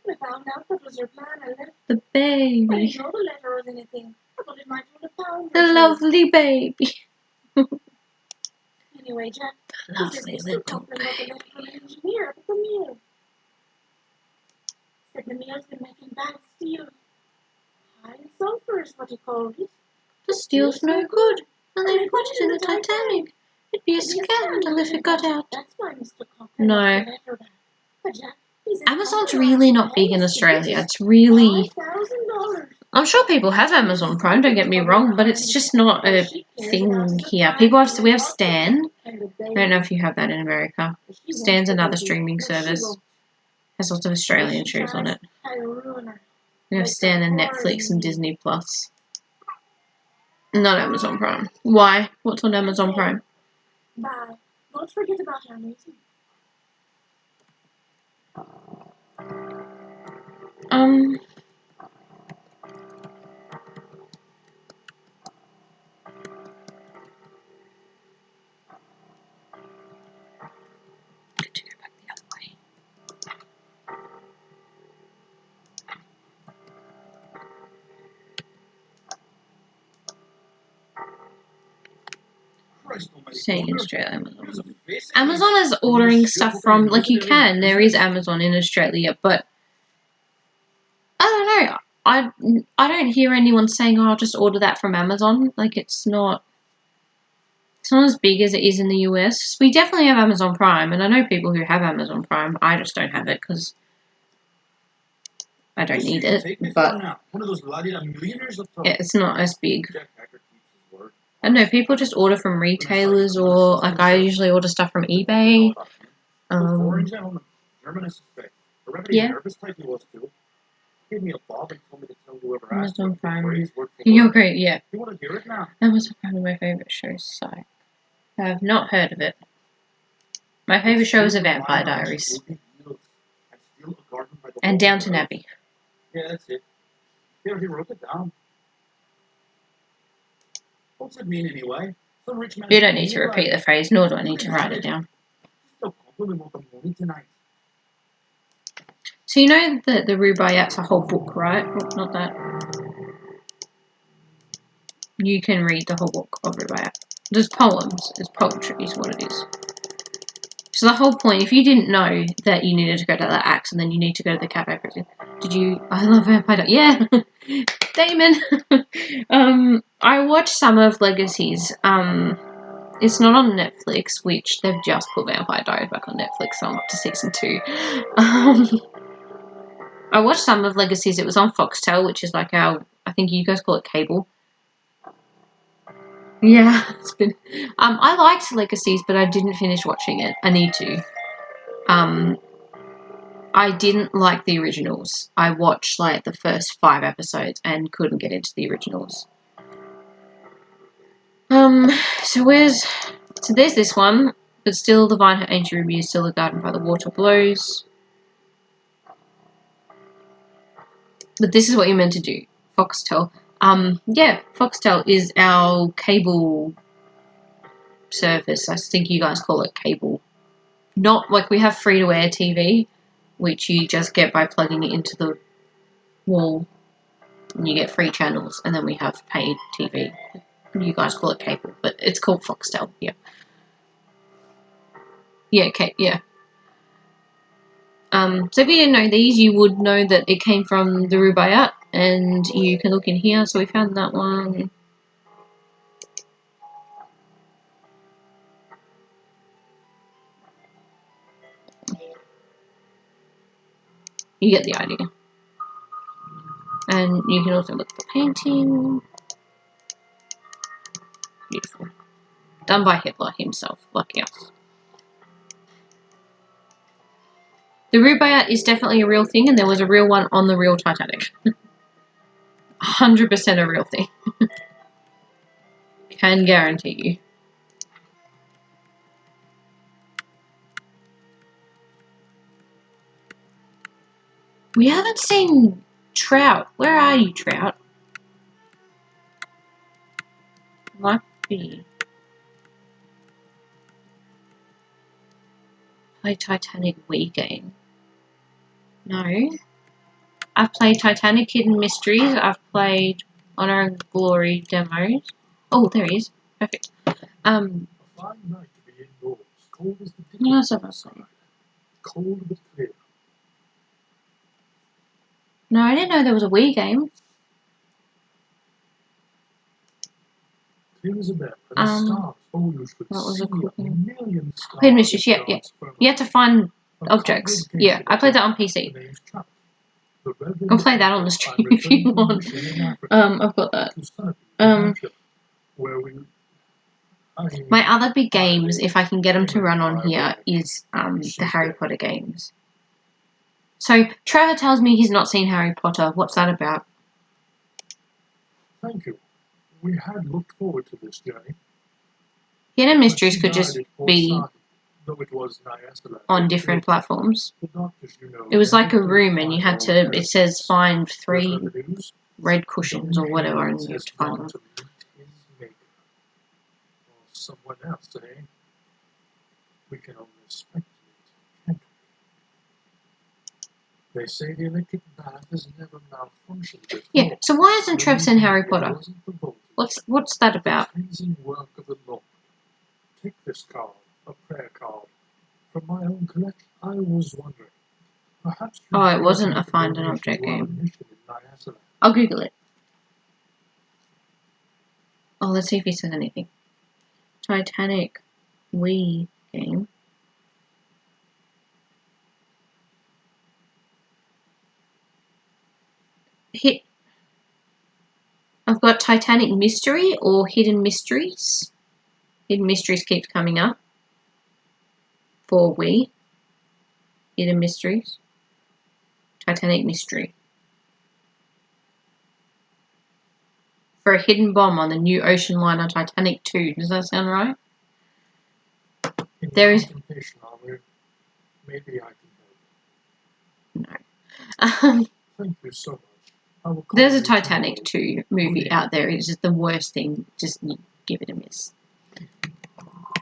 I found out that was your plan. I left. The baby. I didn't know the letter or anything. I thought it might be a pound. The lovely baby. Anyway, Jack, The lovely little baby. Got the letter from the engineer up at the mill. Said the mill's been making bad steel. High in sulfur is what he called it. The steel's no good, and they put it in the Titanic. It'd be a scandal if it got out. That's why Mr. Cochran No. got the letter back. But Jack, Amazon's really not big in Australia. It's really... $5,000. I'm sure people have Amazon Prime, don't get me wrong, but it's just not a thing here. We have Stan. I don't know if you have that in America. Stan's another streaming service. Has lots of Australian shows on it. We have Stan and Netflix and Disney Plus. Not Amazon Prime. Why? What's on Amazon Prime? Bye. Don't forget about our meeting. Good to go back the other way. Staying in Australia, Amazon is ordering stuff from, like, you can, there is Amazon in Australia, but I don't know, I don't hear anyone saying, oh, I'll just order that from Amazon. Like, it's not as big as it is in the US. We definitely have Amazon Prime, and I know people who have Amazon Prime. I just don't have it because I don't need it, but yeah, it's not as big. I don't know, people just order from retailers, or like I usually order stuff from eBay. Yeah. Amazon Prime. You're great, yeah. Amazon Prime is my favourite show, so I have not heard of it. My favourite show is The Vampire Diaries. And Downton Abbey. Yeah, that's it. Here, he wrote it down. What's it mean anyway? Some rich man. You don't need to repeat the phrase, nor do I need to write it down. So you know that the Rubaiyat's a whole book, right? Not that. You can read the whole book of Rubaiyat. There's poems. It's poetry is what it is. So the whole point, if you didn't know that you needed to go to that axe and then you need to go to the cafe prison, I love Vampire. Yeah, Damon. I watched some of Legacies. It's not on Netflix, which they've just put Vampire Diaries back on Netflix, so I'm up to season 2. I watched some of Legacies. It was on Foxtel, which is like I think you guys call it cable. Yeah, it's been. I liked Legacies, but I didn't finish watching it. I need to. I didn't like the originals. I watched like the first 5 episodes and couldn't get into the originals. So there's this one, but still the vine, her ancient ruby is still a garden by the water blows. But this is what you're meant to do. Foxtel. Yeah, Foxtel is our cable service. I think you guys call it cable. Not like we have free-to-air TV, which you just get by plugging it into the wall, and you get free channels, and then we have paid TV. You guys call it cable, but it's called Foxtel. Yeah. Yeah. Okay. Yeah. So if you didn't know these, you would know that it came from the Rubaiyat, and you can look in here. So we found that one. You get the idea. And you can also look at the painting. Beautiful. Done by Hitler himself. Lucky us. The Rubaiyat is definitely a real thing, and there was a real one on the real Titanic. 100% a real thing. Can guarantee you. We haven't seen Trout. Where are you, Trout? Might be. Play Titanic Wii game. No. I've played Titanic Hidden Mysteries. I've played Honor and Glory demos. Oh, there he is. Perfect. A fine night to be indoors, cold as the What else dickens have I outside. played? Cold but clear. No, I didn't know there was a Wii game. Clear as a bell, and the stars. Oh, you should What was see it called? a million stars. Hidden Mysteries, yeah. You have to find objects. Yeah, I played that on PC. The name's Trout. You can play that on the stream if you want. I've got that. My other big games, if I can get them to run on here, is the Harry Potter games. So Trevor tells me he's not seen Harry Potter. What's that about? Thank you. We had looked forward to this journey. Hidden Mysteries could just be on different platforms. It was like a room, and you had to. It says find 3 red cushions or whatever, and you have to find them. Someone else, eh? We can only speculate, can't we? They say the electric bath has never malfunctioned before. Yeah, so why isn't Trev seen Harry Potter? What's that about? Work of the Lord. Take this card, a prayer card, from my own collection. I was wondering, perhaps. Oh, it wasn't a find an object game. I'll Google it. Oh, let's see if he says anything. Titanic Wii game. I've got Titanic Mystery or Hidden Mysteries. Hidden Mysteries keeps coming up for Wii. Hidden Mysteries. Titanic Mystery. For a hidden bomb on the new ocean liner Titanic 2. Does that sound right? There is. Maybe I No. Thank you so much. There's a Titanic 2 movie out there. It's just the worst thing. Just give it a miss.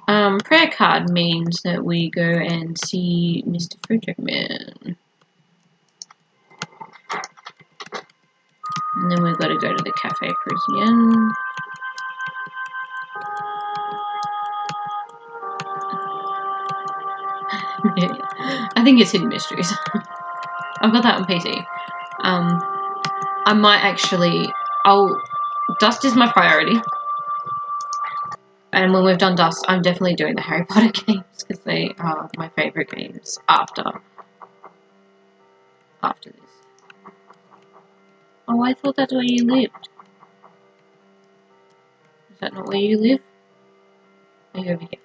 Prayer card means that we go and see Mr. Frederick Man. And then we've got to go to the Cafe Parisien. I think it's Hidden Mysteries. I've got that on PC. I might actually... Dust is my priority. And when we've done Dust, I'm definitely doing the Harry Potter games, because they are my favourite games after this. Oh, I thought that's where you lived. Is that not where you live? Are you over here?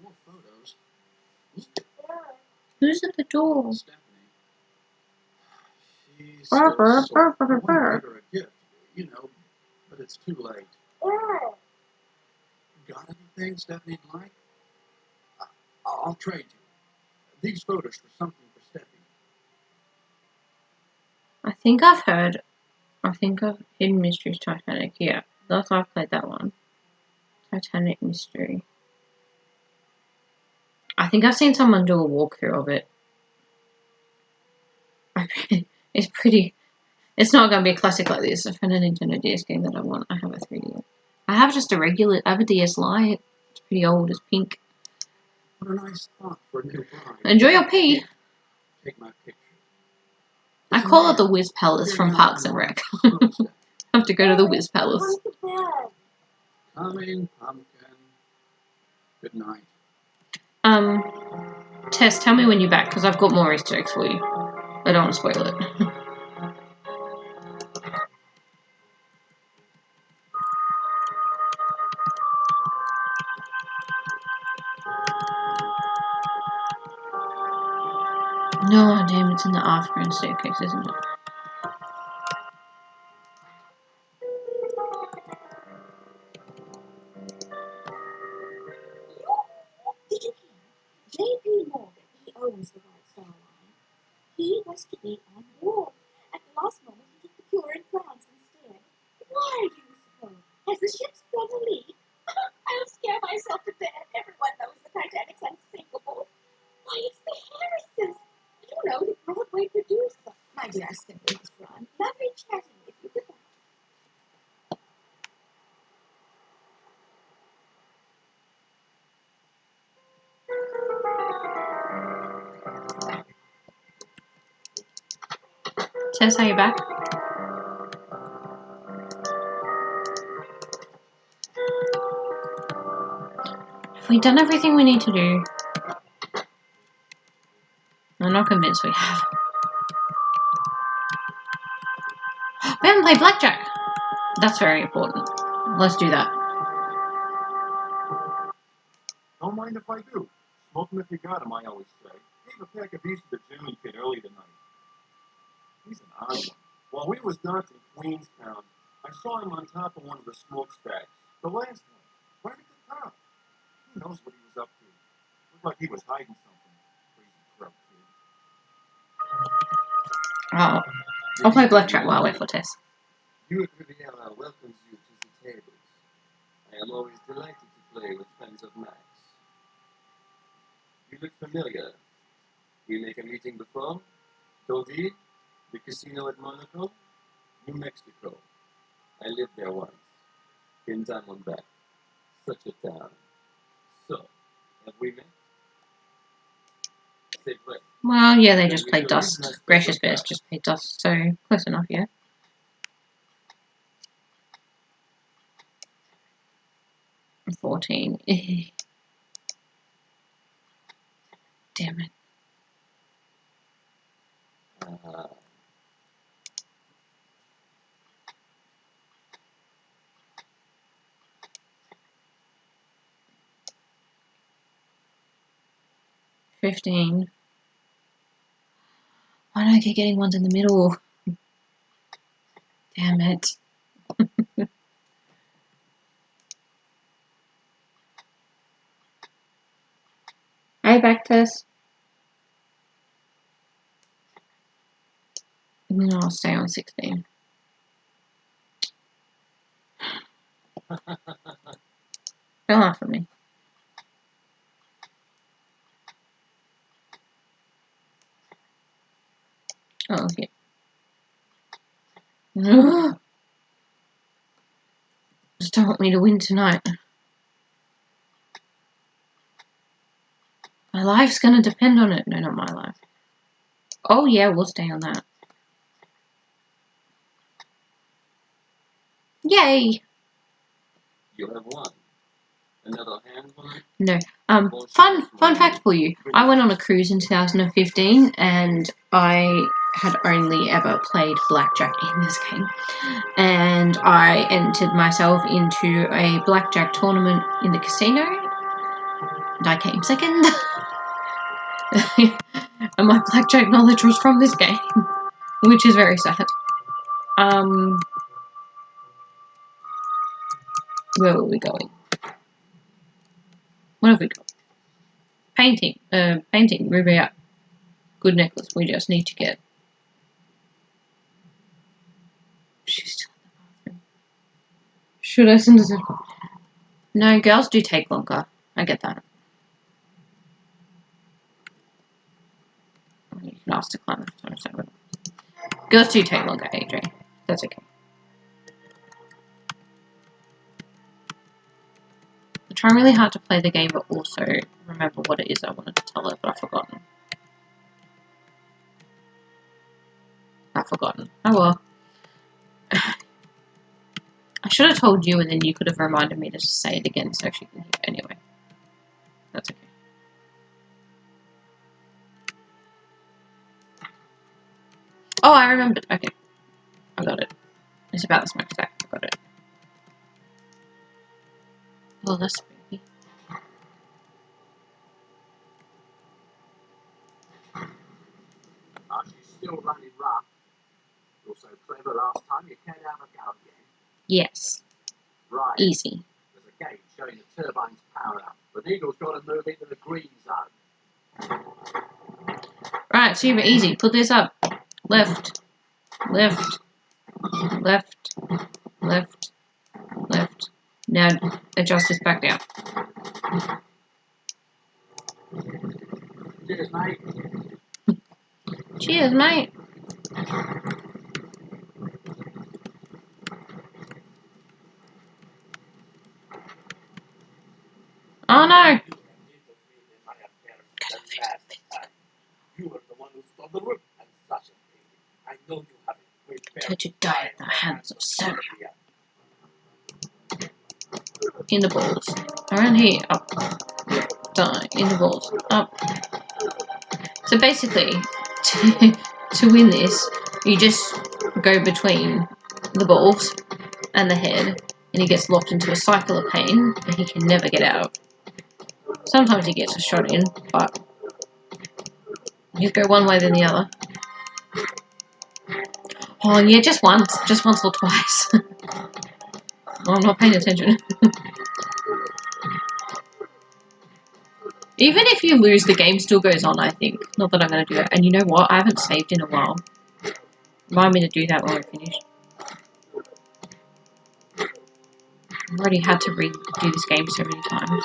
More photos. Who's at the door? Stephanie. She's still sore. I want to give her a gift, you know, but it's too late. Got anything Stephanie'd like? I'll trade you. These photos for something for Stephanie. I think I've Hidden Mysteries Titanic. Yeah, that's why I've played that one. Titanic Mystery. I think I've seen someone do a walkthrough of it. It's pretty. It's not going to be a classic like this. I found a Nintendo DS game that I want. I have a 3DS. I have just a regular. I have a DS Lite. It's pretty old. It's pink. What a nice spot for a new bride. Enjoy your pee. Take my picture. I call it the Whiz Palace from Parks and Rec. Have to go to the Whiz Palace. Going to bed. Coming, pumpkin. Good night. Tess, tell me when you're back, because I've got more Easter eggs for you. I don't want to spoil it. No, damn, it's in the afternoon staircase, isn't it? Did you hear? J.P. Morgan, he owns the White Star Line. He was to be on board. At the last moment, he took the cure in France instead. Why do you suppose? Has the ship sprung a leak? I'll scare myself to death. Everyone knows the Titanic's unsinkable. Why, it's the Harrisons. You know, the Broadway producer. My dear, step in this run. Lovely chatting with you. Goodbye. Tess, are you back? Have we done everything we need to do? I'm not convinced we have. We haven't played blackjack. That's very important. Let's do that. Don't mind if I do. Smoke them if you got 'em, I always say. Gave a pack of these to the German kid early tonight. He's an odd one. While we was dancing Queenstown, I saw him on top of one of the smokestacks. The last one. Right at the top. Who knows what he was up to? Looked like he was hiding something. Crazy crook kid. Oh, I'll play blackjack while I wait for Tess. Buick Riviera welcomes you to the tables. I am always delighted to play with friends of Max. You look familiar. We make a meeting before? Deauville? The casino at Monaco? New Mexico. I lived there once. In Diamondback. Such a town. So, have we met? Say what? Well, yeah, they just played dust. Gracious Bears just played dust, so close enough, yeah. I'm 14. Damn it. Uh, 15. Why don't I keep getting ones in the middle? Damn it. Hey, back Tess. No, I'll stay on 16. Don't laugh at me. Oh, yeah. Just don't want me to win tonight. My life's gonna depend on it. No, not my life. Oh, yeah, we'll stay on that. Yay! you have won. Another hand one? No. Fun fact for you. I went on a cruise in 2015 and I had only ever played blackjack in this game. And I entered myself into a blackjack tournament in the casino. And I came second. And my blackjack knowledge was from this game. Which is very sad. Where were we going? What have we got? Painting. Painting. Ruby up. Good necklace. We just need to get. She's still in the bathroom. Should I send her? No, girls do take longer. I get that. You can ask to climb the time, so girls do take longer, AJ. That's okay. trying really hard to play the game, but also remember what it is I wanted to tell her, but I've forgotten. Oh well. I should have told you, and then you could have reminded me to say it again so she can hear it anyway. That's okay. Oh, I remembered. Okay. I got it. It's about the smokestack. I got it. Oh, that's spooky. She's still running rough. You're so clever last time, you can't have a go again. Yes. Right. Easy. There's a gauge showing the turbine's power up. The needle's got to move into the green zone. Right, super easy. Put this up. Left. Left. Left. Left. Left. Now adjust this back down. Cheers, mate. Cheers, mate. Oh no! You were the one who stole the room, and such a thing. I know you have it prepared To die at the hands of Serbia. Serbia. In the balls. Around here. Up. Die. In the balls. Up. So basically, to win this, you just go between the balls and the head, and he gets locked into a cycle of pain that he can never get out of. Sometimes he gets a shot in, but you go one way then the other. Oh yeah, just once or twice. Oh, I'm not paying attention. Even if you lose, the game still goes on, I think. Not that I'm going to do that. And you know what? I haven't saved in a while. Remind me to do that when we finish. I've already had to redo this game so many times.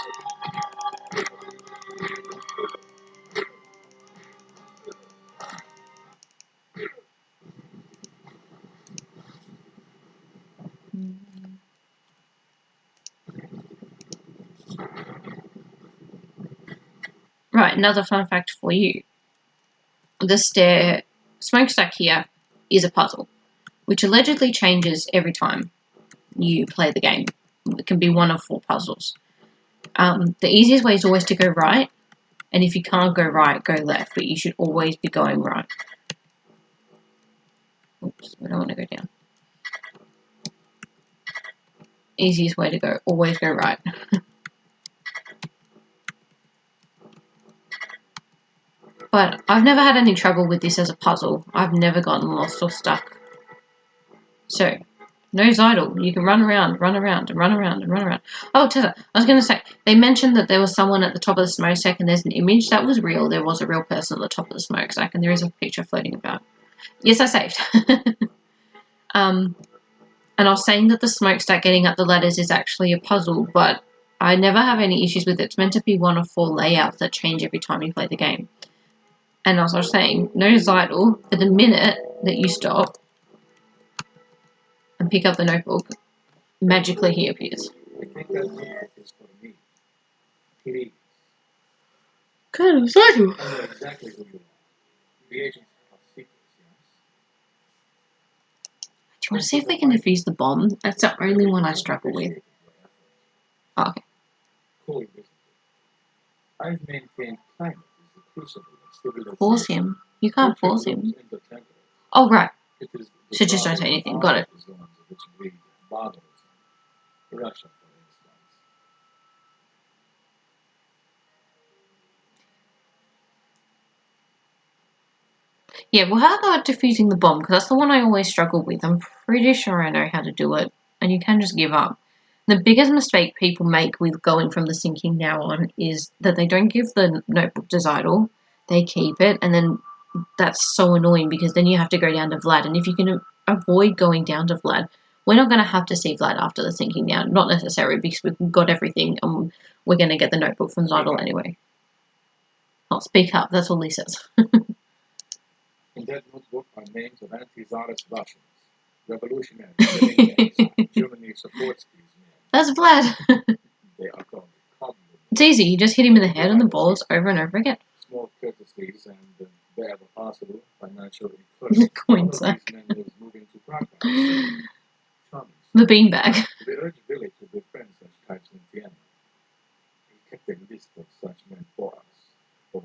Right, another fun fact for you. The smokestack here is a puzzle, which allegedly changes every time you play the game. It can be one of 4 puzzles. The easiest way is always to go right, and if you can't go right, go left, but you should always be going right. Oops, I don't want to go down. Easiest way to go, always go right. But I've never had any trouble with this as a puzzle. I've never gotten lost or stuck. So, no idle. You can run around, and run around. Oh, Tessa, I was going to say, they mentioned that there was someone at the top of the smokestack and there's an image. That was real. There was a real person at the top of the smokestack and there is a picture floating about. Yes, I saved. And I was saying that the smokestack getting up the ladders is actually a puzzle, but I never have any issues with it. It's meant to be one of 4 layouts that change every time you play the game. And as I was saying, no idle, for the minute that you stop and pick up the notebook, magically he appears. I think that notebook is for me. Please. Kind of idle. I know exactly who you are. The agents have secrets, yes? Do you want to see if we can defuse the bomb? That's the only one I struggle with. Oh, okay. Cool, isn't it? I've maintained climate is the crucible of civilization. Force him. You can't force him. In the temple. Oh, right. It is the So just don't say anything. Got it. Zones which breed barbarism. Russia, for instance. Yeah, well, how about defusing the bomb? Because that's the one I always struggle with. I'm pretty sure I know how to do it. And you can just give up. The biggest mistake people make with going from the sinking now on is that they don't give the notebook to Zidal. They keep it, and then that's so annoying because then you have to go down to Vlad. And if you can avoid going down to Vlad, we're not going to have to see Vlad after the sinking down. Not necessarily, because we've got everything and we're going to get the notebook from Zidal anyway. I'll speak up, that's all he says. In that notebook are names of anti-Tsarist Russians, revolutionaries, living gangs. Germany supports these men. That's Vlad. They are called It's easy. You just hit him in the head and the balls over and over again. Small courtesies and wherever possible, financial encouragement. Coin All of sack. these men lives moving to Krakow. Charming. The beanbag. We urged Billy to befriend such types in Vienna. He kept a list of such men for us, or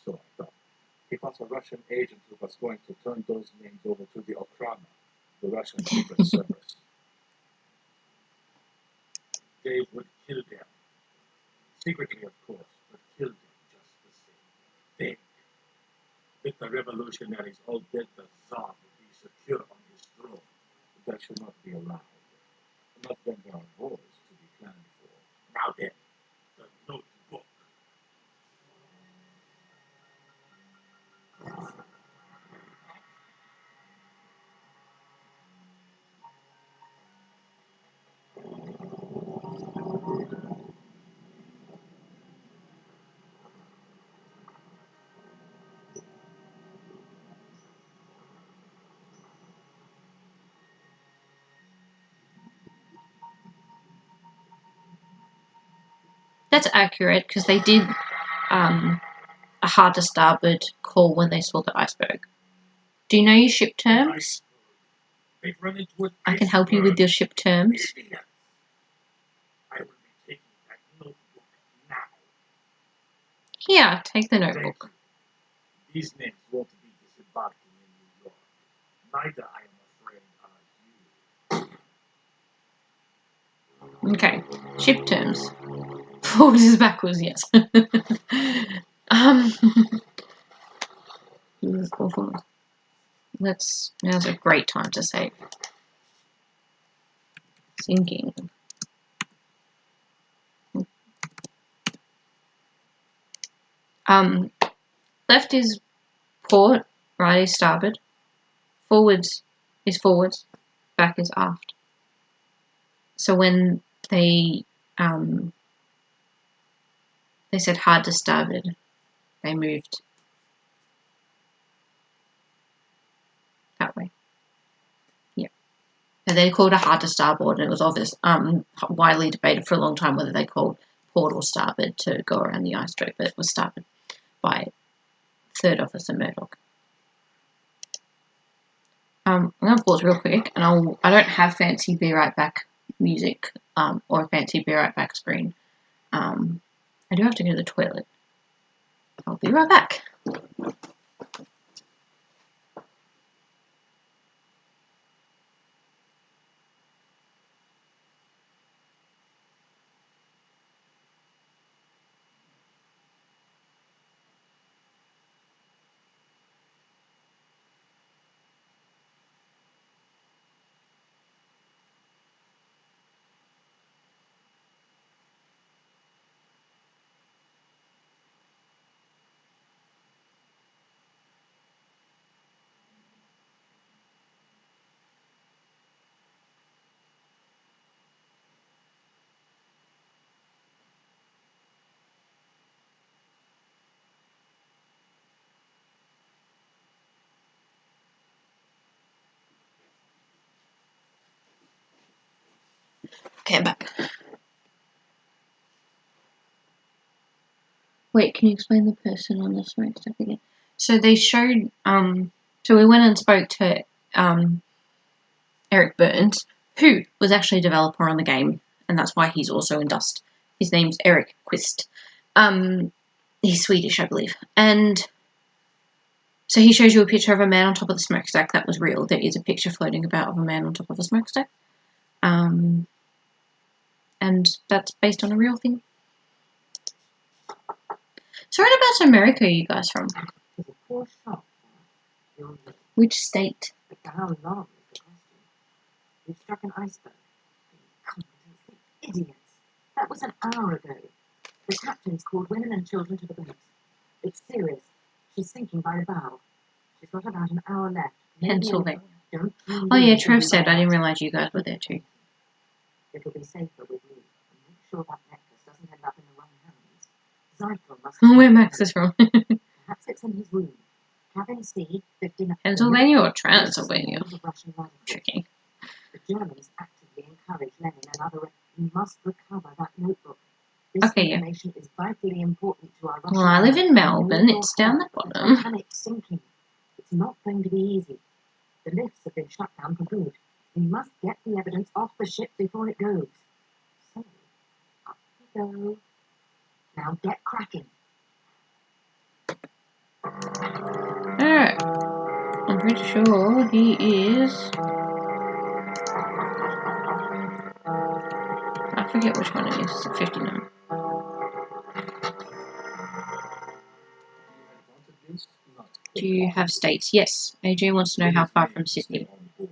so I thought. He was a Russian agent who was going to turn those names over to the Okrana, the Russian secret service. Dave would kill them. Secretly, of course, but kill them just the same. Think. If the revolutionaries all dead, the Tsar would be secure on his throne. That should not be allowed. Not when there are wars to be planned for. Now then, the notebook. That's accurate because they did a hard to starboard call when they saw the iceberg. Do you know your ship terms? They've run into an I can help you with your ship terms. Idiots. I will be taking that notebook now. Here, take the Thank notebook. you. These names won't be disembarking in New York. Neither, I am afraid, are you. Okay, ship terms. Forwards is backwards, yes. Now's a great time to save. Sinking. Left is port, right is starboard. Forwards is forwards, back is aft. So when they said hard to starboard, they moved that way. Yeah. And they called it hard to starboard, and it was obvious, widely debated for a long time whether they called port or starboard to go around the iceberg, but it was starboard by Third Officer Murdoch. I'm going to pause real quick, and I don't have fancy Be Right Back music or a fancy Be Right Back screen. I do have to go to the toilet. I'll be right back. Okay, I'm back. Wait, can you explain the person on the smokestack again? So they showed, so we went and spoke to Eric Burns, who was actually a developer on the game, and that's why he's also in Dust. His name's Eric Quist. He's Swedish, I believe. And so he shows you a picture of a man on top of the smokestack. That was real. There is a picture floating about of a man on top of a smokestack. And that's based on a real thing. So whereabouts in America are you guys from? It's a poor shot. You'll look. Which state? But how long is the question? We struck an iceberg. Incompetents, idiots. That was an hour ago. The captain's called women and children to the boats. It's serious. She's sinking by the bow. She's got about an hour left. Pennsylvania. Don't you Oh yeah, leave Trev till said. we I didn't realise you guys were there too. It'll be safer with me. And make sure that necklace doesn't end up in the wrong hands. Zykel must Oh, where Max is from. Perhaps it's in his room. Cabin C, 59. Pennsylvania or Transylvania? Tricky. The Germans actively encourage Lenin and other. You must recover that notebook. This Okay, yeah. information is vitally important to our Russian Well, I live in allies. Melbourne. Need your It's down the help. The bottom. Titanic's sinking. It's not going to be easy. The lifts have been shut down for good. We must get the evidence off the ship before it goes. So, up we go. Now get cracking. Alright. I'm pretty sure he is... I forget which one it is. It's 59. Do you have states? Yes. AJ wants to know how far from Sydney.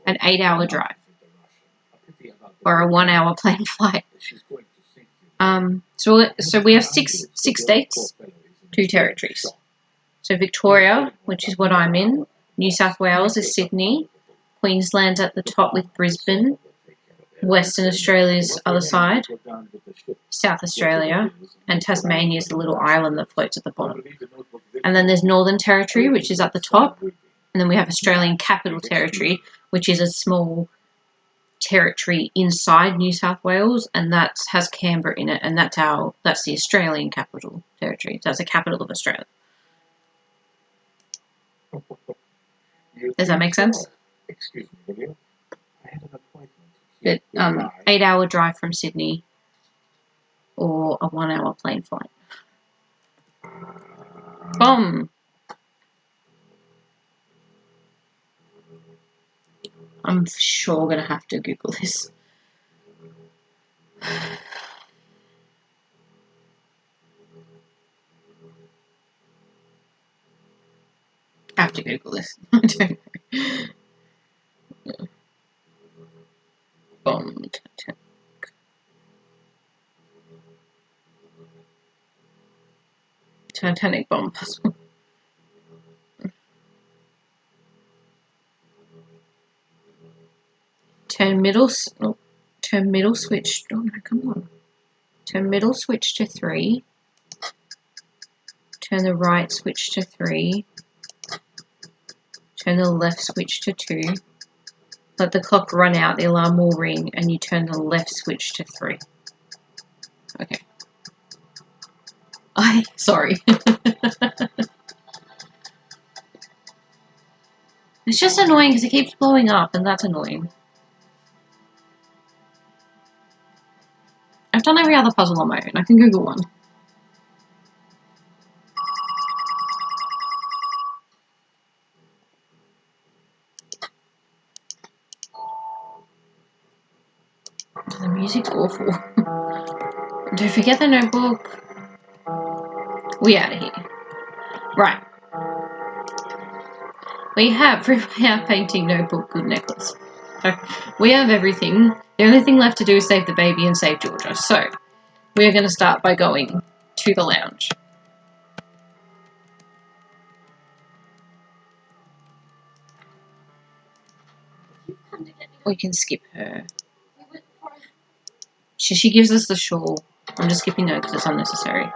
An 8-hour drive. Or a 1-hour plane flight. So we have six states, 2 territories. So Victoria, which is what I'm in. New South Wales is Sydney. Queensland's at the top with Brisbane. Western Australia's other side. South Australia. And Tasmania is the little island that floats at the bottom. And then there's Northern Territory, which is at the top. And then we have Australian Capital Territory, which is a small territory inside New South Wales, and that has Canberra in it, and that's the Australian Capital Territory. So that's the capital of Australia. Does that make sense? Excuse me, will you? I had an But appointment. 8-hour drive from Sydney, or a 1-hour plane flight. Boom. I'm sure gonna have to Google this. I have to Google this. I don't know. Bomb Titanic. Titanic bomb puzzle. Turn middle switch. Oh no, come on. Turn middle switch to 3. Turn the right switch to 3. Turn the left switch to 2. Let the clock run out, the alarm will ring, and you turn the left switch to 3. Okay. Sorry. It's just annoying because it keeps blowing up, and that's annoying. I've done every other puzzle on my own. I can Google one. The music's awful. Don't forget the notebook. We out of here. Right. We have our painting notebook, good necklace. So we have everything. The only thing left to do is save the baby and save Georgia. So we are going to start by going to the lounge. We can skip her. She gives us the shawl. I'm just skipping her because it's unnecessary. And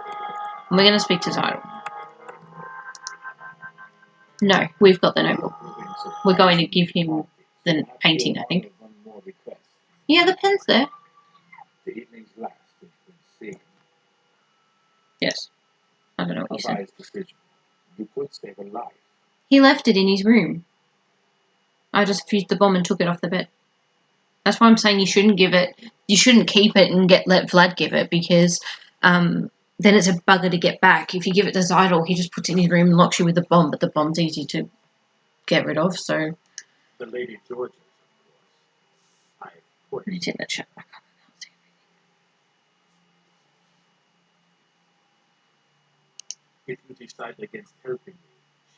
we're going to speak to Zidal. No, we've got the notebook. We're going to give him the painting, I think. Yeah, the pen's there. The evening's last has been seen. Yes. I don't know what you said. Decision. You could save a life. He left it in his room. I just fused the bomb and took it off the bed. That's why I'm saying you shouldn't give it. You shouldn't keep it and let Vlad give it, because then it's a bugger to get back. If you give it to Zidal, he just puts it in his room and locks you with the bomb, but the bomb's easy to get rid of, so... The Lady Georgia, of course. Let me take that chat back up. If you decide against helping me,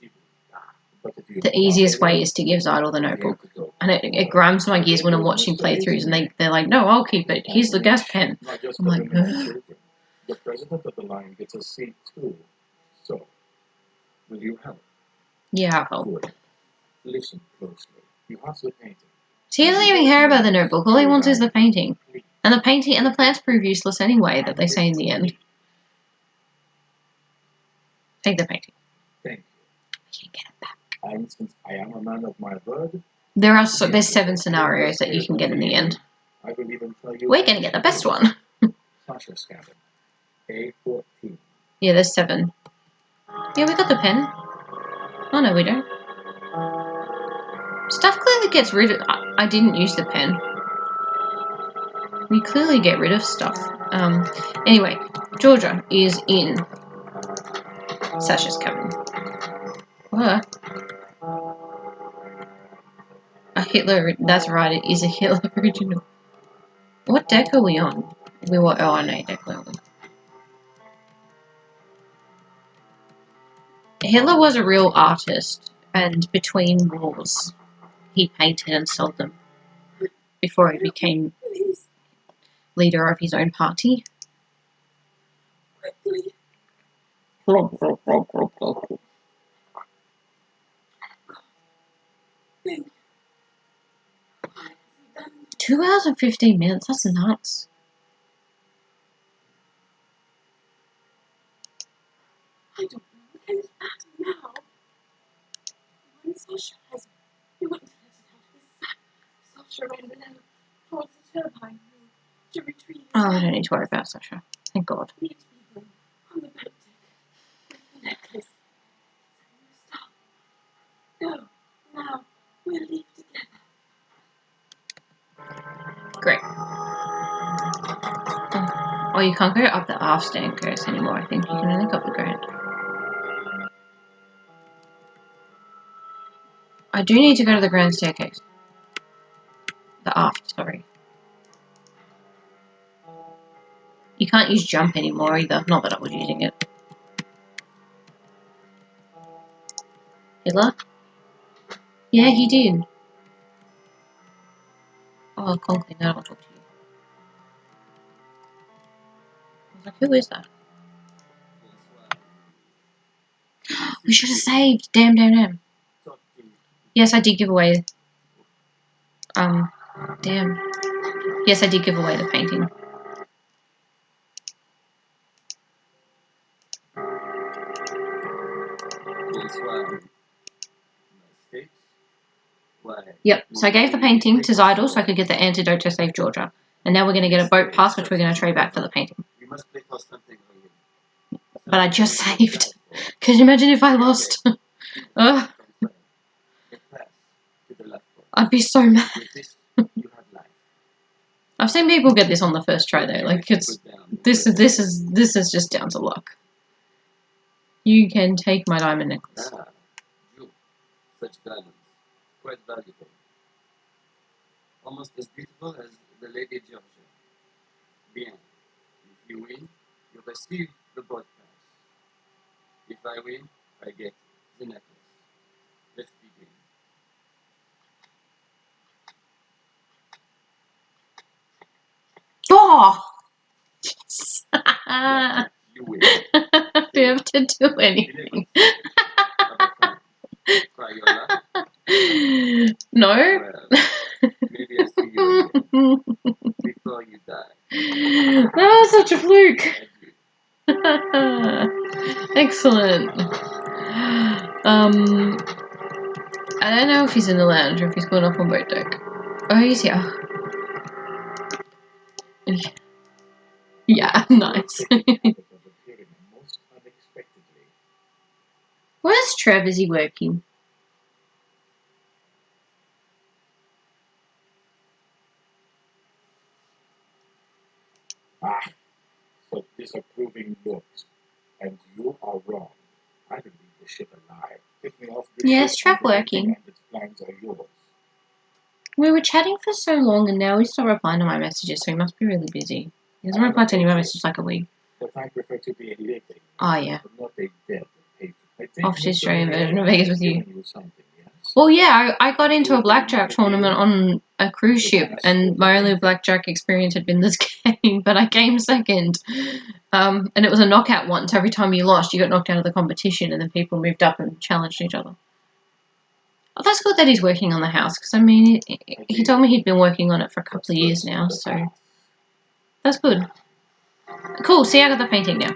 she will die. But if you The easiest way is to give Zidal the notebook. And it grinds my gears when I'm watching playthroughs and they're like, no, I'll keep it. Here's the gas pen. I'm like, ugh. The president of the line gets a seat too. So, will you help? Yeah, I'll help. Good. Listen closely. You have the painting. So he doesn't even care about the notebook. All he wants is the painting. And the painting and the plants prove useless anyway, that they say in the end. Take the painting. Thank you. We can get it back. And since I am a man of my word, There's 7 scenarios that you can get in the end. I will even tell you. We're going to get the best one. Sasha's cabin. A14. Yeah, there's 7. Yeah, we got the pen. Oh, no, we don't. Stuff clearly gets rid of... I didn't use the pen. We clearly get rid of stuff. Anyway, Georgia is in Sasha's cabin. What? A Hitler... That's right, it is a Hitler original. What deck are we on? We were on A deck, weren't we? Hitler was a real artist, and between wars, he painted and sold them before he became Please, leader of his own party. quickly. Thank you. Why has he done this? 2 hours and 15 minutes, that's nuts. I don't know. What kind of battle now? When Sasha has... You wouldn't let it out of his sack. Sasha ran below towards the turbine room to retrieve his Oh, I don't need to worry about Sasha. Thank God. meet people on the boat deck with the necklace. Stop. Go. Now. We'll leave together. Great. Oh, you can't go up the aft staircase anymore, I think. You can only go up the ground. I do need to go to the grand staircase. The aft, sorry. You can't use jump anymore either. Not that I was using it. Hitler? Yeah, he did. Oh, Conklin, I don't want to talk to you. I was like, who is that? We should have saved. Damn, damn, damn. Yes, I did give away... damn. Yes, I did give away the painting. Yep, so I gave the painting to Zidal so I could get the antidote to save Georgia. And now we're going to get a boat pass, which we're going to trade back for the painting. But I just saved. Could you imagine if I lost? Ugh. I'd be so mad. I've seen people get this on the first try though. Like it's this is just down to luck. You can take my diamond necklace. Such diamonds. Quite valuable. Almost as beautiful as the Lady Georgia. Bien. If you win, you receive the boat pass. If I win, I get the necklace. Let's begin. Oh! Yes! You win. I don't have to do anything. Crayola. No? Well, maybe I see you again. Before you die. That was such a fluke. Excellent. I don't know if he's in the lounge or if he's gone up on boat deck. Oh, he's here. Yeah, nice. Where's Trev? Is he working? Ah, so disapproving looks. And you are wrong. I can leave the ship alive. Take me off the Yeah, is ship Trev and everything working? and its plans are yours. We were chatting for so long and now he's still replying to my messages, so he must be really busy. He hasn't replied to any of my messages like a week. But I prefer to be a living. Oh, yeah. But not a dead patron. I think Off to the Mr. Australian Mayor version of has Vegas with you. given something, yes? Well, yeah, I got into a blackjack tournament on a cruise ship, and my only blackjack experience had been this game, but I came second. And it was a knockout one, so every time you lost, you got knocked out of the competition, and then people moved up and challenged each other. Oh, that's good that he's working on the house, because, I mean, he told me he'd been working on it for a couple of years now, so that's good. Cool, see, I got the painting now.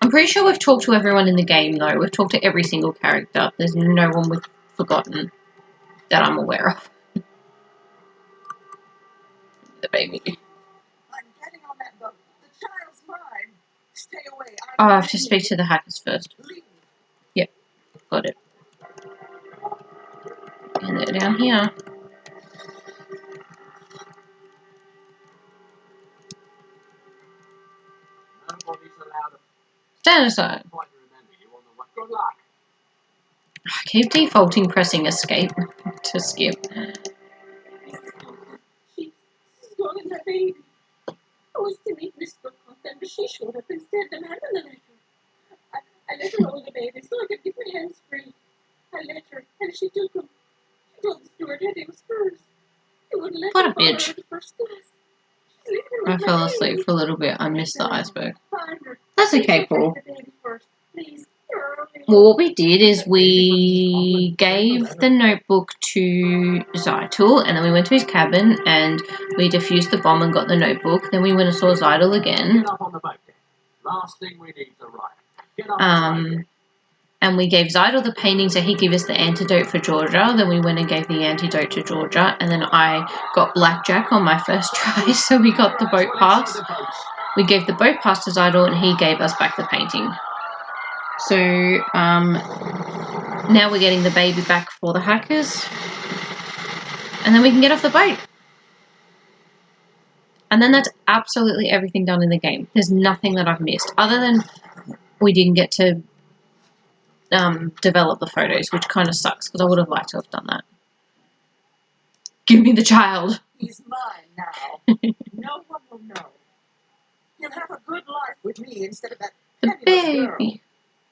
I'm pretty sure we've talked to everyone in the game, though. We've talked to every single character. There's no one we've forgotten that I'm aware of. the baby. I'm getting on that boat. The child's mine. Stay away. Oh, I have to speak to the hackers first. Leave. Yep, got it. And they're down here. Nobody's allowed to Stand aside. quite remember you on the way. Good luck. I keep defaulting pressing escape to skip. She's gone in that baby. I was to meet Miss Content, but she showed up instead and had an letter. I let her hold the baby so I could get my hands free. I let her, and she took him. She told the steward that he was hers. He wouldn't let What her a follow bitch. her to first class. She's leaving I with my fell asleep baby. for a little bit. I missed the iceberg. Find her. That's okay, Please Paul. take the baby first. Please. You're only Well, what we did is we gave the notebook to Zytel, and then we went to his cabin and we defused the bomb and got the notebook. Then we went and saw Zytel again. Get up on the boat deck. Last thing we need to write. Get up on the boat deck. And we gave Zytel the painting so he gave us the antidote for Georgia. Then we went and gave the antidote to Georgia. And then I got blackjack on my first try, so we got the boat pass. We gave the boat pass to Zytel and he gave us back the painting. So, now we're getting the baby back for the hackers. And then we can get off the boat. And then that's absolutely everything done in the game. There's nothing that I've missed. Other than we didn't get to develop the photos, which kind of sucks because I would have liked to have done that. Give me the child. He's mine now. No one will know. He'll have a good life with me instead of that The penniless girl. baby.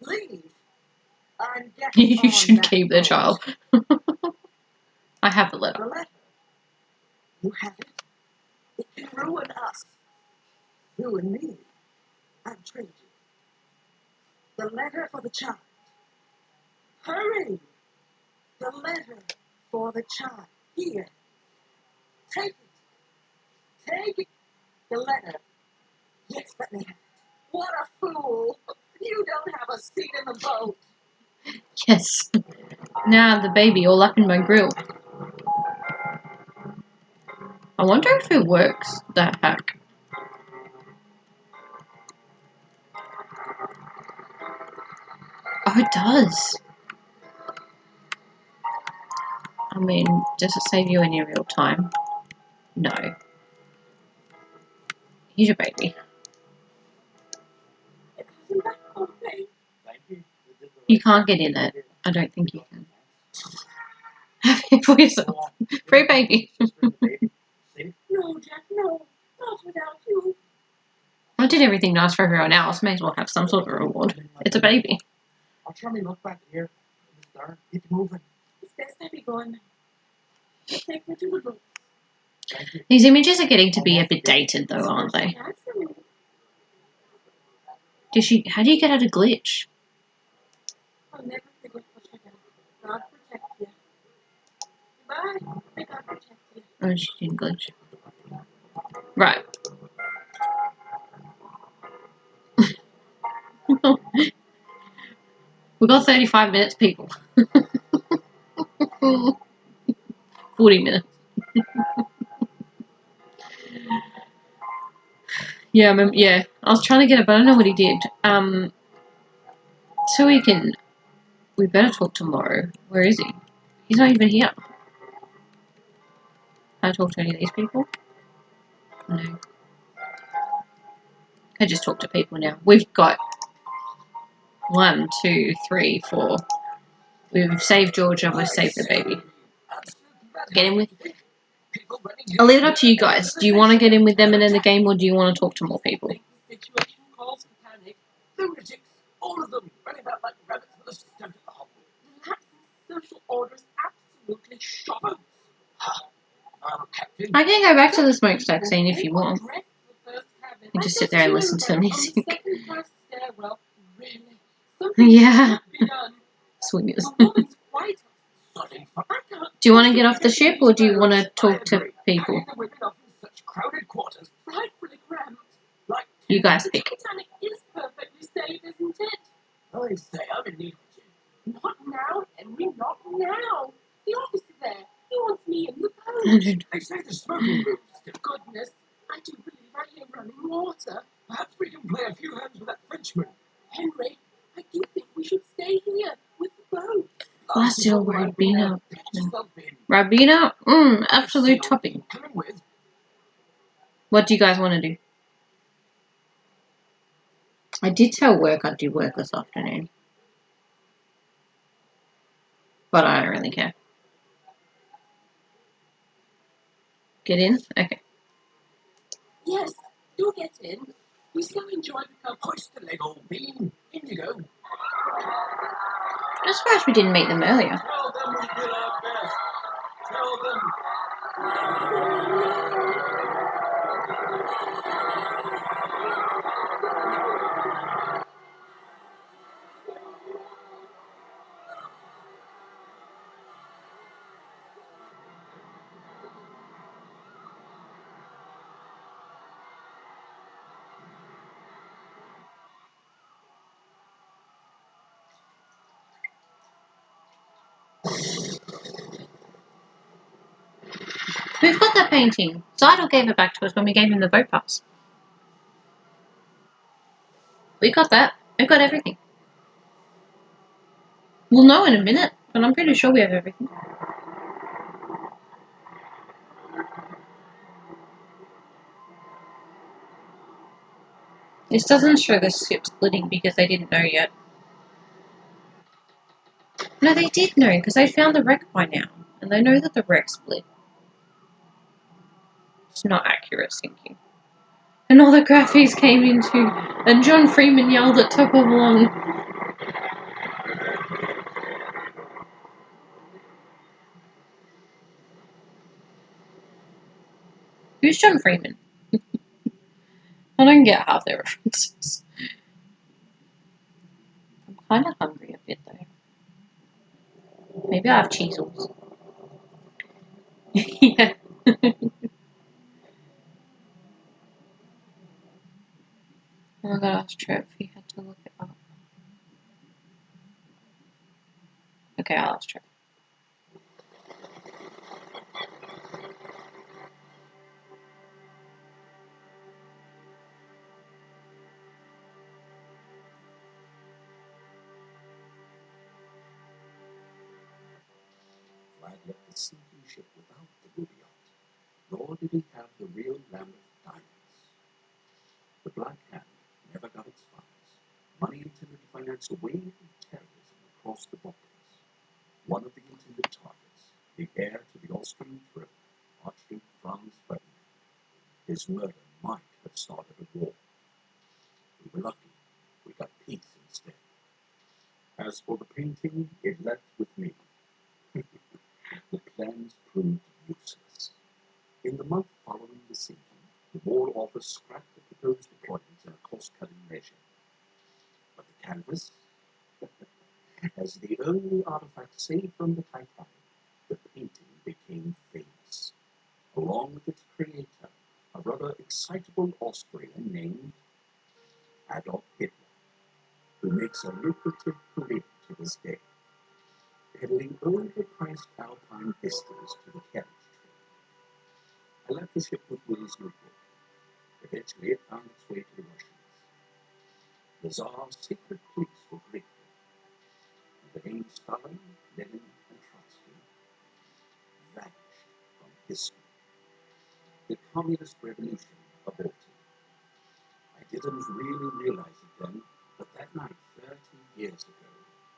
Leave. I'm getting You on should that keep the boat. child. I have the The letter. letter. You have it? It can ruin us. Ruin me. I've trained you. The letter for the child. Hurry. The letter for the child. Here. Take it. Take it. The letter. Yes, let me have it. What a fool. You don't have a seat in the boat. Yes. Now I have the baby all up in my grill. I wonder if it works, that hack. Oh, it does. I mean, does it save you any real time? No. Here's your baby. Thank you. You can't get in it. I don't think you can. Have it for yourself. Free baby. No, Jack, no. Not without you. I did everything nice for everyone else. May as well have some sort of reward. It's a baby. I'll try me look back here. Start. Keep moving. It's best I be going. Take me to the boat. These images are getting to be a bit dated though, aren't they? That's for me. How do you get out of glitch? I'll never forget what I done. God protect you. Goodbye. May God protect you. Oh, she didn't glitch. Right. We got 35 minutes, people. 40 minutes. Yeah, I was trying to get it, but I don't know what he did. So we better talk tomorrow. Where is he? He's not even here. Can I talk to any of these people? No. I just talk to people now. We've got 1, 2, 3, 4. We've saved Georgia. We've saved the baby. Get in with. I'll leave it up to you guys. Do you want to get in with them and end the game, or do you want to talk to more people? The situation calls for panic. Lunatics, all of them, running about like rabbits with a stump at the hole. The lax social order is absolutely shocking. Captain. I can go back to the smokestack scene if you want. You just sit there and listen to the music. Yeah. Swingers. Do you want to get off the ship, or do you want to talk to people? Such crowded quarters. You guys pick. Titanic is perfectly safe, isn't it? I say, I'm in need of you. Not now, Henry, not now. The officer there, he wants me in the boat. They say the smoking room's to goodness, I do believe I hear running water. Perhaps we can play a few hands with that Frenchman. Henry, I do think we should stay here with the boat. Last year, Ribena. Get yourself in. Ribena? Absolute topping. Coming with. What do you guys want to do? I did tell work I'd do work this afternoon. But I don't really care. Get in? Okay. Yes, do get in. We so enjoy the cup. Hoist the leg, old bean. In you go. I'm surprised we didn't meet them earlier. Tell them we did our best. Tell them. We've got that painting. Zidal gave it back to us when we gave him the boat pass. We got that. We've got everything. We'll know in a minute, but I'm pretty sure we have everything. This doesn't show the ship splitting because they didn't know yet. No, they did know because they found the wreck by now. And they know that the wreck split. It's not accurate sinking. And all the graphics came into, and John Freeman yelled at top of lung. Who's John Freeman? I don't get half their references. I'm kind of hungry a bit though. Maybe I have cheesels. Yeah. I gotta ask Trev if he had to look it up. Okay, I'll ask Trev. Flag left the sinking ship without the ruby yacht, nor did he have the real Lambeth diamonds. The Black Hand never got its funds, money intended to finance a wave of terrorism across the Balkans. One of the intended targets, the heir to the Austrian throne, Archduke Franz Ferdinand. His murder might have started a war. We were lucky. We got peace instead. As for the painting, it left with me. The plans proved useless. In the month following the sinking, the War Office scrapped the proposed deployments in a cost-cutting measure. But the canvas, as the only artifact saved from the Titanic, the painting became famous. Along with its creator, a rather excitable Austrian named Adolf Hitler, who makes a lucrative career to this day, peddling overpriced alpine vistas to the carriage trade. I left the ship with Willie's notebook. Eventually it found its way to the Russians. The Tsar's secret police were grateful, and the names Stalin, Lenin, and Trotsky vanished from history. The communist revolution aborted. I didn't really realize it then, but that night, 30 years ago,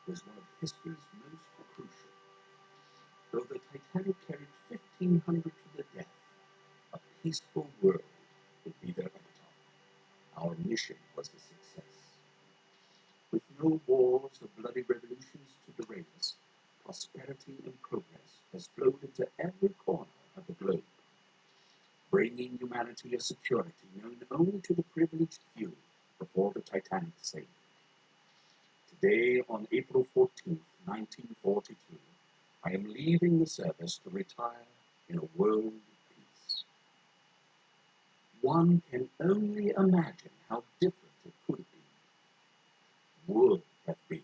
was one of history's most crucial. Though the Titanic carried 1,500 to the death, a peaceful world would be their epitaph. Our mission was a success. With no wars or bloody revolutions to derail us, prosperity and progress has flowed into every corner of the globe, bringing humanity a security known only to the privileged few before the Titanic sailed. Today, on April 14th, 1942, I am leaving the service to retire in a world of peace. One can only imagine how different it could have been, would have been,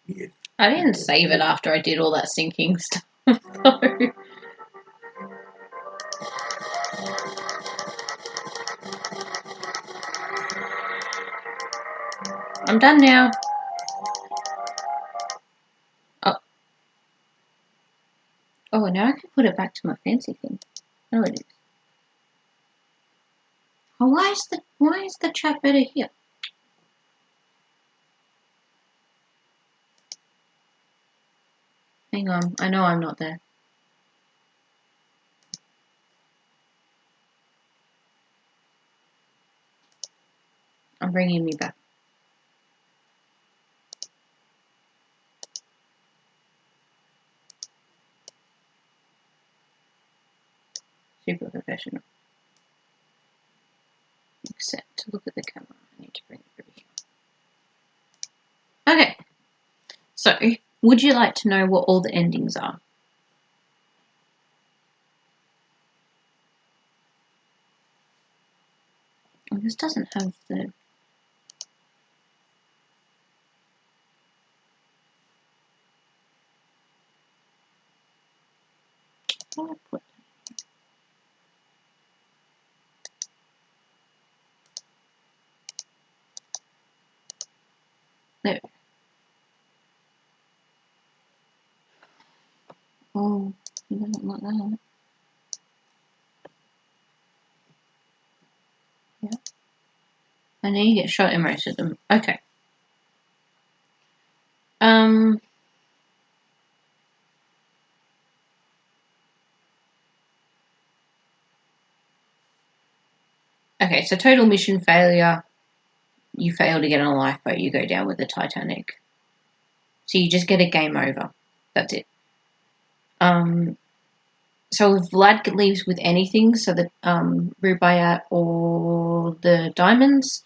if I didn't save it after I did all that sinking stuff. So. I'm done now. Oh, now I can put it back to my fancy thing. Oh, it is. Oh, why is the chat better here? Hang on, I know I'm not there. I'm bringing me back. Super professional. Except to look at the camera, I need to bring it over here. Okay, so would you like to know what all the endings are? Oh, this doesn't have the... What did I put? There. Oh, it doesn't like that. Yeah. I know you get shot in most of them. Okay. Okay, so total mission failure. You fail to get on a lifeboat, you go down with the Titanic. So you just get a game over. That's it. So if Vlad leaves with anything, so the Rubaiyat or the diamonds,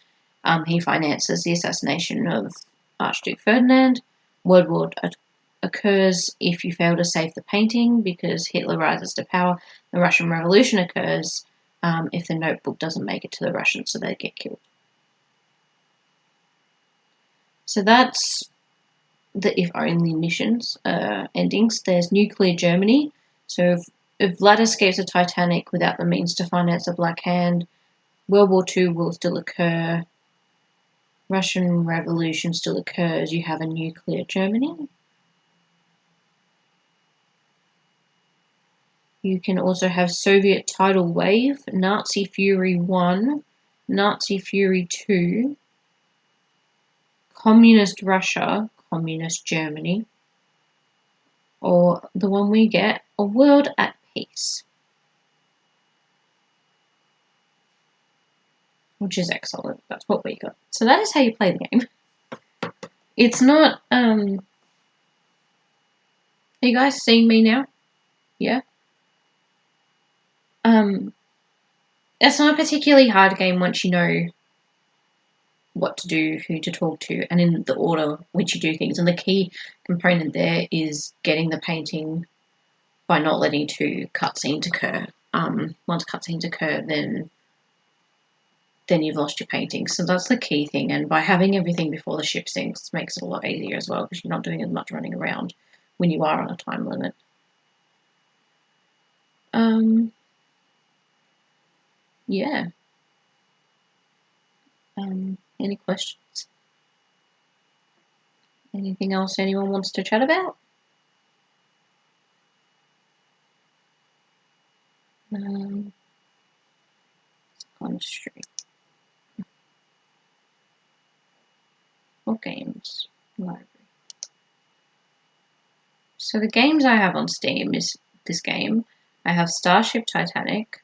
he finances the assassination of Archduke Ferdinand. World War occurs if you fail to save the painting because Hitler rises to power. The Russian Revolution occurs if the notebook doesn't make it to the Russians, so they get killed. So that's the if only missions endings. There's nuclear Germany. So if Vlad escapes the Titanic without the means to finance the Black Hand, World War II will still occur. Russian Revolution still occurs. You have a nuclear Germany. You can also have Soviet tidal wave, Nazi Fury 1, Nazi Fury 2, Communist Russia, Communist Germany, or the one we get, A World at Peace, which is excellent. That's what we got. So that is how you play the game. It's not, are you guys seeing me now? Yeah? It's not a particularly hard game once you know what to do, who to talk to, and in the order which you do things. And the key component there is getting the painting by not letting two cutscenes occur. Once cutscenes occur, then you've lost your painting. So that's the key thing. And by having everything before the ship sinks makes it a lot easier as well because you're not doing as much running around when you are on a time limit. Yeah. Any questions? Anything else anyone wants to chat about? On the street. What games? Library. So the games I have on Steam is this game. I have Starship Titanic.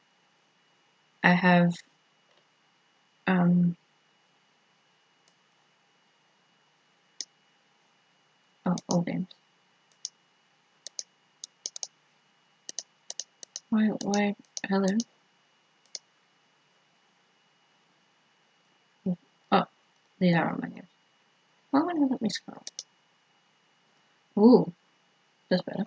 I have all games. Why hello? Oh, these are on my games. Why won't it let me scroll? Ooh, that's better.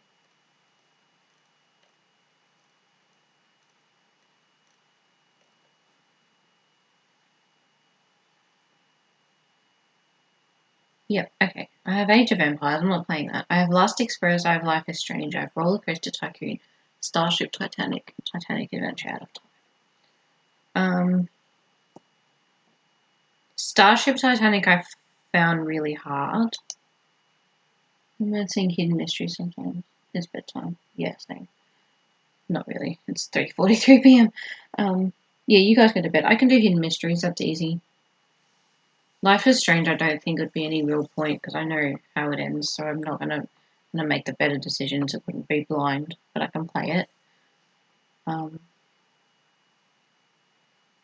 Yep, okay. I have Age of Empires, I'm not playing that. I have Last Express, I have Life is Strange, I have Roller Coaster Tycoon, Starship Titanic, Titanic Adventure Out of Time. Starship Titanic I found really hard. I'm seeing Hidden Mysteries sometimes. It's bedtime. Yeah, same. Not really. It's 3:43 p.m. Yeah, you guys go to bed. I can do Hidden Mysteries. That's easy. Life is Strange. I don't think would be any real point because I know how it ends, so I'm not gonna make the better decisions. It wouldn't be blind, but I can play it.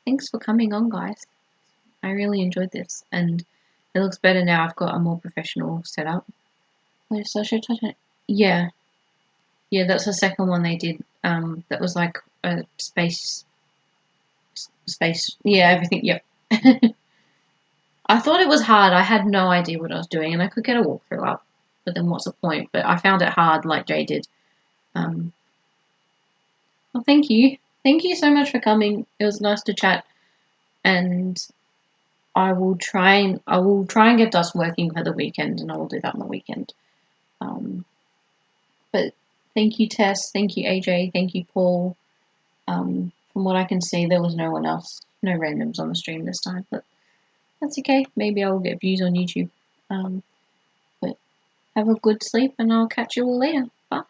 Thanks for coming on, guys. I really enjoyed this, and it looks better now. I've got a more professional setup. Wait, Starship Titanic. Yeah, that's the second one they did. That was like a space. Yeah, everything. Yep. I thought it was hard. I had no idea what I was doing, and I could get a walkthrough up, but then what's the point? But I found it hard, like Jay did. Well, thank you. Thank you so much for coming. It was nice to chat, and I will try and get Dust working for the weekend, and I will do that on the weekend. But thank you, Tess. Thank you, AJ. Thank you, Paul. From what I can see, there was no one else, no randoms on the stream this time, but that's okay. Maybe I will get views on YouTube. But have a good sleep, and I'll catch you all later. Bye.